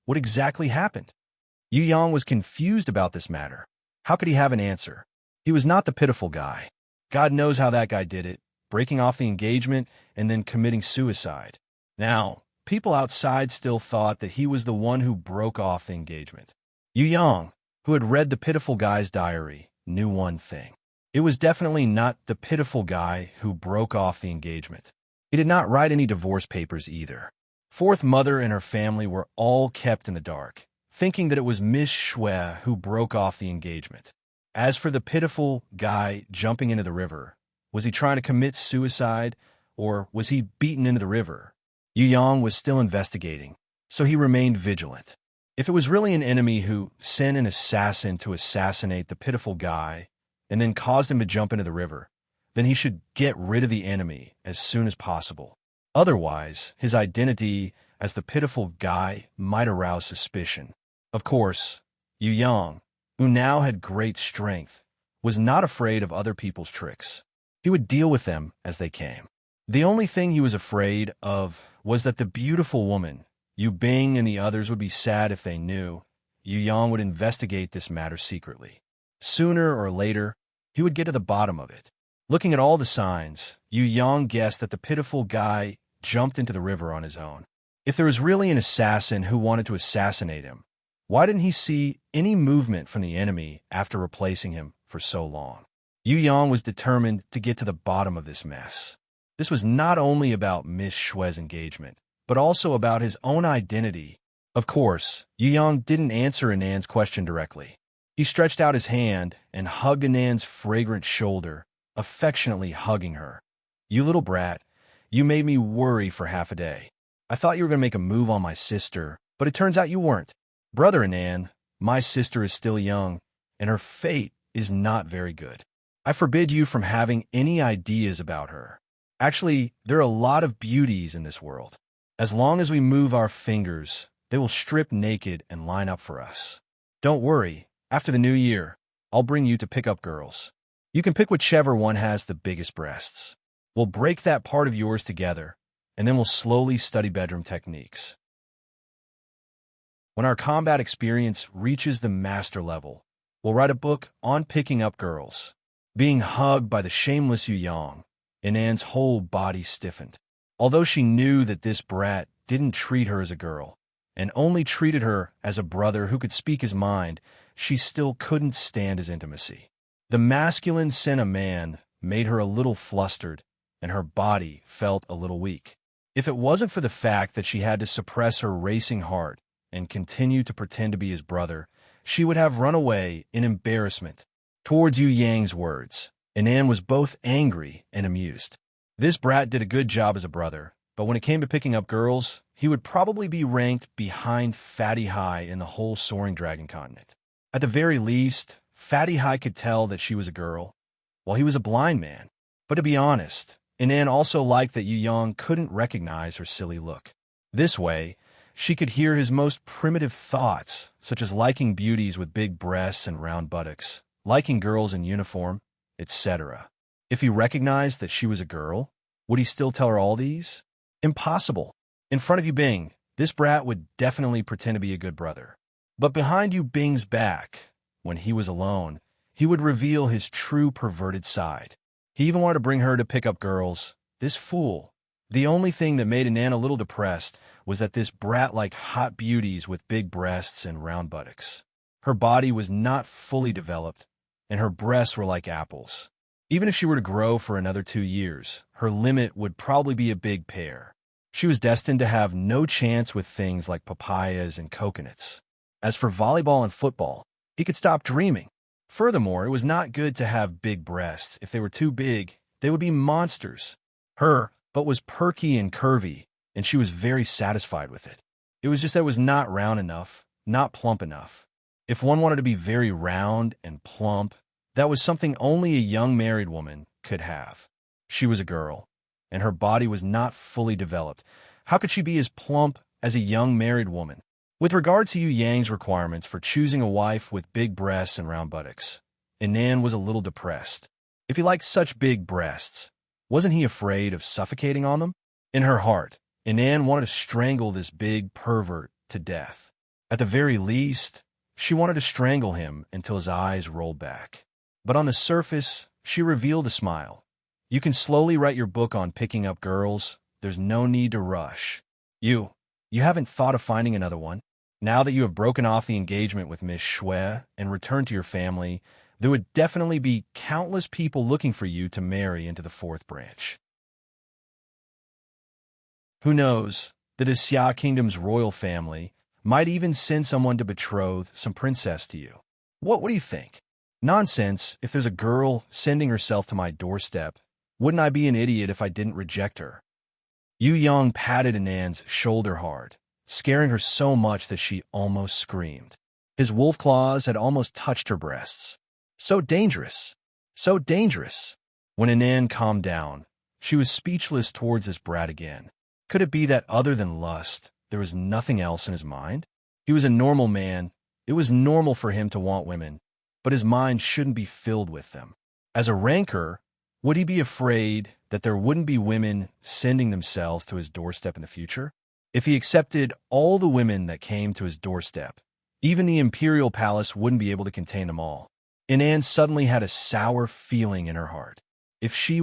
Speaker 1: What exactly happened? Yu Yang was confused about this matter. How could he have an answer? He was not the pitiful guy. God knows how that guy did it, breaking off the engagement and then committing suicide. Now, people outside still thought that he was the one who broke off the engagement. Yu Yang, who had read the pitiful guy's diary, knew one thing. It was definitely not the pitiful guy who broke off the engagement. He did not write any divorce papers either. Fourth Mother and her family were all kept in the dark, thinking that it was Miss Shui who broke off the engagement. As for the pitiful guy jumping into the river, was he trying to commit suicide, or was he beaten into the river? Yu Yang was still investigating, so he remained vigilant. If it was really an enemy who sent an assassin to assassinate the pitiful guy and then caused him to jump into the river, then he should get rid of the enemy as soon as possible. Otherwise, his identity as the pitiful guy might arouse suspicion. Of course, Yu Yang, who now had great strength, was not afraid of other people's tricks. He would deal with them as they came. The only thing he was afraid of was that the beautiful woman, Yu Bing, and the others would be sad if they knew. Yu Yang would investigate this matter secretly. Sooner or later, he would get to the bottom of it. Looking at all the signs, Yu Yang guessed that the pitiful guy jumped into the river on his own. If there was really an assassin who wanted to assassinate him, why didn't he see any movement from the enemy after replacing him for so long? Yu Yang was determined to get to the bottom of this mess. This was not only about Miss Shui's engagement, but also about his own identity. Of course, Yu Yang didn't answer Anan's question directly. He stretched out his hand and hugged Anan's fragrant shoulder, affectionately hugging her. "You little brat, you made me worry for half a day. I thought you were going to make a move on my sister, but it turns out you weren't. Brother Anan, my sister is still young, and her fate is not very good. I forbid you from having any ideas about her. Actually, there are a lot of beauties in this world. As long as we move our fingers, they will strip naked and line up for us. Don't worry, after the new year, I'll bring you to pick up girls." You can pick whichever one has the biggest breasts. We'll break that part of yours together, and then we'll slowly study bedroom techniques. When our combat experience reaches the master level, we'll write a book on picking up girls. Being hugged by the shameless Yu Yang, Anan's whole body stiffened. Although she knew that this brat didn't treat her as a girl, and only treated her as a brother who could speak his mind, she still couldn't stand his intimacy. The masculine sin of man made her a little flustered, and her body felt a little weak. If it wasn't for the fact that she had to suppress her racing heart and continue to pretend to be his brother, she would have run away in embarrassment. Towards Yu Yang's words, Anan was both angry and amused. This brat did a good job as a brother, but when it came to picking up girls, he would probably be ranked behind Fatty High in the whole Soaring Dragon continent. At the very least, Fatty High could tell that she was a girl, while he was a blind man. But to be honest, Anan also liked that Yu Yang couldn't recognize her silly look. This way, she could hear his most primitive thoughts, such as liking beauties with big breasts and round buttocks, liking girls in uniform, etc. If he recognized that she was a girl, would he still tell her all these? Impossible. In front of Yu Bing, this brat would definitely pretend to be a good brother. But behind Yu Bing's back, when he was alone, he would reveal his true perverted side. He even wanted to bring her to pick up girls. This fool. The only thing that made Anan a little depressed was that this brat liked hot beauties with big breasts and round buttocks. Her body was not fully developed, and her breasts were like apples. Even if she were to grow for another 2 years, her limit would probably be a big pear. She was destined to have no chance with things like papayas and coconuts. As for volleyball and football, he could stop dreaming. Furthermore, it was not good to have big breasts. If they were too big, they would be monsters. Her butt was perky and curvy, and she was very satisfied with it. It was just that it was not round enough, not plump enough. If one wanted to be very round and plump, that was something only a young married woman could have. She was a girl, and her body was not fully developed. How could she be as plump as a young married woman? With regard to Yu Yang's requirements for choosing a wife with big breasts and round buttocks, Anan was a little depressed. If he liked such big breasts, wasn't he afraid of suffocating on them? In her heart, Anan wanted to strangle this big pervert to death. At the very least, she wanted to strangle him until his eyes rolled back. But on the surface, she revealed a smile. You can slowly write your book on picking up girls. There's no need to rush. You haven't thought of finding another one? Now that you have broken off the engagement with Miss Shui and returned to your family, there would definitely be countless people looking for you to marry into the 4th branch. Who knows, the Xia Kingdom's royal family might even send someone to betroth some princess to you. What do you think? Nonsense. If there's a girl sending herself to my doorstep, wouldn't I be an idiot if I didn't reject her? Yu Yang patted Anan's shoulder hard, scaring her so much that she almost screamed. His wolf claws had almost touched her breasts. So dangerous. So dangerous. When Anan calmed down, she was speechless towards this brat again. Could it be that other than lust, there was nothing else in his mind? He was a normal man. It was normal for him to want women, but his mind shouldn't be filled with them. As a rancor, would he be afraid that there wouldn't be women sending themselves to his doorstep in the future? If he accepted all the women that came to his doorstep, even the imperial palace wouldn't be able to contain them all. Anan suddenly had a sour feeling in her heart. If she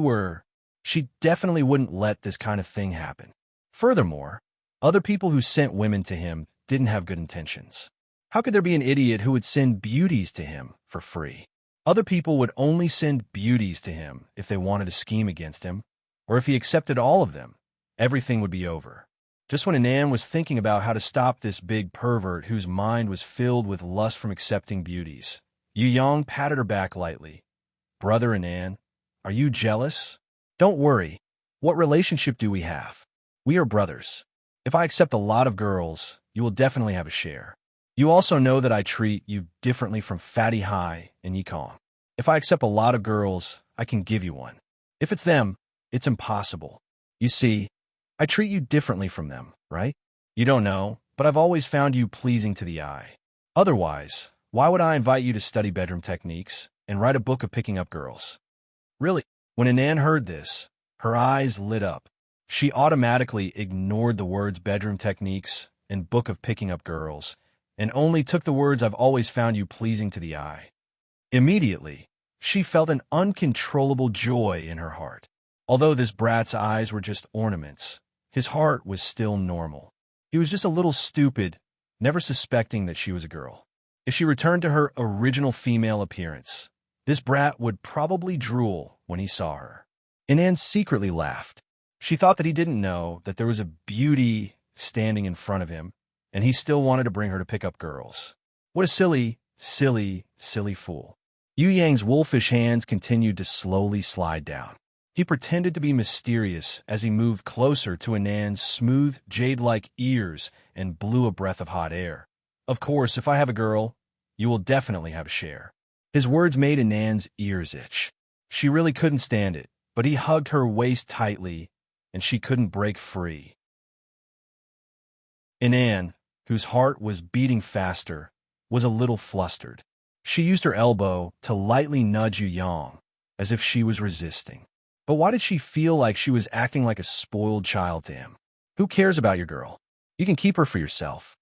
Speaker 1: definitely wouldn't let this kind of thing happen. Furthermore, other people who sent women to him didn't have good intentions. How could there be an idiot who would send beauties to him for free? Other people would only send beauties to him if they wanted to scheme against him, or if he accepted all of them, everything would be over. Just when Anan was thinking about how to stop this big pervert whose mind was filled with lust from accepting beauties, Yu Yang patted her back lightly. Brother Anan, are you jealous? Don't worry. What relationship do we have? We are brothers. If I accept a lot of girls, you will definitely have a share. You also know that I treat you differently from Fatty High and Yikong. If I accept a lot of girls, I can give you one. If it's them, it's impossible. You see, I treat you differently from them, right? You don't know, but I've always found you pleasing to the eye. Otherwise, why would I invite you to study bedroom techniques and write a book of picking up girls? Really? When Anan heard this, her eyes lit up. She automatically ignored the words bedroom techniques and book of picking up girls, and only took the words I've always found you pleasing to the eye. Immediately, she felt an uncontrollable joy in her heart. Although this brat's eyes were just ornaments, his heart was still normal. He was just a little stupid, never suspecting that she was a girl. If she returned to her original female appearance, this brat would probably drool when he saw her. Anan secretly laughed. She thought that he didn't know that there was a beauty standing in front of him, and he still wanted to bring her to pick up girls. What a silly, silly, silly fool. Yu Yang's wolfish hands continued to slowly slide down. He pretended to be mysterious as he moved closer to Anan's smooth, jade-like ears and blew a breath of hot air. Of course, if I have a girl, you will definitely have a share. His words made Anan's ears itch. She really couldn't stand it, but he hugged her waist tightly, and she couldn't break free. Anan, whose heart was beating faster, was a little flustered. She used her elbow to lightly nudge Yu Yang, as if she was resisting. But why did she feel like she was acting like a spoiled child to him? Who cares about your girl? You can keep her for yourself.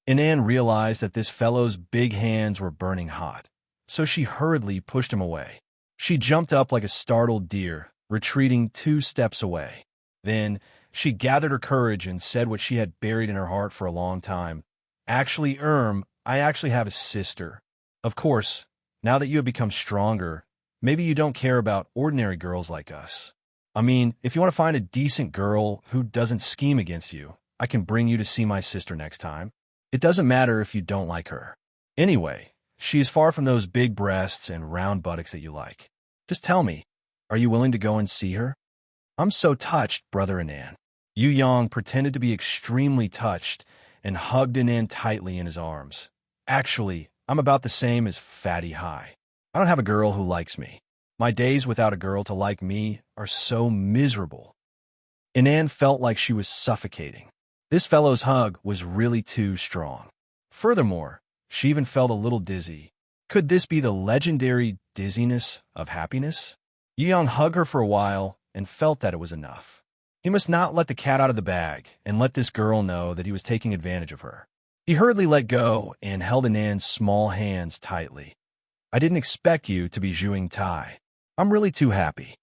Speaker 1: Anan realized that this fellow's big hands were burning hot, so she hurriedly pushed him away. She jumped up like a startled deer, retreating 2 steps away. Then, she gathered her courage and said what she had buried in her heart for a long time. Actually, I actually have a sister. Of course, now that you have become stronger, maybe you don't care about ordinary girls like us. I mean, if you want to find a decent girl who doesn't scheme against you, I can bring you to see my sister next time. It doesn't matter if you don't like her. Anyway, she is far from those big breasts and round buttocks that you like. Just tell me, are you willing to go and see her? I'm so touched, Brother Anan. Yu Yang pretended to be extremely touched and hugged Anan tightly in his arms. Actually, I'm about the same as Fatty High. I don't have a girl who likes me. My days without a girl to like me are so miserable. Anan felt like she was suffocating. This fellow's hug was really too strong. Furthermore, she even felt a little dizzy. Could this be the legendary dizziness of happiness? Yu Yang hugged her for a while and felt that it was enough. He must not let the cat out of the bag and let this girl know that he was taking advantage of her. He hurriedly let go and held Anan's small hands tightly. I didn't expect you to be Zhuing Tai. I'm really too happy.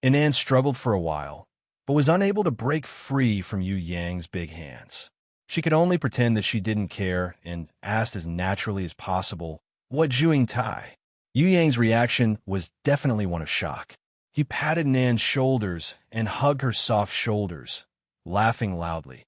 Speaker 1: Anan struggled for a while, but was unable to break free from Yu Yang's big hands. She could only pretend that she didn't care and asked as naturally as possible, what Zhuing Tai? Yu Yang's reaction was definitely one of shock. He patted Nan's shoulders and hugged her soft shoulders, laughing loudly.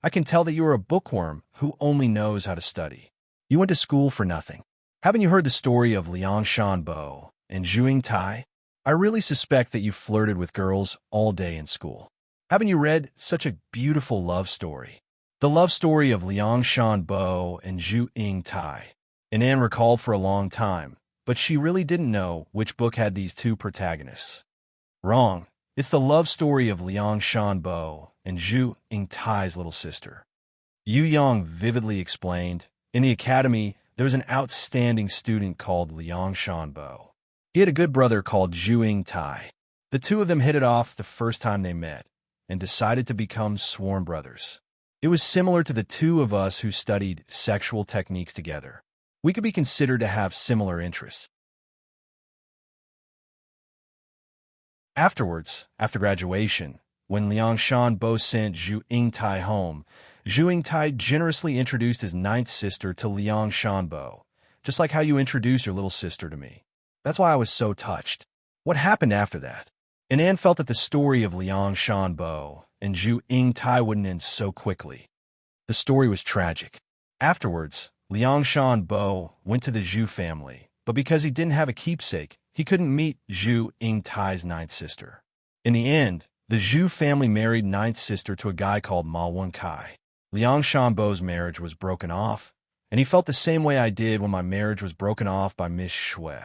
Speaker 1: I can tell that you are a bookworm who only knows how to study. You went to school for nothing. Haven't you heard the story of Liang Shanbo and Zhuing Tai? I really suspect that you flirted with girls all day in school. Haven't you read such a beautiful love story? The love story of Liang Shanbo and Zhuing Tai. Anan recalled for a long time, but she really didn't know which book had these 2 protagonists. Wrong. It's the love story of Liang Shanbo and Zhuing Tai's little sister. Yu Yang vividly explained, in the academy, there was an outstanding student called Liang Shanbo. He had a good brother called Zhuing Tai. The 2 of them hit it off the first time they met and decided to become sworn brothers. It was similar to the 2 of us who studied sexual techniques together. We could be considered to have similar interests. Afterwards, after graduation, when Liang Shanbo sent Zhuing Tai home, Zhuing Tai generously introduced his 9th sister to Liang Shanbo, just like how you introduced your little sister to me. That's why I was so touched. What happened after that? Anan felt that the story of Liang Shanbo and Zhuing Tai wouldn't end so quickly. The story was tragic. Afterwards, Liang Shanbo went to the Zhu family, but because he didn't have a keepsake, he couldn't meet Zhuing Tai's 9th sister. In the end, the Zhu family married 9th sister to a guy called Ma Wenkai. Liang Shanbo's marriage was broken off, and he felt the same way I did when my marriage was broken off by Miss Shui.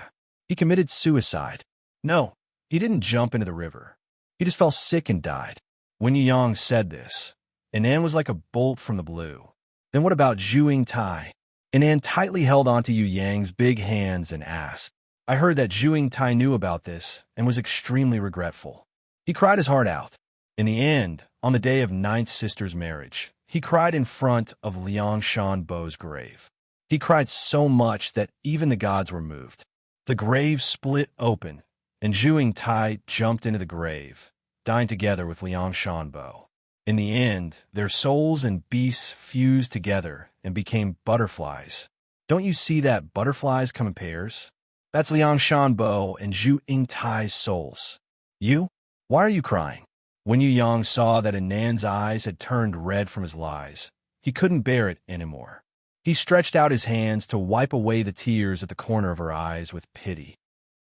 Speaker 1: He committed suicide. No, he didn't jump into the river. He just fell sick and died. When Yu Yang said this, Anan was like a bolt from the blue. Then what about Zhuing Tai? Anan tightly held onto Yu Yang's big hands and asked, I heard that Zhu Tai knew about this and was extremely regretful. He cried his heart out. In the end, on the day of ninth sister's marriage, he cried in front of Liang Shanbo's grave. He cried so much that even the gods were moved. The grave split open, and Zhu Tai jumped into the grave, dying together with Liang Shanbo. In the end, their souls and beasts fused together and became butterflies. Don't you see that butterflies come in pairs? That's Liang Shanbo and Zhu Tai's souls. You? Why are you crying? When Yu Yang saw that Anand's eyes had turned red from his lies, he couldn't bear it anymore. He stretched out his hands to wipe away the tears at the corner of her eyes with pity.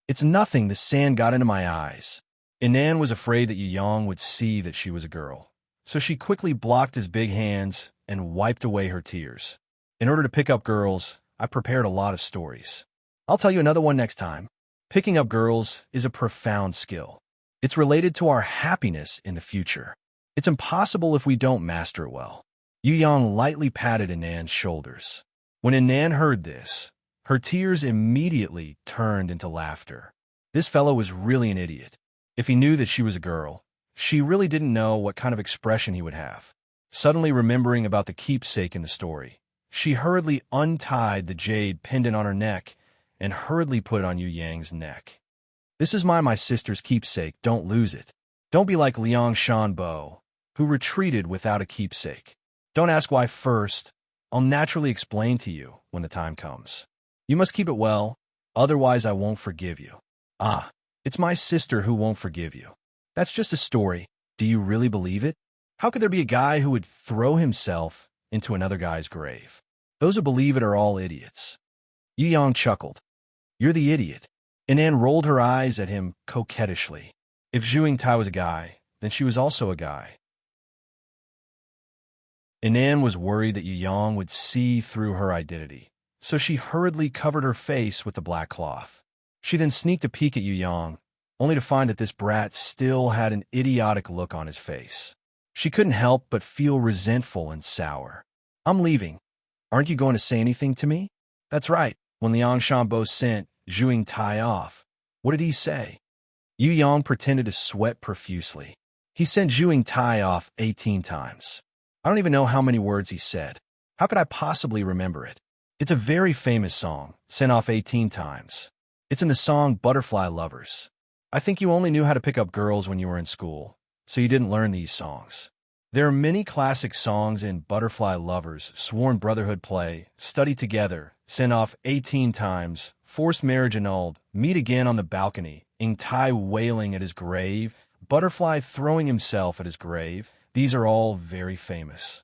Speaker 1: It's nothing, the sand got into my eyes. Anand was afraid that Yu Yang would see that she was a girl, so she quickly blocked his big hands and wiped away her tears. In order to pick up girls, I prepared a lot of stories. I'll tell you another one next time. Picking up girls is a profound skill. It's related to our happiness in the future. It's impossible if we don't master it well. Yu Yang lightly patted Anand's shoulders. When Anand heard this, her tears immediately turned into laughter. This fellow was really an idiot. If he knew that she was a girl, she really didn't know what kind of expression he would have. Suddenly remembering about the keepsake in the story, she hurriedly untied the jade pendant on her neck and hurriedly put it on Yu Yang's neck. This is my sister's keepsake, don't lose it. Don't be like Liang Shanbo, who retreated without a keepsake. Don't ask why first. I'll naturally explain to you when the time comes. You must keep it well, otherwise I won't forgive you. Ah, it's my sister who won't forgive you. That's just a story. Do you really believe it? How could there be a guy who would throw himself into another guy's grave? Those who believe it are all idiots. Yu Yang chuckled. You're the idiot. Anand rolled her eyes at him coquettishly. If Zhu Tai was a guy, then she was also a guy. Anand was worried that Yu Yang would see through her identity, so she hurriedly covered her face with the black cloth. She then sneaked a peek at Yu Yang, only to find that this brat still had an idiotic look on his face. She couldn't help but feel resentful and sour. I'm leaving. Aren't you going to say anything to me? That's right. When Liang Shanbo sent Zhu Tai off, what did he say? Yu Yang pretended to sweat profusely. He sent Zhu Tai off 18 times. I don't even know how many words he said. How could I possibly remember it? It's a very famous song, sent off 18 times. It's in the song Butterfly Lovers. I think you only knew how to pick up girls when you were in school, so you didn't learn these songs. There are many classic songs in Butterfly Lovers, Sworn Brotherhood Play, Study Together, Sent Off 18 Times, Forced Marriage Annulled, Meet Again on the Balcony, Ing Tai wailing at his grave, Butterfly throwing himself at his grave. These are all very famous.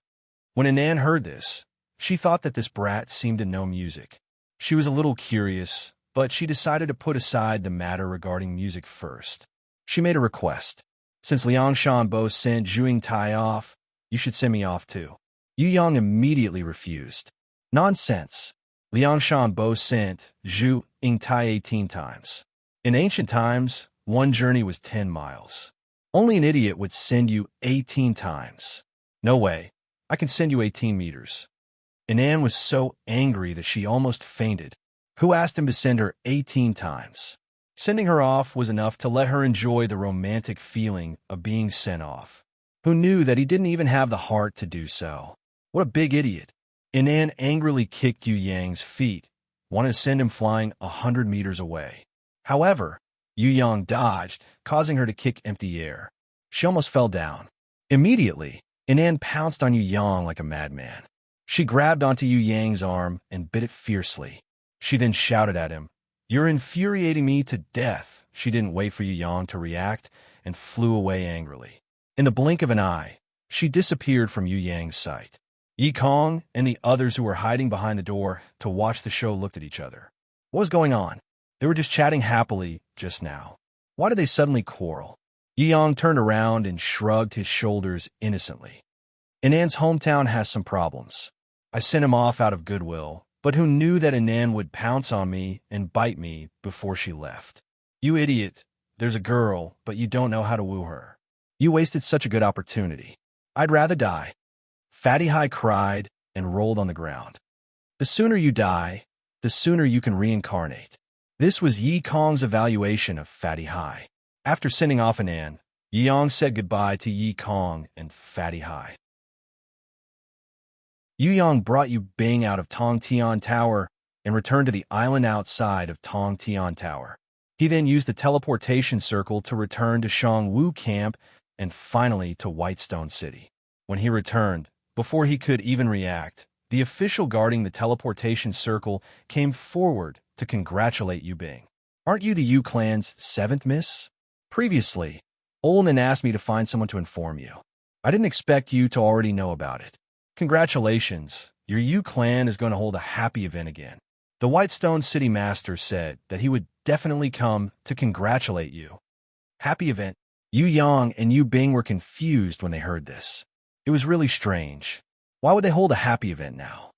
Speaker 1: When Anand heard this, she thought that this brat seemed to know music. She was a little curious, but she decided to put aside the matter regarding music first. She made a request. Since Liang Shanbo sent Zhu Tai off, you should send me off too. Yu Yang immediately refused. Nonsense. Liang Shanbo sent Zhu Tai 18 times. In ancient times, one journey was 10 miles. Only an idiot would send you 18 times. No way. I can send you 18 meters. Anand was so angry that she almost fainted. Who asked him to send her 18 times? Sending her off was enough to let her enjoy the romantic feeling of being sent off. Who knew that he didn't even have the heart to do so? What a big idiot. Anand angrily kicked Yu Yang's feet, wanted to send him flying 100 meters away. However, Yu Yang dodged, causing her to kick empty air. She almost fell down. Immediately, Anand pounced on Yu Yang like a madman. She grabbed onto Yu Yang's arm and bit it fiercely. She then shouted at him, "You're infuriating me to death." She didn't wait for Yu Yang to react and flew away angrily. In the blink of an eye, she disappeared from Yu Yang's sight. Yi Kong and the others who were hiding behind the door to watch the show looked at each other. What was going on? They were just chatting happily just now. Why did they suddenly quarrel? Yi Yang turned around and shrugged his shoulders innocently. Anand's hometown has some problems. I sent him off out of goodwill, but who knew that Anand would pounce on me and bite me before she left? You idiot. There's a girl, but you don't know how to woo her. You wasted such a good opportunity. I'd rather die. Fatty Hai cried and rolled on the ground. The sooner you die, the sooner you can reincarnate. This was Yi Kong's evaluation of Fatty Hai. After sending off Anan, Yi Yang said goodbye to Yi Kong and Fatty Hai. Yu Yang brought Yu Bing out of Tong Tian Tower and returned to the island outside of Tong Tian Tower. He then used the teleportation circle to return to Shang Wu Camp and finally to Whitestone City. When he returned, before he could even react, the official guarding the teleportation circle came forward to congratulate Yu Bing. "Aren't you the Yu clan's 7th miss? Previously, Olin asked me to find someone to inform you. I didn't expect you to already know about it. Congratulations, your Yu clan is going to hold a happy event again." The Whitestone City Master said that he would definitely come to congratulate you. Happy event? Yu Yang and Yu Bing were confused when they heard this. It was really strange. Why would they hold a happy event now?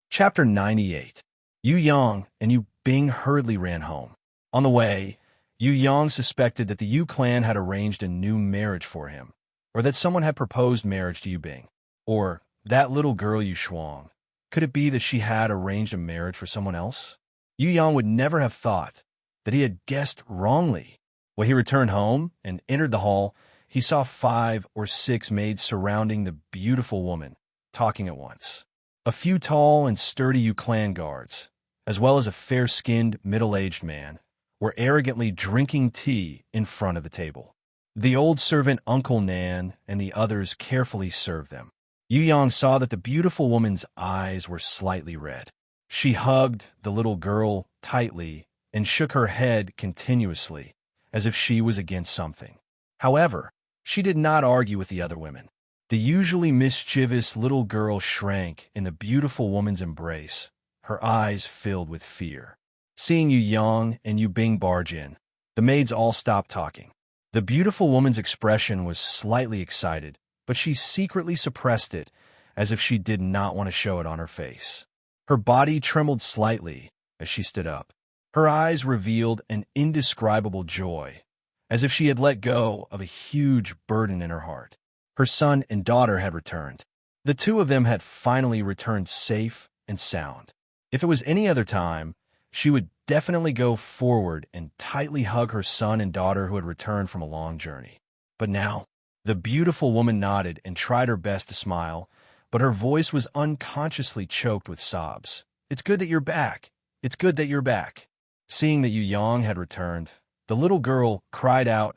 Speaker 1: Chapter 98. Yu Yang and Yu Bing hurriedly ran home. On the way, Yu Yang suspected that the Yu clan had arranged a new marriage for him, or that someone had proposed marriage to Yu Bing, or that little girl Yu Shuang. Could it be that she had arranged a marriage for someone else? Yu Yang would never have thought that he had guessed wrongly. When he returned home and entered the hall, he saw 5 or 6 maids surrounding the beautiful woman, talking at once. A few tall and sturdy Yu clan guards, as well as a fair-skinned, middle-aged man, were arrogantly drinking tea in front of the table. The old servant Uncle Nan and the others carefully served them. Yu Yang saw that the beautiful woman's eyes were slightly red. She hugged the little girl tightly and shook her head continuously, as if she was against something. However, she did not argue with the other women. The usually mischievous little girl shrank in the beautiful woman's embrace, her eyes filled with fear. Seeing Yu Yang and Yu Bing barge in, the maids all stopped talking. The beautiful woman's expression was slightly excited, but she secretly suppressed it as if she did not want to show it on her face. Her body trembled slightly as she stood up. Her eyes revealed an indescribable joy, as if she had let go of a huge burden in her heart. Her son and daughter had returned. The two of them had finally returned safe and sound. If it was any other time, she would definitely go forward and tightly hug her son and daughter who had returned from a long journey. But now, the beautiful woman nodded and tried her best to smile, but her voice was unconsciously choked with sobs. "It's good that you're back. It's good that you're back." Seeing that Yu Yang had returned, the little girl cried out,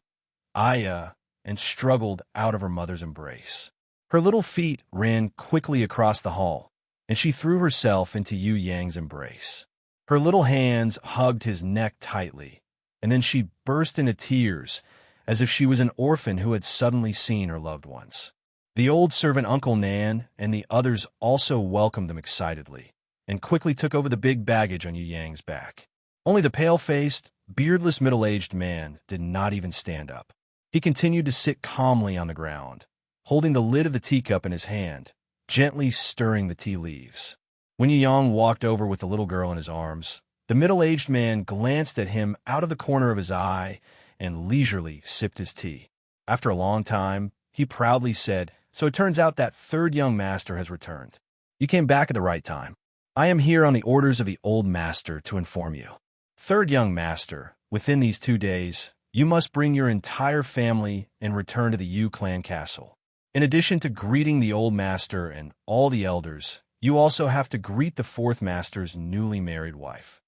Speaker 1: "Aya," and struggled out of her mother's embrace. Her little feet ran quickly across the hall, and she threw herself into Yu Yang's embrace. Her little hands hugged his neck tightly, and then she burst into tears, as if she was an orphan who had suddenly seen her loved ones. The old servant Uncle Nan and the others also welcomed them excitedly, and quickly took over the big baggage on Yu Yang's back. Only the pale-faced, beardless middle-aged man did not even stand up. He continued to sit calmly on the ground, holding the lid of the teacup in his hand, gently stirring the tea leaves. When Yu Yang walked over with the little girl in his arms, the middle-aged man glanced at him out of the corner of his eye and leisurely sipped his tea. After a long time, he proudly said, "So it turns out that 3rd young master has returned. You came back at the right time. I am here on the orders of the old master to inform you. 3rd young master, within these 2 days, you must bring your entire family and return to the Yu clan castle. In addition to greeting the old master and all the elders, you also have to greet the 4th master's newly married wife.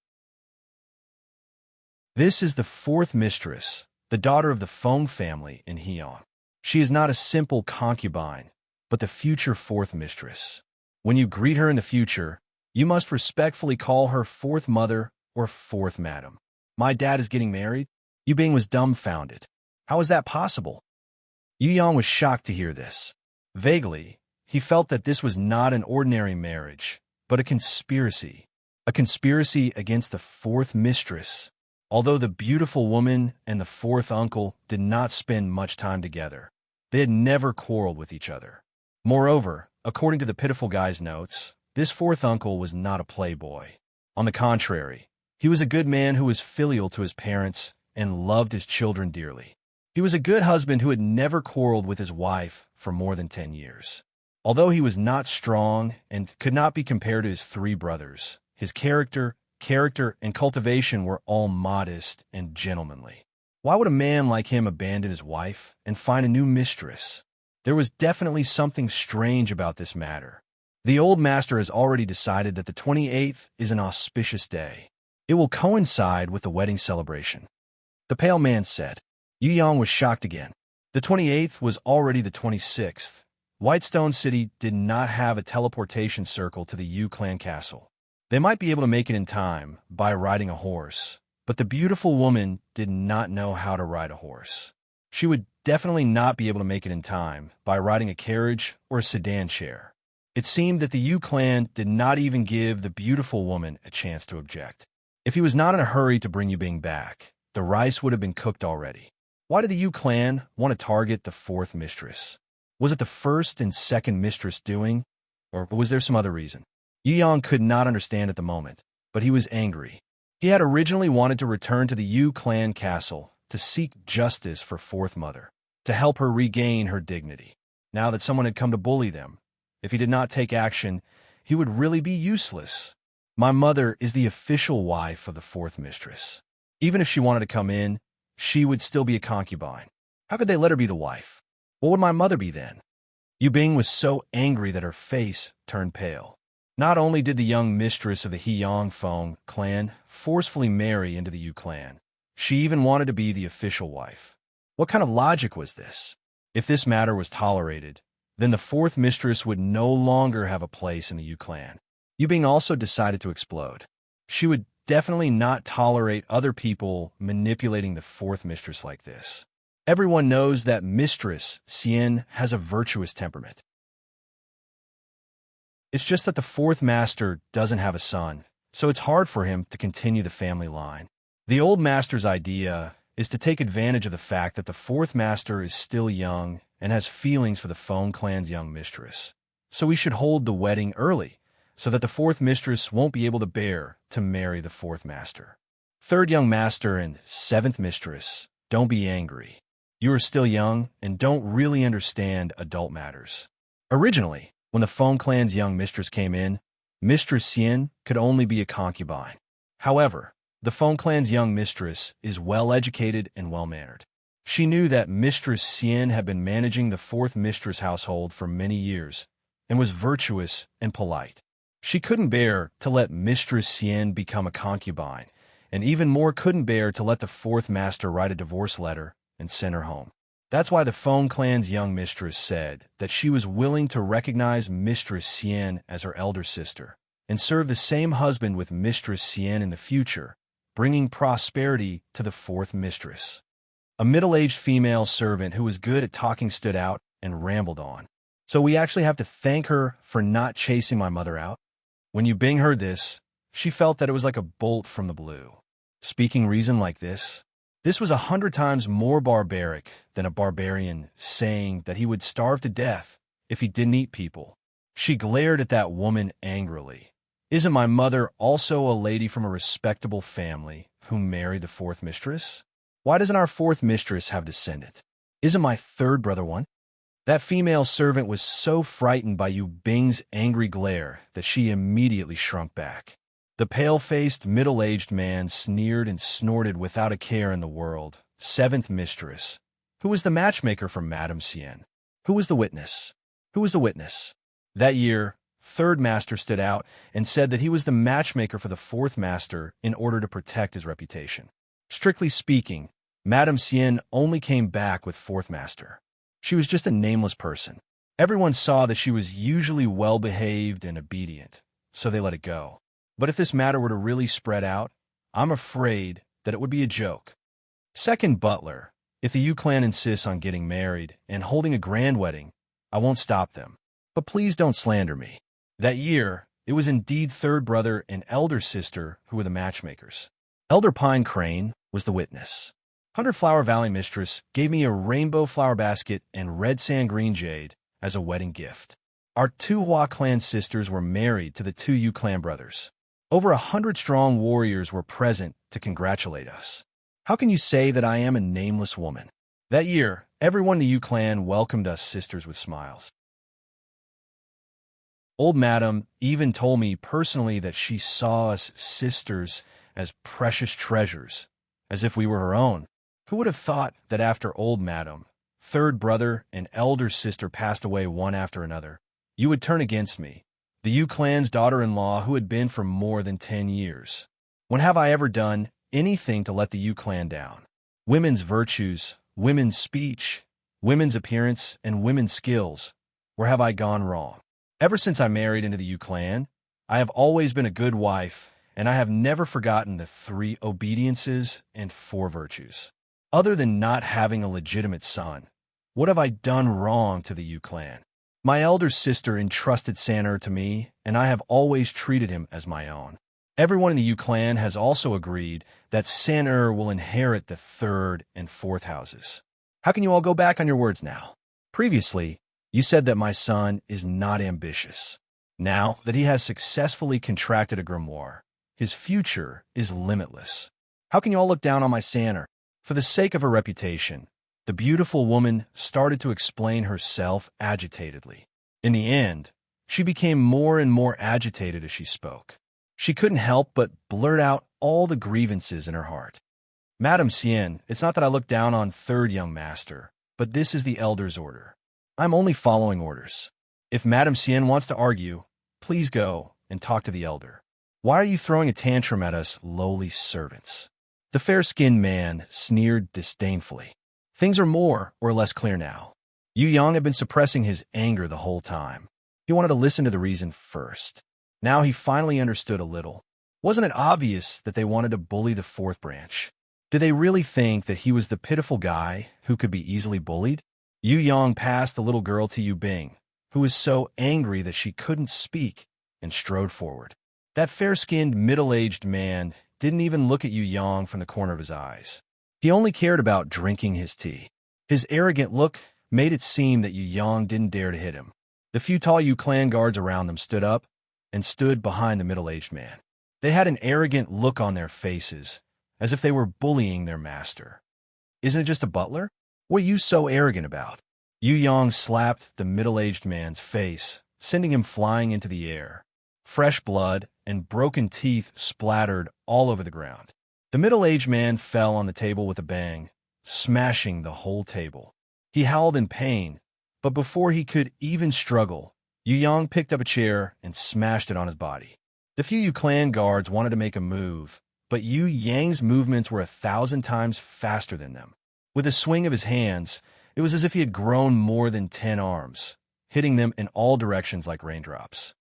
Speaker 1: This is the 4th mistress, the daughter of the Feng family in Heian. She is not a simple concubine, but the future 4th mistress. When you greet her in the future, you must respectfully call her 4th mother or 4th madam." "My dad is getting married?" Yu Bing was dumbfounded. How is that possible? Yu Yang was shocked to hear this. Vaguely, he felt that this was not an ordinary marriage, but a conspiracy against the 4th mistress. Although the beautiful woman and the 4th uncle did not spend much time together, they had never quarreled with each other. Moreover, according to the pitiful guy's notes, this 4th uncle was not a playboy. On the contrary, he was a good man who was filial to his parents and loved his children dearly. He was a good husband who had never quarreled with his wife for more than 10 years. Although he was not strong and could not be compared to his three brothers, his character, and cultivation were all modest and gentlemanly. Why would a man like him abandon his wife and find a new mistress? There was definitely something strange about this matter. The old master has already decided that the 28th is an auspicious day. It will coincide with the wedding celebration. The pale man said. Yu Yang was shocked again. The 28th was already the 26th. Whitestone City did not have a teleportation circle to the Yu clan castle. They might be able to make it in time by riding a horse, but the beautiful woman did not know how to ride a horse. She would definitely not be able to make it in time by riding a carriage or a sedan chair. It seemed that the Yu clan did not even give the beautiful woman a chance to object. If he was not in a hurry to bring Yu Bing back, the rice would have been cooked already. Why did the Yu clan want to target the fourth mistress? Was it the first and second mistress doing, or was there some other reason? Yu Yang could not understand at the moment, but he was angry. He had originally wanted to return to the Yu clan castle to seek justice for fourth mother, to help her regain her dignity. Now that someone had come to bully them, if he did not take action, he would really be useless. My mother is the official wife of the fourth mistress. Even if she wanted to come in, she would still be a concubine. How could they let her be the wife? What would my mother be then? Yu Bing was so angry that her face turned pale. Not only did the young mistress of the Heyang Feng clan forcefully marry into the Yu clan, she even wanted to be the official wife. What kind of logic was this? If this matter was tolerated, then the fourth mistress would no longer have a place in the Yu clan. Yu Bing also decided to explode. She would definitely not tolerate other people manipulating the fourth mistress like this. Everyone knows that Mistress Xian has a virtuous temperament. It's just that the fourth master doesn't have a son, so it's hard for him to continue the family line. The old master's idea is to take advantage of the fact that the fourth master is still young and has feelings for the Feng clan's young mistress. So we should hold the wedding early, so that the fourth mistress won't be able to bear to marry the fourth master. Third young master and seventh mistress, don't be angry. You are still young and don't really understand adult matters. Originally, when the Feng clan's young mistress came in, Mistress Xian could only be a concubine. However, the Feng clan's young mistress is well-educated and well-mannered. She knew that Mistress Xian had been managing the fourth mistress household for many years and was virtuous and polite. She couldn't bear to let Mistress Xian become a concubine, and even more couldn't bear to let the fourth master write a divorce letter and send her home. That's why the Feng clan's young mistress said that she was willing to recognize Mistress Xian as her elder sister and serve the same husband with Mistress Xian in the future, bringing prosperity to the fourth mistress. A middle-aged female servant who was good at talking stood out and rambled on. So we actually have to thank her for not chasing my mother out? When Yu Bing heard this, she felt that it was like a bolt from the blue. Speaking reason like this was 100 times more barbaric than a barbarian saying that he would starve to death if he didn't eat people. She glared at that woman angrily. Isn't my mother also a lady from a respectable family who married the fourth mistress? Why doesn't our fourth mistress have descendant? Isn't my third brother one? That female servant was so frightened by Yu Bing's angry glare that she immediately shrunk back. The pale-faced, middle-aged man sneered and snorted without a care in the world. Seventh mistress. Who was the matchmaker for Madame Xian? Who was the witness? Who was the witness? That year, third master stood out and said that he was the matchmaker for the fourth master in order to protect his reputation. Strictly speaking, Madame Xian only came back with fourth master. She was just a nameless person. Everyone saw that she was usually well-behaved and obedient, so they let it go. But if this matter were to really spread out, I'm afraid that it would be a joke. Second butler, if the Yu clan insists on getting married and holding a grand wedding, I won't stop them. But please don't slander me. That year, it was indeed third brother and elder sister who were the matchmakers. Elder Pine Crane was the witness. 100 Flower Valley Mistress gave me a rainbow flower basket and red sand green jade as a wedding gift. Our two Hua clan sisters were married to the two Yu clan brothers. Over 100 strong warriors were present to congratulate us. How can you say that I am a nameless woman? That year, everyone in the Yu clan welcomed us sisters with smiles. Old Madam even told me personally that she saw us sisters as precious treasures, as if we were her own. Who would have thought that after Old Madam, third brother and elder sister passed away one after another, you would turn against me, the Yu clan's daughter-in-law who had been for more than 10 years? When have I ever done anything to let the Yu clan down? Women's virtues, women's speech, women's appearance, and women's skills. Where have I gone wrong? Ever since I married into the Yu clan, I have always been a good wife, and I have never forgotten the 3 obediences and 4 virtues. Other than not having a legitimate son, what have I done wrong to the Yu clan? My elder sister entrusted San'er to me, and I have always treated him as my own. Everyone in the Yu clan has also agreed that San'er will inherit the 3rd and 4th houses. How can you all go back on your words now? Previously, you said that my son is not ambitious. Now that he has successfully contracted a grimoire, his future is limitless. How can you all look down on my San'er? For the sake of her reputation, the beautiful woman started to explain herself agitatedly. In the end, she became more and more agitated as she spoke. She couldn't help but blurt out all the grievances in her heart. Madam Xian, it's not that I look down on 3rd young master, but this is the elder's order. I'm only following orders. If Madam Xian wants to argue, please go and talk to the elder. Why are you throwing a tantrum at us lowly servants? The fair-skinned man sneered disdainfully. Things are more or less clear now. Yu Yang had been suppressing his anger the whole time. He wanted to listen to the reason first. Now he finally understood a little. Wasn't it obvious that they wanted to bully the 4th branch? Did they really think that he was the pitiful guy who could be easily bullied? Yu Yang passed the little girl to Yu Bing, who was so angry that she couldn't speak, and strode forward. That fair-skinned, middle-aged man didn't even look at Yu Yang from the corner of his eyes. He only cared about drinking his tea. His arrogant look made it seem that Yu Yang didn't dare to hit him. The few tall Yu clan guards around them stood up and stood behind the middle-aged man. They had an arrogant look on their faces, as if they were bullying their master. Isn't it just a butler? What are you so arrogant about? Yu Yang slapped the middle-aged man's face, sending him flying into the air. Fresh blood and broken teeth splattered all over the ground. The middle-aged man fell on the table with a bang, smashing the whole table. He howled in pain, but before he could even struggle, Yu Yang picked up a chair and smashed it on his body. The few Yu clan guards wanted to make a move, but Yu Yang's movements were 1,000 times faster than them. With a swing of his hands, it was as if he had grown more than 10 arms, hitting them in all directions like raindrops.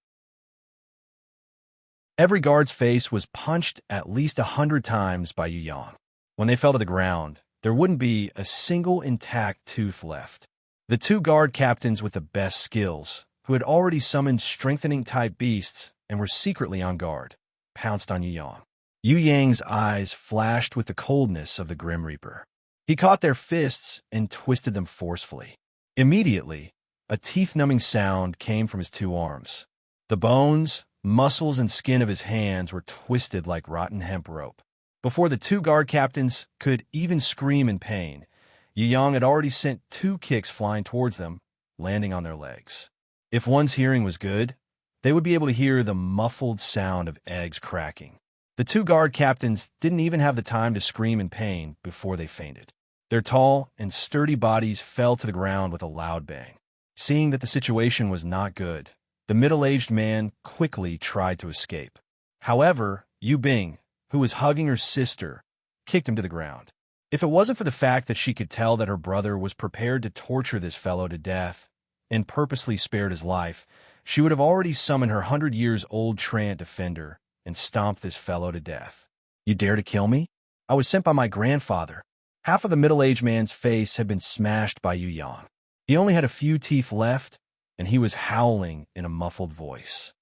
Speaker 1: Every guard's face was punched at least 100 times by Yu Yang. When they fell to the ground, there wouldn't be a single intact tooth left. The 2 guard captains with the best skills, who had already summoned strengthening-type beasts and were secretly on guard, pounced on Yu Yang. Yu Yang's eyes flashed with the coldness of the Grim Reaper. He caught their fists and twisted them forcefully. Immediately, a teeth-numbing sound came from his 2 arms. The bones, muscles, and skin of his hands were twisted like rotten hemp rope. Before the 2 guard captains could even scream in pain, Yu Yang had already sent 2 kicks flying towards them, landing on their legs. If one's hearing was good, they would be able to hear the muffled sound of eggs cracking. The 2 guard captains didn't even have the time to scream in pain before they fainted. Their tall and sturdy bodies fell to the ground with a loud bang. Seeing that the situation was not good, the middle-aged man quickly tried to escape. However, Yu Bing, who was hugging her sister, kicked him to the ground. If it wasn't for the fact that she could tell that her brother was prepared to torture this fellow to death and purposely spared his life, she would have already summoned her 100-years-old Trant defender and stomped this fellow to death. You dare to kill me? I was sent by my grandfather. Half of the middle-aged man's face had been smashed by Yu Yang. He only had a few teeth left, and he was howling in a muffled voice.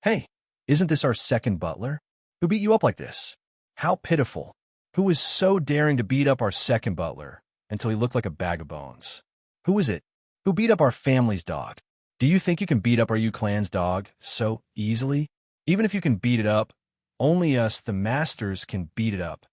Speaker 1: Hey, isn't this our second butler? Who beat you up like this? How pitiful. Who was so daring to beat up our second butler until he looked like a bag of bones? Who is it? Who beat up our family's dog? Do you think you can beat up our Yu clan's dog so easily? Even if you can beat it up, only us, the masters, can beat it up.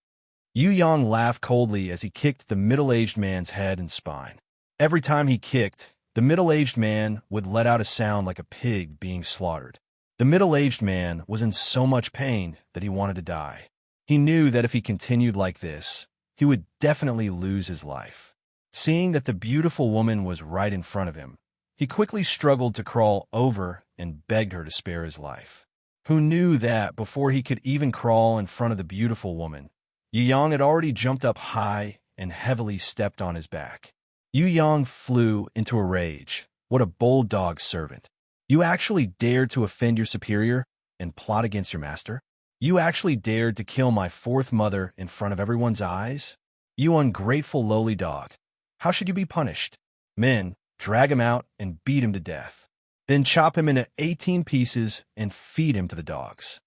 Speaker 1: Yu Yang laughed coldly as he kicked the middle-aged man's head and spine. Every time he kicked, The middle-aged man would let out a sound like a pig being slaughtered. The middle-aged man was in so much pain that he wanted to die. He knew that if he continued like this, he would definitely lose his life. Seeing that the beautiful woman was right in front of him, he quickly struggled to crawl over and begged her to spare his life. Who knew that before he could even crawl in front of the beautiful woman, Yu Yang had already jumped up high and heavily stepped on his back. Yu Yang flew into a rage. What a bold dog servant. You actually dared to offend your superior and plot against your master? You actually dared to kill my fourth mother in front of everyone's eyes? You ungrateful lowly dog. How should you be punished? Men, drag him out and beat him to death. Then chop him into 18 pieces and feed him to the dogs.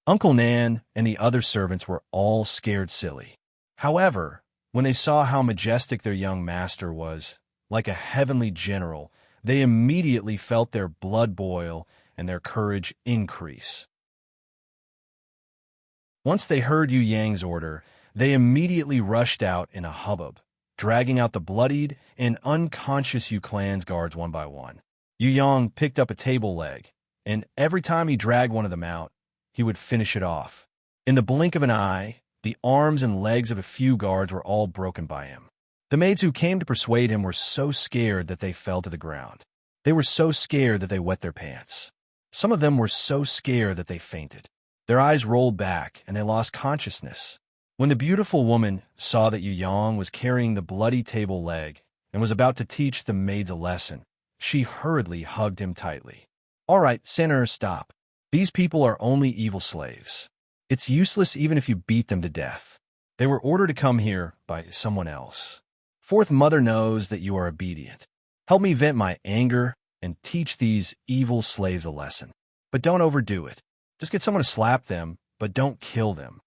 Speaker 1: Uncle Nan and the other servants were all scared silly. However, when they saw how majestic their young master was, like a heavenly general, they immediately felt their blood boil and their courage increase. Once they heard Yu Yang's order, they immediately rushed out in a hubbub, dragging out the bloodied and unconscious Yu clan's guards one by one. Yu Yang picked up a table leg, and every time he dragged one of them out, he would finish it off. In the blink of an eye, the arms and legs of a few guards were all broken by him. The maids who came to persuade him were so scared that they fell to the ground. They were so scared that they wet their pants. Some of them were so scared that they fainted. Their eyes rolled back, and they lost consciousness. When the beautiful woman saw that Yu Yang was carrying the bloody table leg and was about to teach the maids a lesson, she hurriedly hugged him tightly. "All right, Senator, stop. These people are only evil slaves. It's useless even if you beat them to death. They were ordered to come here by someone else. Fourth Mother knows that you are obedient. Help me vent my anger and teach these evil slaves a lesson. But don't overdo it. Just get someone to slap them, but don't kill them."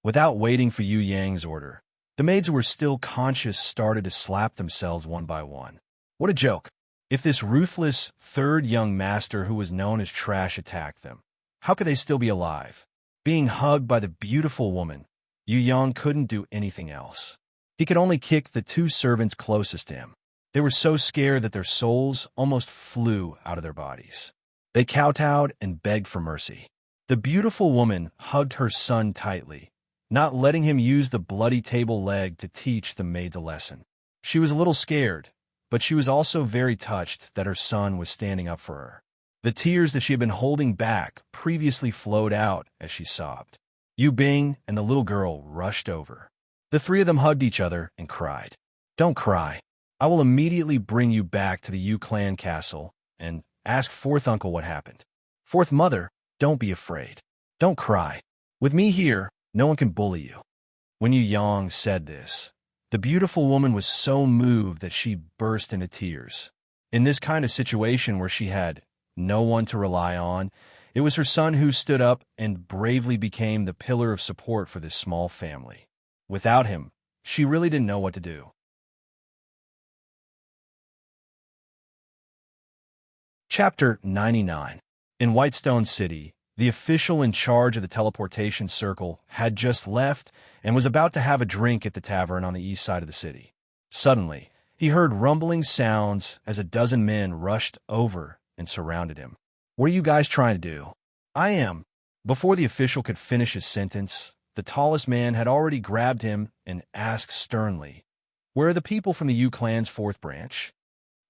Speaker 1: Without waiting for Yu Yang's order, the maids who were still conscious started to slap themselves one by one. What a joke. If this ruthless third young master who was known as Trash attacked them, how could they still be alive? Being hugged by the beautiful woman, Yu Yang couldn't do anything else. He could only kick the two servants closest to him. They were so scared that their souls almost flew out of their bodies. They kowtowed and begged for mercy. The beautiful woman hugged her son tightly, not letting him use the bloody table leg to teach the maids a lesson. She was a little scared, but she was also very touched that her son was standing up for her. The tears that she had been holding back previously flowed out as she sobbed. Yu Bing and the little girl rushed over. The three of them hugged each other and cried. "Don't cry. I will immediately bring you back to the Yu clan castle and ask fourth uncle what happened. Fourth mother, don't be afraid. Don't cry. With me here, no one can bully you." When Yu Yang said this, the beautiful woman was so moved that she burst into tears. In this kind of situation where she had no one to rely on, it was her son who stood up and bravely became the pillar of support for this small family. Without him, she really didn't know what to do. Chapter 99. In Whitestone City, the official in charge of the teleportation circle had just left and was about to have a drink at the tavern on the east side of the city. Suddenly, he heard rumbling sounds as a dozen men rushed over and surrounded him. "What are you guys trying to do?" "I am." Before the official could finish his sentence, the tallest man had already grabbed him and asked sternly, "Where are the people from the Yu clan's fourth branch?"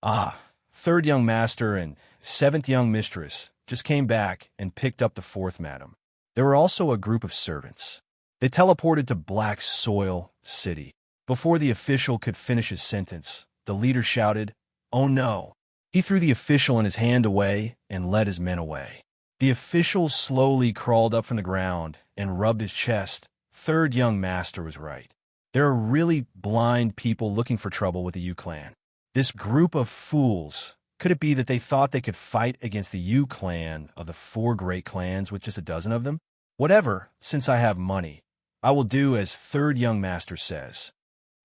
Speaker 1: "Ah, third young master and seventh young mistress just came back and picked up the fourth madam." There were also a group of servants. They teleported to Black Soil City. Before the official could finish his sentence, the leader shouted, "Oh no!" He threw the official and his hand away and led his men away. The official slowly crawled up from the ground and rubbed his chest. Third young master was right. There are really blind people looking for trouble with the Yu clan. This group of fools, could it be that they thought they could fight against the Yu clan of the four great clans with just a dozen of them? Whatever, since I have money, I will do as third young master says.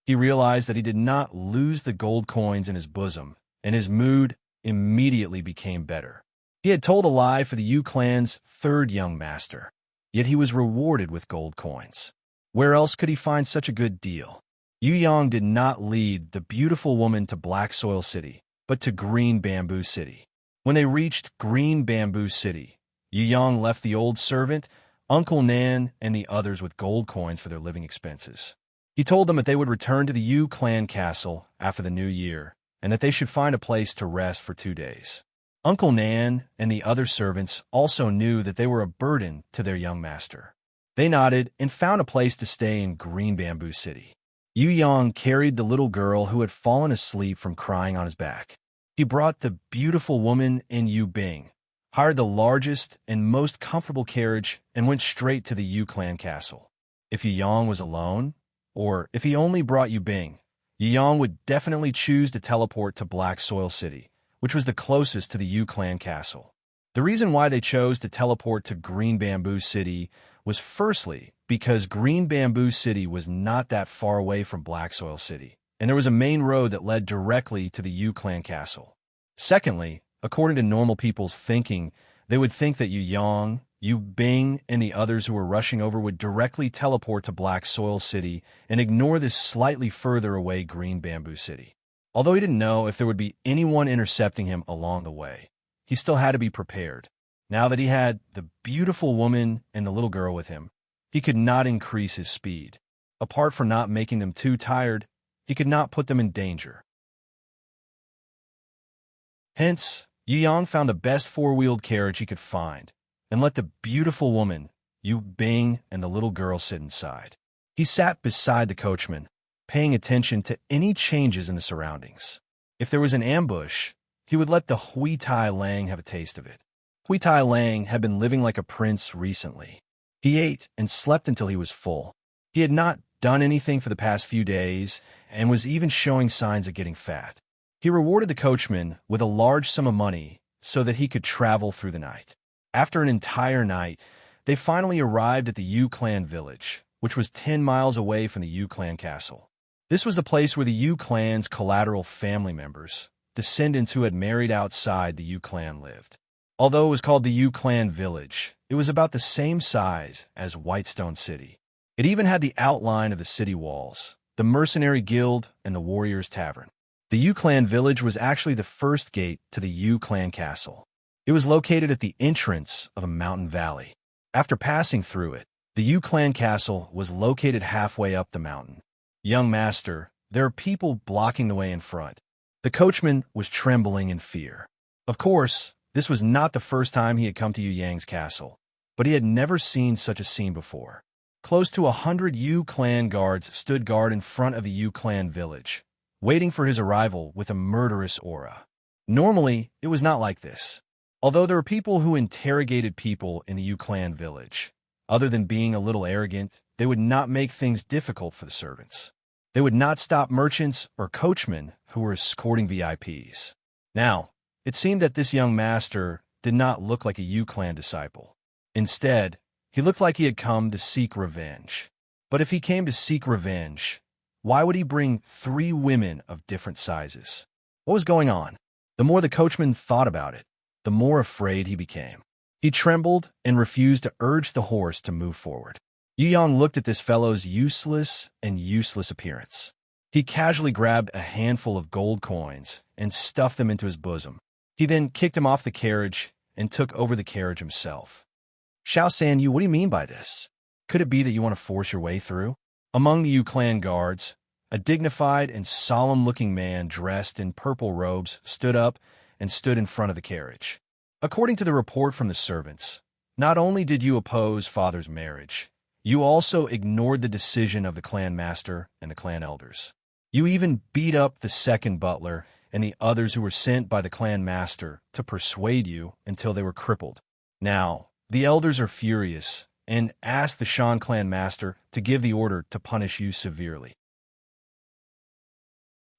Speaker 1: He realized that he did not lose the gold coins in his bosom, and his mood immediately became better. He had told a lie for the Yu clan's third young master, yet he was rewarded with gold coins. Where else could he find such a good deal? Yu Yang did not lead the beautiful woman to Black Soil City, but to Green Bamboo City. When they reached Green Bamboo City, Yu Yang left the old servant, Uncle Nan, and the others with gold coins for their living expenses. He told them that they would return to the Yu clan castle after the new year, and that they should find a place to rest for 2 days. Uncle Nan and the other servants also knew that they were a burden to their young master. They nodded and found a place to stay in Green Bamboo City. Yu Yang carried the little girl who had fallen asleep from crying on his back. He brought the beautiful woman in Yu Bing, hired the largest and most comfortable carriage, and went straight to the Yu clan castle. If Yu Yang was alone, or if he only brought Yu Bing, Yu Yang would definitely choose to teleport to Black Soil City, which was the closest to the Yu clan castle. The reason why they chose to teleport to Green Bamboo City was firstly because Green Bamboo City was not that far away from Black Soil City, and there was a main road that led directly to the Yu clan castle. Secondly, according to normal people's thinking, they would think that Yu Yang, Yu Bing, and the others who were rushing over would directly teleport to Black Soil City and ignore this slightly further away Green Bamboo City. Although he didn't know if there would be anyone intercepting him along the way, he still had to be prepared. Now that he had the beautiful woman and the little girl with him, he could not increase his speed. Apart from not making them too tired, he could not put them in danger. Hence, Yu Yang found the best four-wheeled carriage he could find, and let the beautiful woman, Yu Bing, and the little girl sit inside. He sat beside the coachman, paying attention to any changes in the surroundings. If there was an ambush, he would let the Hui Tai Lang have a taste of it. Hui Tai Lang had been living like a prince recently. He ate and slept until he was full. He had not done anything for the past few days and was even showing signs of getting fat. He rewarded the coachman with a large sum of money so that he could travel through the night. After an entire night, they finally arrived at the Yu clan village, which was 10 miles away from the Yu clan castle. This was the place where the Yu clan's collateral family members, descendants who had married outside the Yu clan, lived. Although it was called the Yu clan village, it was about the same size as Whitestone City. It even had the outline of the city walls, the mercenary guild, and the warriors' tavern. The Yu clan village was actually the first gate to the Yu clan castle. It was located at the entrance of a mountain valley. After passing through it, the Yu clan castle was located halfway up the mountain. Young master, there are people blocking the way in front. The coachman was trembling in fear. Of course, this was not the first time he had come to Yu Yang's castle, but he had never seen such a scene before. Close to 100 Yu clan guards stood guard in front of the Yu clan village, waiting for his arrival with a murderous aura. Normally, it was not like this. Although there were people who interrogated people in the Yu clan village, other than being a little arrogant, they would not make things difficult for the servants. They would not stop merchants or coachmen who were escorting VIPs. Now, it seemed that this young master did not look like a Yu clan disciple. Instead, he looked like he had come to seek revenge. But if he came to seek revenge, why would he bring 3 women of different sizes? What was going on? The more the coachman thought about it, the more afraid he became. He trembled and refused to urge the horse to move forward. Yu Yang looked at this fellow's useless appearance. He casually grabbed a handful of gold coins and stuffed them into his bosom. He then kicked him off the carriage and took over the carriage himself. Xiao San Yu, what do you mean by this? Could it be that you want to force your way through? Among the Yu clan guards, a dignified and solemn-looking man dressed in purple robes stood up and stood in front of the carriage. According to the report from the servants, not only did you oppose father's marriage, you also ignored the decision of the clan master and the clan elders. You even beat up the second butler and the others who were sent by the clan master to persuade you until they were crippled. Now, the elders are furious and ask the Shan clan master to give the order to punish you severely.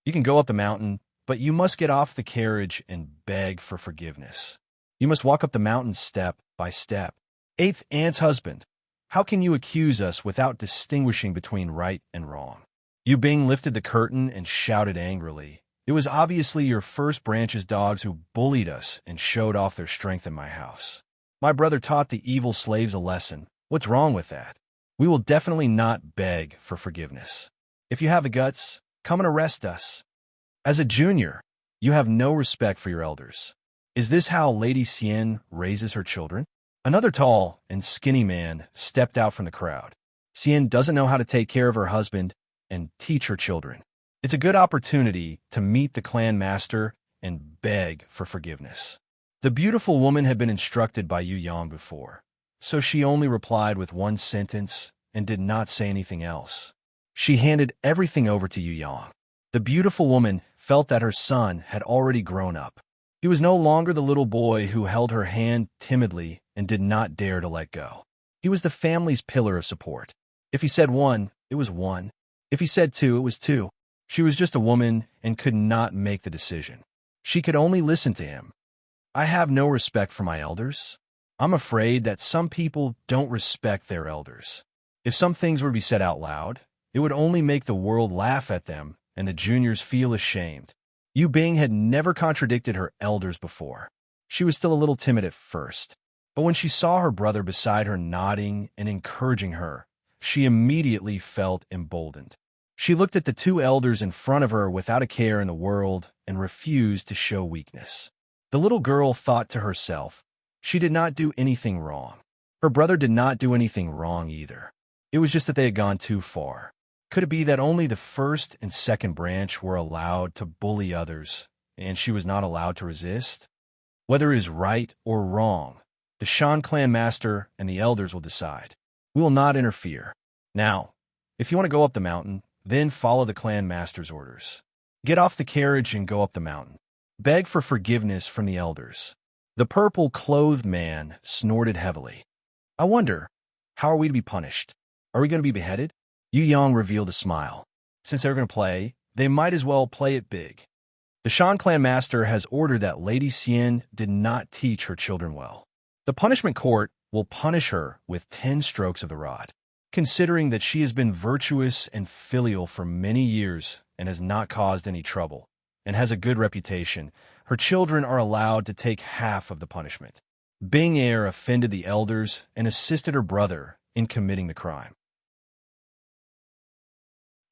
Speaker 1: You can go up the mountain, but you must get off the carriage and beg for forgiveness. You must walk up the mountain step by step. 8th aunt's husband, how can you accuse us without distinguishing between right and wrong? Yu Bing lifted the curtain and shouted angrily. It was obviously your first branch's dogs who bullied us and showed off their strength in my house. My brother taught the evil slaves a lesson. What's wrong with that? We will definitely not beg for forgiveness. If you have the guts, come and arrest us. As a junior, You have no respect for your elders. Is this how Lady Sien raises her children? Another tall and skinny man stepped out from the crowd. Sien doesn't know how to take care of her husband and teach her children. It's a good opportunity to meet the clan master and beg for forgiveness. The beautiful woman had been instructed by Yu Yang before, so she only replied with one sentence and did not say anything else. She handed everything over to Yu Yang. The beautiful woman felt that her son had already grown up. He was no longer the little boy who held her hand timidly and did not dare to let go. He was the family's pillar of support. If he said one, it was one. If he said two, it was two. She was just a woman and could not make the decision. She could only listen to him. I have no respect for my elders. I'm afraid that some people don't respect their elders. If some things were to be said out loud, it would only make the world laugh at them and the juniors feel ashamed. Yu Bing had never contradicted her elders before. She was still a little timid at first, but when she saw her brother beside her nodding and encouraging her, she immediately felt emboldened. She looked at the two elders in front of her without a care in the world and refused to show weakness. The little girl thought to herself, she did not do anything wrong. Her brother did not do anything wrong either. It was just that they had gone too far. Could it be that only the first and second branch were allowed to bully others, and she was not allowed to resist? Whether it is right or wrong, the Shan clan master and the elders will decide. We will not interfere. Now, if you want to go up the mountain, then follow the clan master's orders. Get off the carriage and go up the mountain. Beg for forgiveness from the elders. The purple-clothed man snorted heavily. I wonder, how are we to be punished? Are we going to be beheaded? Yu Yang revealed a smile. Since they're going to play, they might as well play it big. The Shan clan master has ordered that Lady Sien did not teach her children well. The punishment court will punish her with 10 strokes of the rod. Considering that she has been virtuous and filial for many years and has not caused any trouble, and has a good reputation, her children are allowed to take half of the punishment. Bing Er offended the elders and assisted her brother in committing the crime.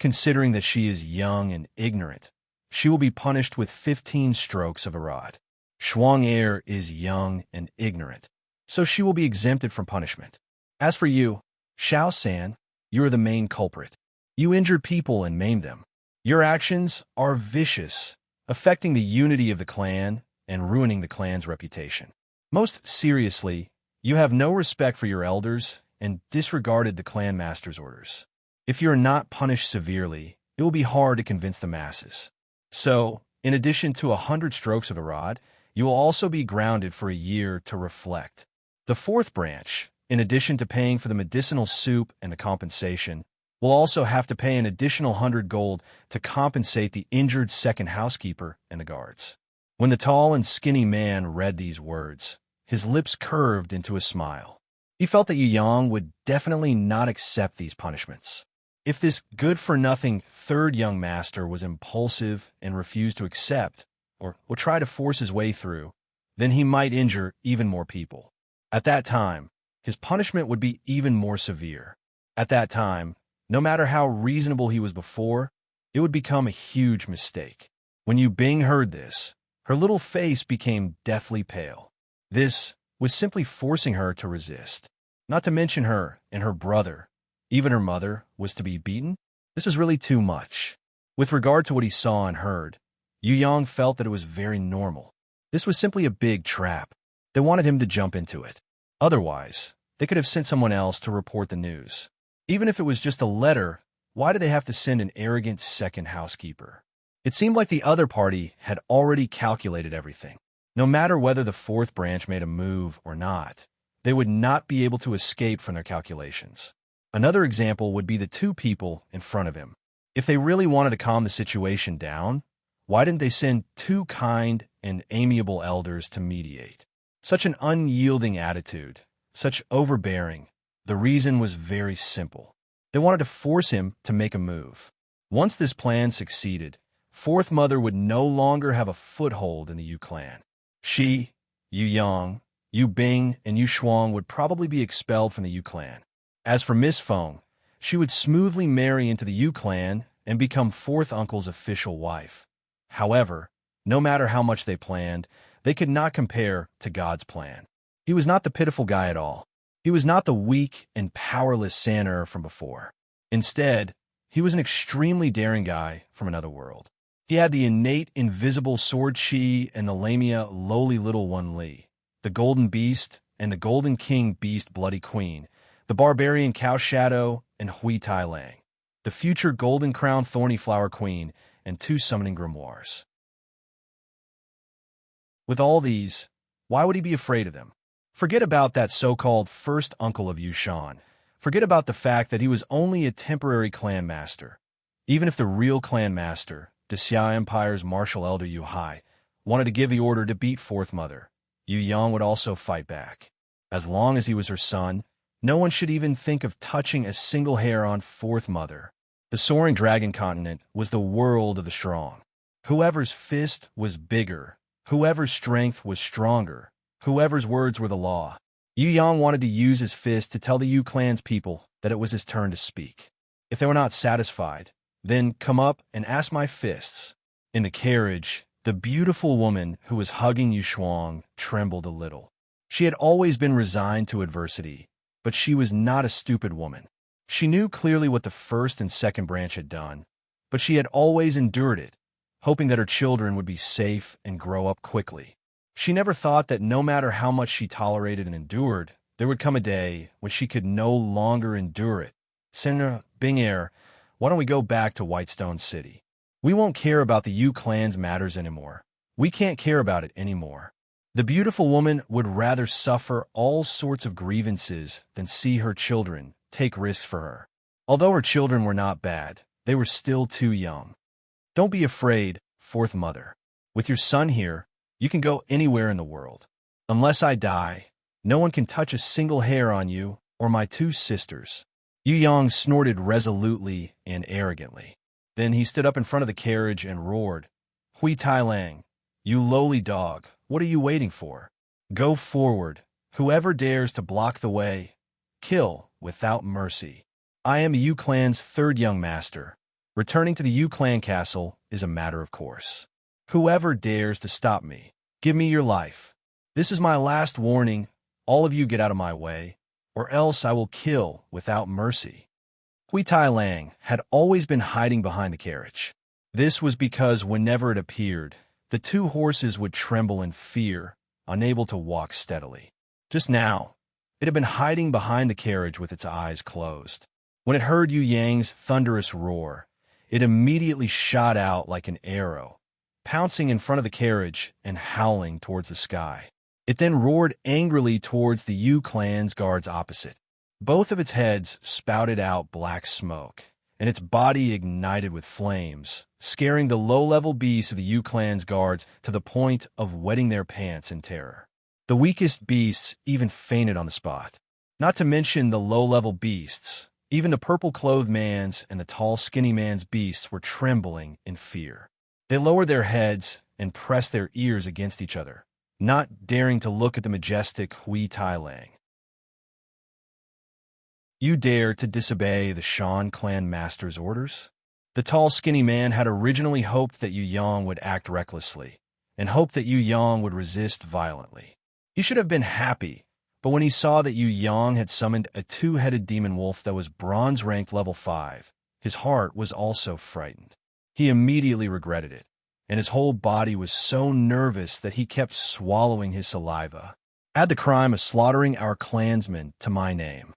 Speaker 1: Considering that she is young and ignorant, she will be punished with 15 strokes of a rod. Shuang Er is young and ignorant, so she will be exempted from punishment. As for you, Xiao San, you are the main culprit. You injured people and maimed them. Your actions are vicious, affecting the unity of the clan and ruining the clan's reputation. Most seriously, you have no respect for your elders and disregarded the clan master's orders. If you are not punished severely, it will be hard to convince the masses. So, in addition to 100 strokes of the rod, you will also be grounded for a year to reflect. The fourth branch, in addition to paying for the medicinal soup and the compensation, will also have to pay an additional 100 gold to compensate the injured second housekeeper and the guards. When the tall and skinny man read these words, his lips curved into a smile. He felt that Yu Yang would definitely not accept these punishments. If this good-for-nothing third young master was impulsive and refused to accept, or would try to force his way through, then he might injure even more people. At that time, his punishment would be even more severe. At that time, no matter how reasonable he was before, it would become a huge mistake. When Yu Bing heard this, her little face became deathly pale. This was simply forcing her to resist. Not to mention her and her brother, even her mother, was to be beaten. This was really too much. With regard to what he saw and heard, Yu Yang felt that it was very normal. This was simply a big trap. They wanted him to jump into it. Otherwise, they could have sent someone else to report the news. Even if it was just a letter, why did they have to send an arrogant second housekeeper? It seemed like the other party had already calculated everything. No matter whether the fourth branch made a move or not, they would not be able to escape from their calculations. Another example would be the two people in front of him. If they really wanted to calm the situation down, why didn't they send two kind and amiable elders to mediate? Such an unyielding attitude, such overbearing. The reason was very simple. They wanted to force him to make a move. Once this plan succeeded, Fourth Mother would no longer have a foothold in the Yu clan. She, Yu Yang, Yu Bing, and Yu Shuang would probably be expelled from the Yu clan. As for Miss Feng, she would smoothly marry into the Yu clan and become fourth uncle's official wife. However, No matter how much they planned, they could not compare to God's plan. He was not the pitiful guy at all. He was not the weak and powerless Sanur from before. Instead, he was an extremely daring guy from another world. He had the innate invisible sword chi and the lamia lowly little one Li, the golden beast and the golden king beast bloody queen, the barbarian cow shadow and Hui Tai Lang, the future golden crown thorny flower queen, and 2 summoning grimoires. With all these, why would he be afraid of them? Forget about that so-called first uncle of Yushan. Forget about the fact that he was only a temporary clan master. Even if the real clan master, the Xia Empire's martial elder Yu Hai, wanted to give the order to beat Fourth Mother, Yu Yang would also fight back. As long as he was her son, no one should even think of touching a single hair on Fourth Mother. The soaring dragon continent was the world of the strong. Whoever's fist was bigger, whoever's strength was stronger, whoever's words were the law. Yu Yang wanted to use his fist to tell the Yu clan's people that it was his turn to speak. If they were not satisfied, then come up and ask my fists. In the carriage, the beautiful woman who was hugging Yu Shuang trembled a little. She had always been resigned to adversity, but she was not a stupid woman. She knew clearly what the first and second branch had done, but she had always endured it, hoping that her children would be safe and grow up quickly. She never thought that no matter how much she tolerated and endured, there would come a day when she could no longer endure it. Senator Bing Air, why don't we go back to Whitestone City? We won't care about the Yu clan's matters anymore. We can't care about it anymore. The beautiful woman would rather suffer all sorts of grievances than see her children take risks for her. Although her children were not bad, they were still too young. Don't be afraid, Fourth Mother. With your son here, you can go anywhere in the world. Unless I die, no one can touch a single hair on you or my 2 sisters. Yu Yang snorted resolutely and arrogantly. Then he stood up in front of the carriage and roared, Hui Tai Lang, you lowly dog, what are you waiting for? Go forward. Whoever dares to block the way, kill without mercy. I am the Yu clan's 3rd young master. Returning to the Yu clan castle is a matter of course. Whoever dares to stop me, give me your life. This is my last warning. All of you get out of my way, or else I will kill without mercy. Hui Tai Lang had always been hiding behind the carriage. This was because whenever it appeared, the 2 horses would tremble in fear, unable to walk steadily. Just now, it had been hiding behind the carriage with its eyes closed. When it heard Yu Yang's thunderous roar, it immediately shot out like an arrow, pouncing in front of the carriage and howling towards the sky. It then roared angrily towards the Yu clan's guards opposite. Both of its heads spouted out black smoke, and its body ignited with flames, scaring the low-level beasts of the Yu clan's guards to the point of wetting their pants in terror. The weakest beasts even fainted on the spot. Not to mention the low-level beasts, even the purple-clothed man's and the tall, skinny man's beasts were trembling in fear. They lowered their heads and pressed their ears against each other, not daring to look at the majestic Hui Tai Lang. You dare to disobey the Shan clan master's orders? The tall, skinny man had originally hoped that Yu Yang would act recklessly, and hoped that Yu Yang would resist violently. He should have been happy, but when he saw that Yu Yang had summoned a 2-headed demon wolf that was bronze-ranked level 5, his heart was also frightened. He immediately regretted it, and his whole body was so nervous that he kept swallowing his saliva. Add the crime of slaughtering our clansmen to my name.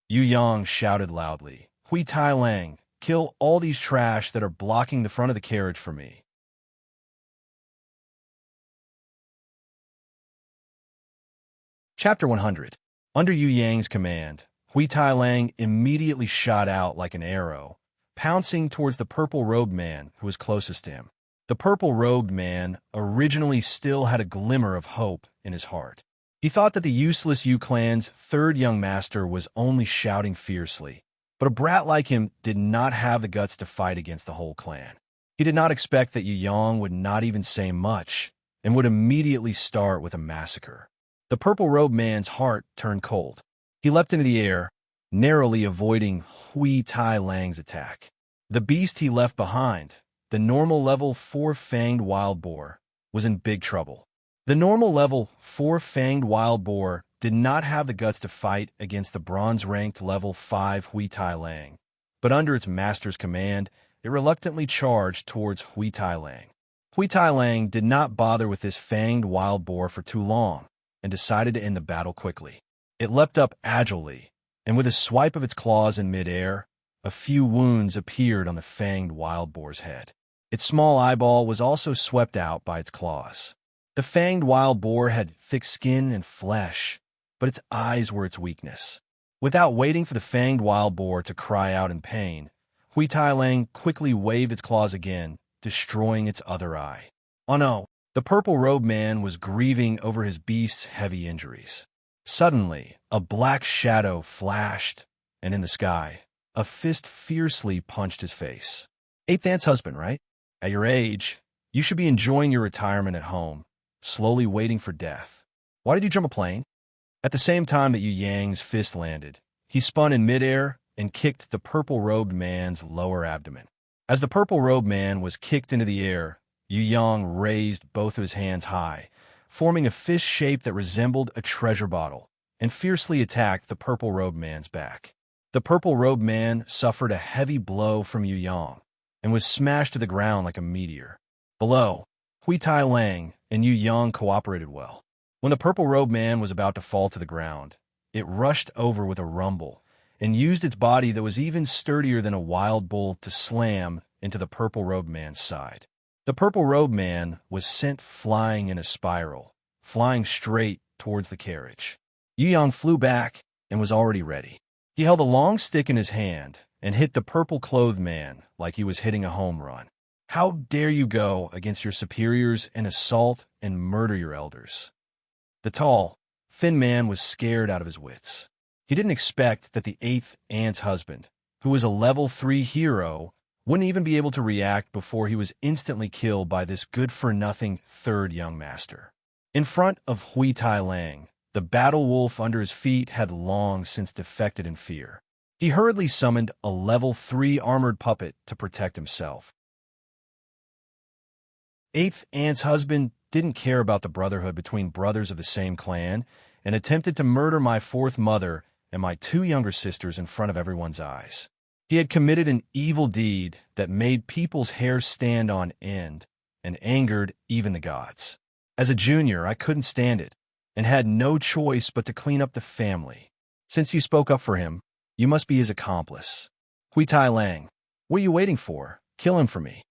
Speaker 1: Yu Yang shouted loudly, Hui Tai Lang, kill all these trash that are blocking the front of the carriage for me. Chapter 100. Under Yu Yang's command, Hui Tai Lang immediately shot out like an arrow, pouncing towards the purple-robed man who was closest to him. The purple-robed man originally still had a glimmer of hope in his heart. He thought that the useless Yu clan's 3rd young master was only shouting fiercely, but a brat like him did not have the guts to fight against the whole clan. He did not expect that Yu Yang would not even say much and would immediately start with a massacre. The purple-robed man's heart turned cold. He leapt into the air, narrowly avoiding Hui Tai Lang's attack. The beast he left behind, the normal level 4-fanged wild boar, was in big trouble. The normal level 4 fanged wild boar did not have the guts to fight against the bronze-ranked level 5 Hui Tai Lang, but under its master's command, it reluctantly charged towards Hui Tai Lang. Hui Tai Lang did not bother with this fanged wild boar for too long and decided to end the battle quickly. It leapt up agilely, and with a swipe of its claws in midair, a few wounds appeared on the fanged wild boar's head. Its small eyeball was also swept out by its claws. The fanged wild boar had thick skin and flesh, but its eyes were its weakness. Without waiting for the fanged wild boar to cry out in pain, Hui Tai Lang quickly waved its claws again, destroying its other eye. Oh no! The purple-robed man was grieving over his beast's heavy injuries. Suddenly, a black shadow flashed, and in the sky, a fist fiercely punched his face. Eighth Aunt's husband, right? At your age, you should be enjoying your retirement at home, slowly waiting for death. Why did you jump a plane? At the same time that Yu Yang's fist landed, he spun in midair and kicked the purple-robed man's lower abdomen. As the purple-robed man was kicked into the air, Yu Yang raised both of his hands high, forming a fist shape that resembled a treasure bottle, and fiercely attacked the purple-robed man's back. The purple-robed man suffered a heavy blow from Yu Yang and was smashed to the ground like a meteor. Below, Hui Tai Lang and Yu Yang cooperated well. When the purple-robed man was about to fall to the ground, it rushed over with a rumble and used its body that was even sturdier than a wild bull to slam into the purple-robed man's side. The purple-robed man was sent flying in a spiral, flying straight towards the carriage. Yu Yang flew back and was already ready. He held a long stick in his hand and hit the purple-clothed man like he was hitting a home run. How dare you go against your superiors and assault and murder your elders? The tall, thin man was scared out of his wits. He didn't expect that the 8th Aunt's husband, who was a level 3 hero, wouldn't even be able to react before he was instantly killed by this good-for-nothing third young master. In front of Hui Tai Lang, the battle wolf under his feet had long since defected in fear. He hurriedly summoned a level 3 armored puppet to protect himself. 8th Aunt's husband didn't care about the brotherhood between brothers of the same clan and attempted to murder my 4th mother and my 2 younger sisters in front of everyone's eyes. He had committed an evil deed that made people's hair stand on end and angered even the gods. As a junior, I couldn't stand it and had no choice but to clean up the family. Since you spoke up for him, you must be his accomplice. Hui Tai Lang, what are you waiting for? Kill him for me.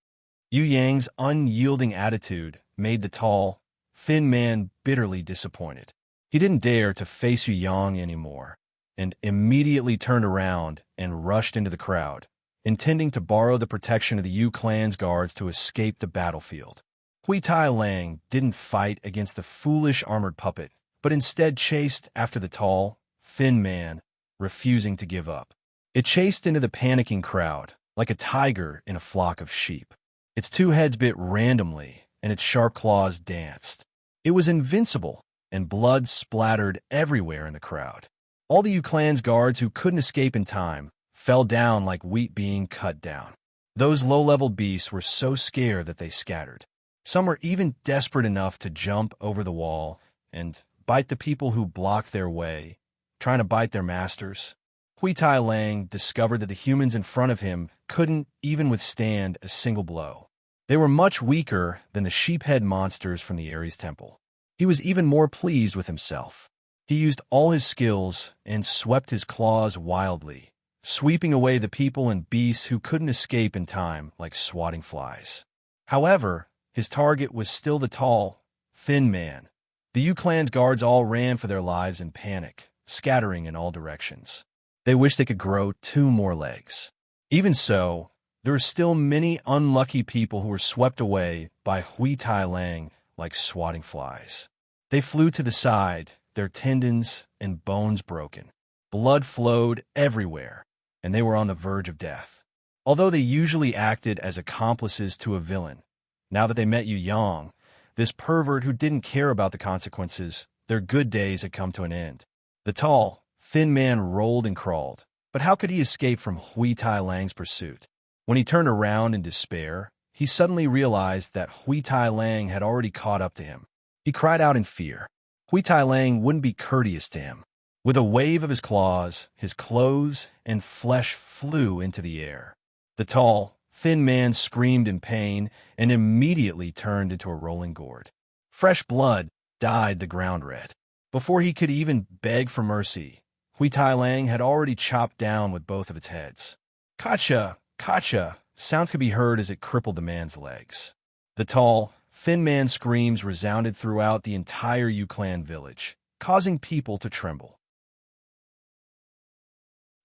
Speaker 1: Yu Yang's unyielding attitude made the tall, thin man bitterly disappointed. He didn't dare to face Yu Yang anymore, and immediately turned around and rushed into the crowd, intending to borrow the protection of the Yu clan's guards to escape the battlefield. Hui Tai Lang didn't fight against the foolish armored puppet, but instead chased after the tall, thin man, refusing to give up. It chased into the panicking crowd, like a tiger in a flock of sheep. Its 2 heads bit randomly, and its sharp claws danced. It was invincible, and blood splattered everywhere in the crowd. All the Yu clan's guards who couldn't escape in time fell down like wheat being cut down. Those low-level beasts were so scared that they scattered. Some were even desperate enough to jump over the wall and bite the people who blocked their way, trying to bite their masters. Hui Tai Lang discovered that the humans in front of him couldn't even withstand a single blow. They were much weaker than the sheephead monsters from the Ares Temple. He was even more pleased with himself. He used all his skills and swept his claws wildly, sweeping away the people and beasts who couldn't escape in time like swatting flies. However, his target was still the tall, thin man. The Yu clan's guards all ran for their lives in panic, scattering in all directions. They wished they could grow 2 more legs. Even so, there were still many unlucky people who were swept away by Hui Tai Lang like swatting flies. They flew to the side, their tendons and bones broken. Blood flowed everywhere, and they were on the verge of death. Although they usually acted as accomplices to a villain, now that they met Yu Yang, this pervert who didn't care about the consequences, their good days had come to an end. The tall, thin man rolled and crawled, but how could he escape from Hui Tai Lang's pursuit? When he turned around in despair, he suddenly realized that Hui Tai Lang had already caught up to him. He cried out in fear. Hui Tai Lang wouldn't be courteous to him. With a wave of his claws, his clothes and flesh flew into the air. The tall, thin man screamed in pain and immediately turned into a rolling gourd. Fresh blood dyed the ground red. Before he could even beg for mercy, Hui Tai Lang had already chopped down with both of its heads. Kacha! Kacha! Sounds could be heard as it crippled the man's legs. The tall, thin man's screams resounded throughout the entire Yu Clan village, causing people to tremble.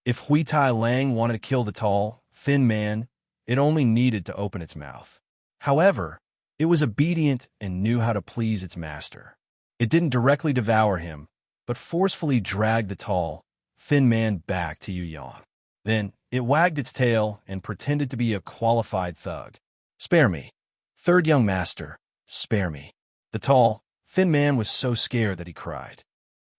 Speaker 1: If Hui Tai Lang wanted to kill the tall, thin man, it only needed to open its mouth. However, it was obedient and knew how to please its master. It didn't directly devour him, but forcefully dragged the tall, thin man back to Yu Yang. Then, it wagged its tail and pretended to be a qualified thug. Spare me. Third young master, spare me. The tall, thin man was so scared that he cried.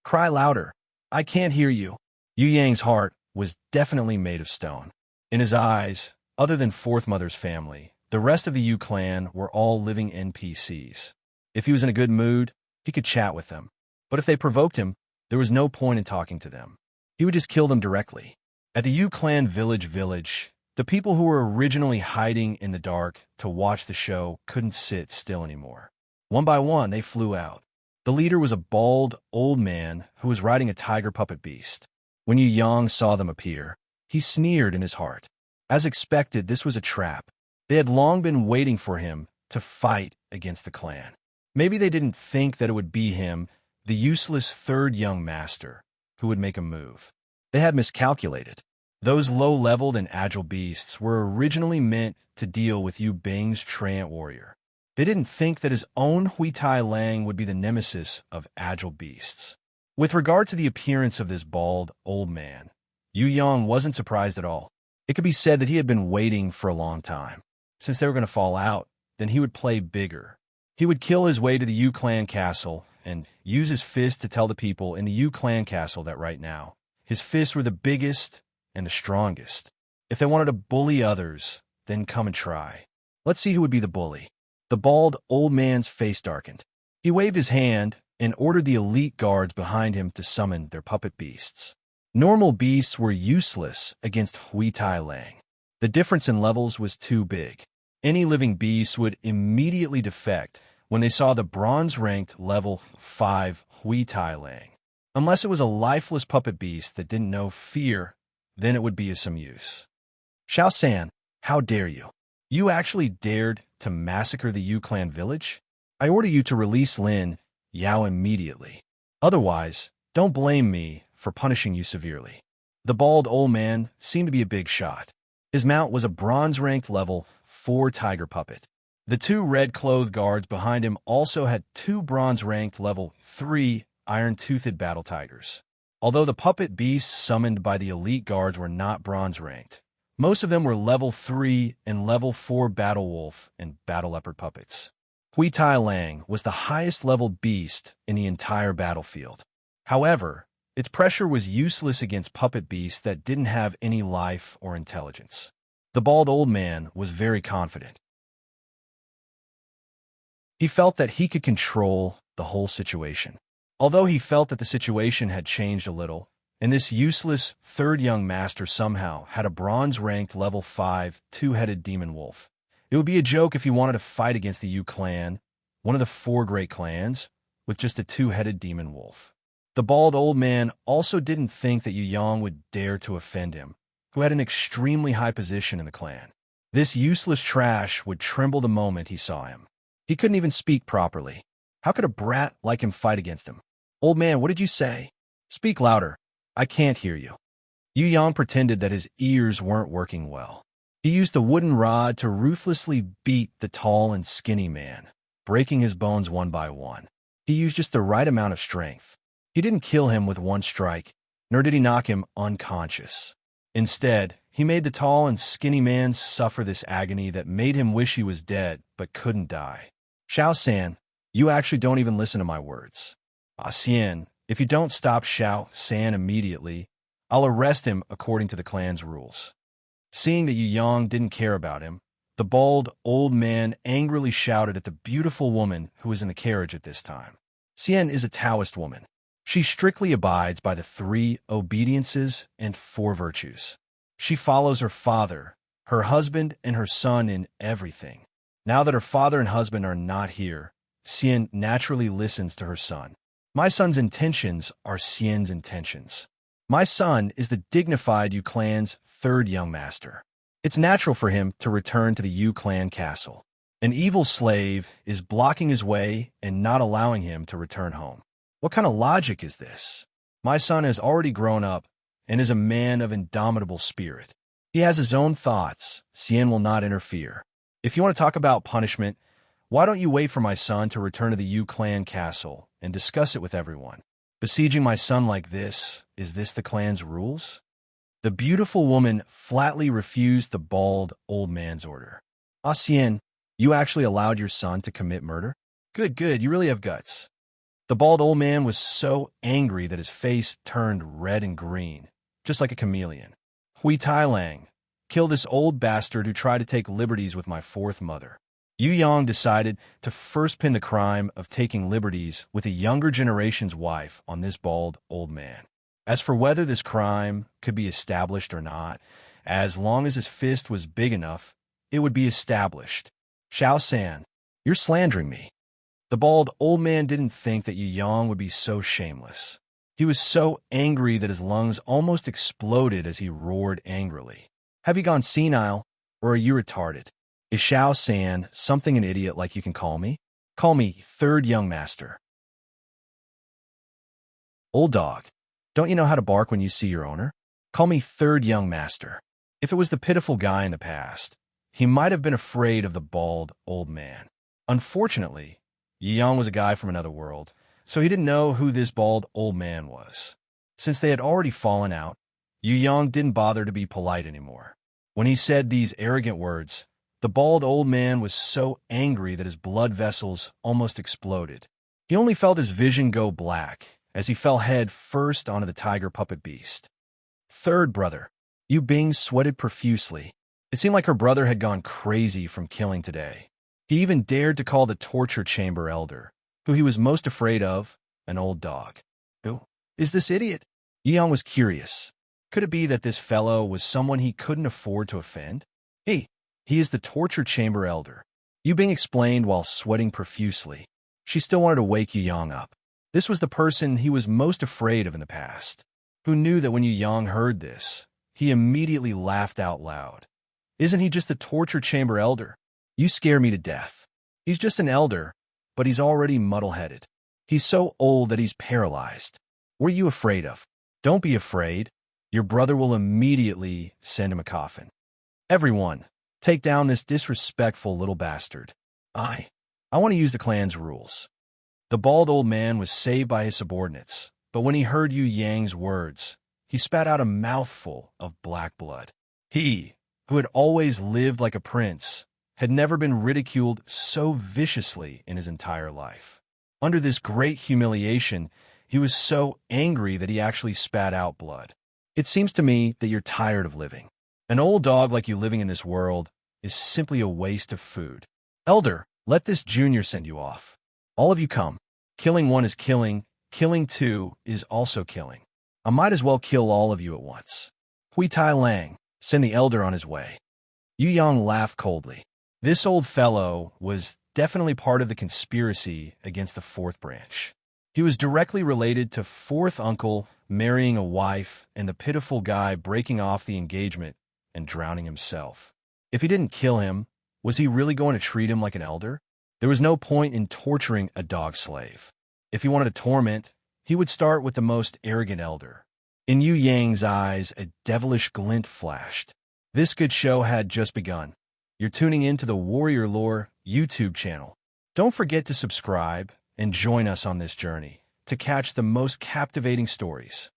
Speaker 1: Cry louder. I can't hear you. Yu Yang's heart was definitely made of stone. In his eyes, other than Fourth Mother's family, the rest of the Yu clan were all living NPCs. If he was in a good mood, he could chat with them. But if they provoked him, there was no point in talking to them. He would just kill them directly. At the Yu Clan village, the people who were originally hiding in the dark to watch the show couldn't sit still anymore. One by one, they flew out. The leader was a bald, old man who was riding a tiger puppet beast. When Yu Yang saw them appear, he sneered in his heart. As expected, this was a trap. They had long been waiting for him to fight against the clan. Maybe they didn't think that it would be him, the useless third young master, who would make a move. They had miscalculated. Those low-leveled and agile beasts were originally meant to deal with Yu Bing's Treant warrior. They didn't think that his own Hui Tai Lang would be the nemesis of agile beasts. With regard to the appearance of this bald, old man, Yu Yang wasn't surprised at all. It could be said that he had been waiting for a long time. Since they were going to fall out, then he would play bigger. He would kill his way to the Yu Clan castle and use his fist to tell the people in the Yu Clan castle that right now, his fists were the biggest and the strongest. If they wanted to bully others, then come and try. Let's see who would be the bully. The bald old man's face darkened. He waved his hand and ordered the elite guards behind him to summon their puppet beasts. Normal beasts were useless against Hui Tai Lang. The difference in levels was too big. Any living beast would immediately defect when they saw the bronze-ranked level 5 Hui Tai Lang. Unless it was a lifeless puppet beast that didn't know fear, then it would be of some use. Xiao San, how dare you? You actually dared to massacre the Yu Clan village? I order you to release Lin Yao immediately. Otherwise, don't blame me for punishing you severely. The bald old man seemed to be a big shot. His mount was a bronze-ranked level 4 tiger puppet. The 2 red-clothed guards behind him also had 2 bronze-ranked level 3 iron-toothed battle tigers. Although the puppet beasts summoned by the elite guards were not bronze-ranked, most of them were level 3 and level 4 battle wolf and battle leopard puppets. Hui Tai Lang was the highest level beast in the entire battlefield. However, its pressure was useless against puppet beasts that didn't have any life or intelligence. The bald old man was very confident. He felt that he could control the whole situation. Although he felt that the situation had changed a little, and this useless third young master somehow had a bronze-ranked level 5 two-headed demon wolf, it would be a joke if he wanted to fight against the Yu Clan, one of the 4 great clans, with just a two-headed demon wolf. The bald old man also didn't think that Yu Yang would dare to offend him, who had an extremely high position in the clan. This useless trash would tremble the moment he saw him. He couldn't even speak properly. How could a brat like him fight against him? Old man, what did you say? Speak louder. I can't hear you. Yu Yang pretended that his ears weren't working well. He used the wooden rod to ruthlessly beat the tall and skinny man, breaking his bones one by one. He used just the right amount of strength. He didn't kill him with one strike, nor did he knock him unconscious. Instead, he made the tall and skinny man suffer this agony that made him wish he was dead but couldn't die. Xiao San, you actually don't even listen to my words. Xian, if you don't stop Xiao San immediately, I'll arrest him according to the clan's rules. Seeing that Yu Yang didn't care about him, The bald old man angrily shouted at the beautiful woman who was in the carriage at this time. Xian is a Taoist woman. She strictly abides by the 3 obediences and 4 virtues. She follows her father, her husband, and her son in everything. Now that her father and husband are not here, Xian naturally listens to her son. My son's intentions are Xian's intentions. My son is the dignified Yu clan's 3rd young master. It's natural for him to return to the Yu clan castle. An evil slave is blocking his way and not allowing him to return home. What kind of logic is this? My son has already grown up and is a man of indomitable spirit. He has his own thoughts. Xian will not interfere. If you want to talk about punishment, why don't you wait for my son to return to the Yu clan castle and discuss it with everyone? Besieging my son like this, is this the clan's rules? The beautiful woman flatly refused the bald old man's order. Ah, Xian, you actually allowed your son to commit murder? Good, you really have guts. The bald old man was so angry that his face turned red and green, just like a chameleon. Hui Tailang, kill this old bastard who tried to take liberties with my 4th mother. Yu Yang decided to first pin the crime of taking liberties with a younger generation's wife on this bald old man. As for whether this crime could be established or not, as long as his fist was big enough, it would be established. Xiao San, you're slandering me. The bald old man didn't think that Yu Yang would be so shameless. He was so angry that his lungs almost exploded as he roared angrily. Have you gone senile, or are you retarded? Is Xiao San something an idiot like you can call me? Call me 3rd young master. Old dog, don't you know how to bark when you see your owner? Call me 3rd young master. If it was the pitiful guy in the past, he might have been afraid of the bald old man. Unfortunately, Yu Yang was a guy from another world, so he didn't know who this bald old man was. Since they had already fallen out, Yu Yang didn't bother to be polite anymore. When he said these arrogant words, the bald old man was so angry that his blood vessels almost exploded. He only felt his vision go black as he fell head first onto the tiger puppet beast. 3rd brother, Yu Bing sweated profusely. It seemed like her brother had gone crazy from killing today. He even dared to call the torture chamber elder, who he was most afraid of, an old dog. Who is this idiot? Yu Yang was curious. Could it be that this fellow was someone he couldn't afford to offend? He is the torture chamber elder. Yu Bing explained while sweating profusely. She still wanted to wake Yu Yang up. This was the person he was most afraid of in the past, who knew that when Yu Yang heard this, he immediately laughed out loud. Isn't he just the torture chamber elder? You scare me to death. He's just an elder, but he's already muddle-headed. He's so old that he's paralyzed. What are you afraid of? Don't be afraid. Your brother will immediately send him a coffin. Everyone, take down this disrespectful little bastard. I want to use the clan's rules. The bald old man was saved by his subordinates, but when he heard Yu Yang's words, he spat out a mouthful of black blood. He, who had always lived like a prince, had never been ridiculed so viciously in his entire life. Under this great humiliation, he was so angry that he actually spat out blood. It seems to me that you're tired of living. An old dog like you living in this world is simply a waste of food. Elder, let this junior send you off. All of you come. Killing one is killing. Killing 2 is also killing. I might as well kill all of you at once. Hui Tai Lang, send the elder on his way. Yu Yang laughed coldly. This old fellow was definitely part of the conspiracy against the 4th branch. He was directly related to 4th uncle marrying a wife and the pitiful guy breaking off the engagement and drowning himself. If he didn't kill him, was he really going to treat him like an elder? There was no point in torturing a dog slave. If he wanted to torment, he would start with the most arrogant elder. In Yu Yang's eyes, a devilish glint flashed. This good show had just begun. You're tuning in to the Warrior Lore YouTube channel. Don't forget to subscribe and join us on this journey to catch the most captivating stories.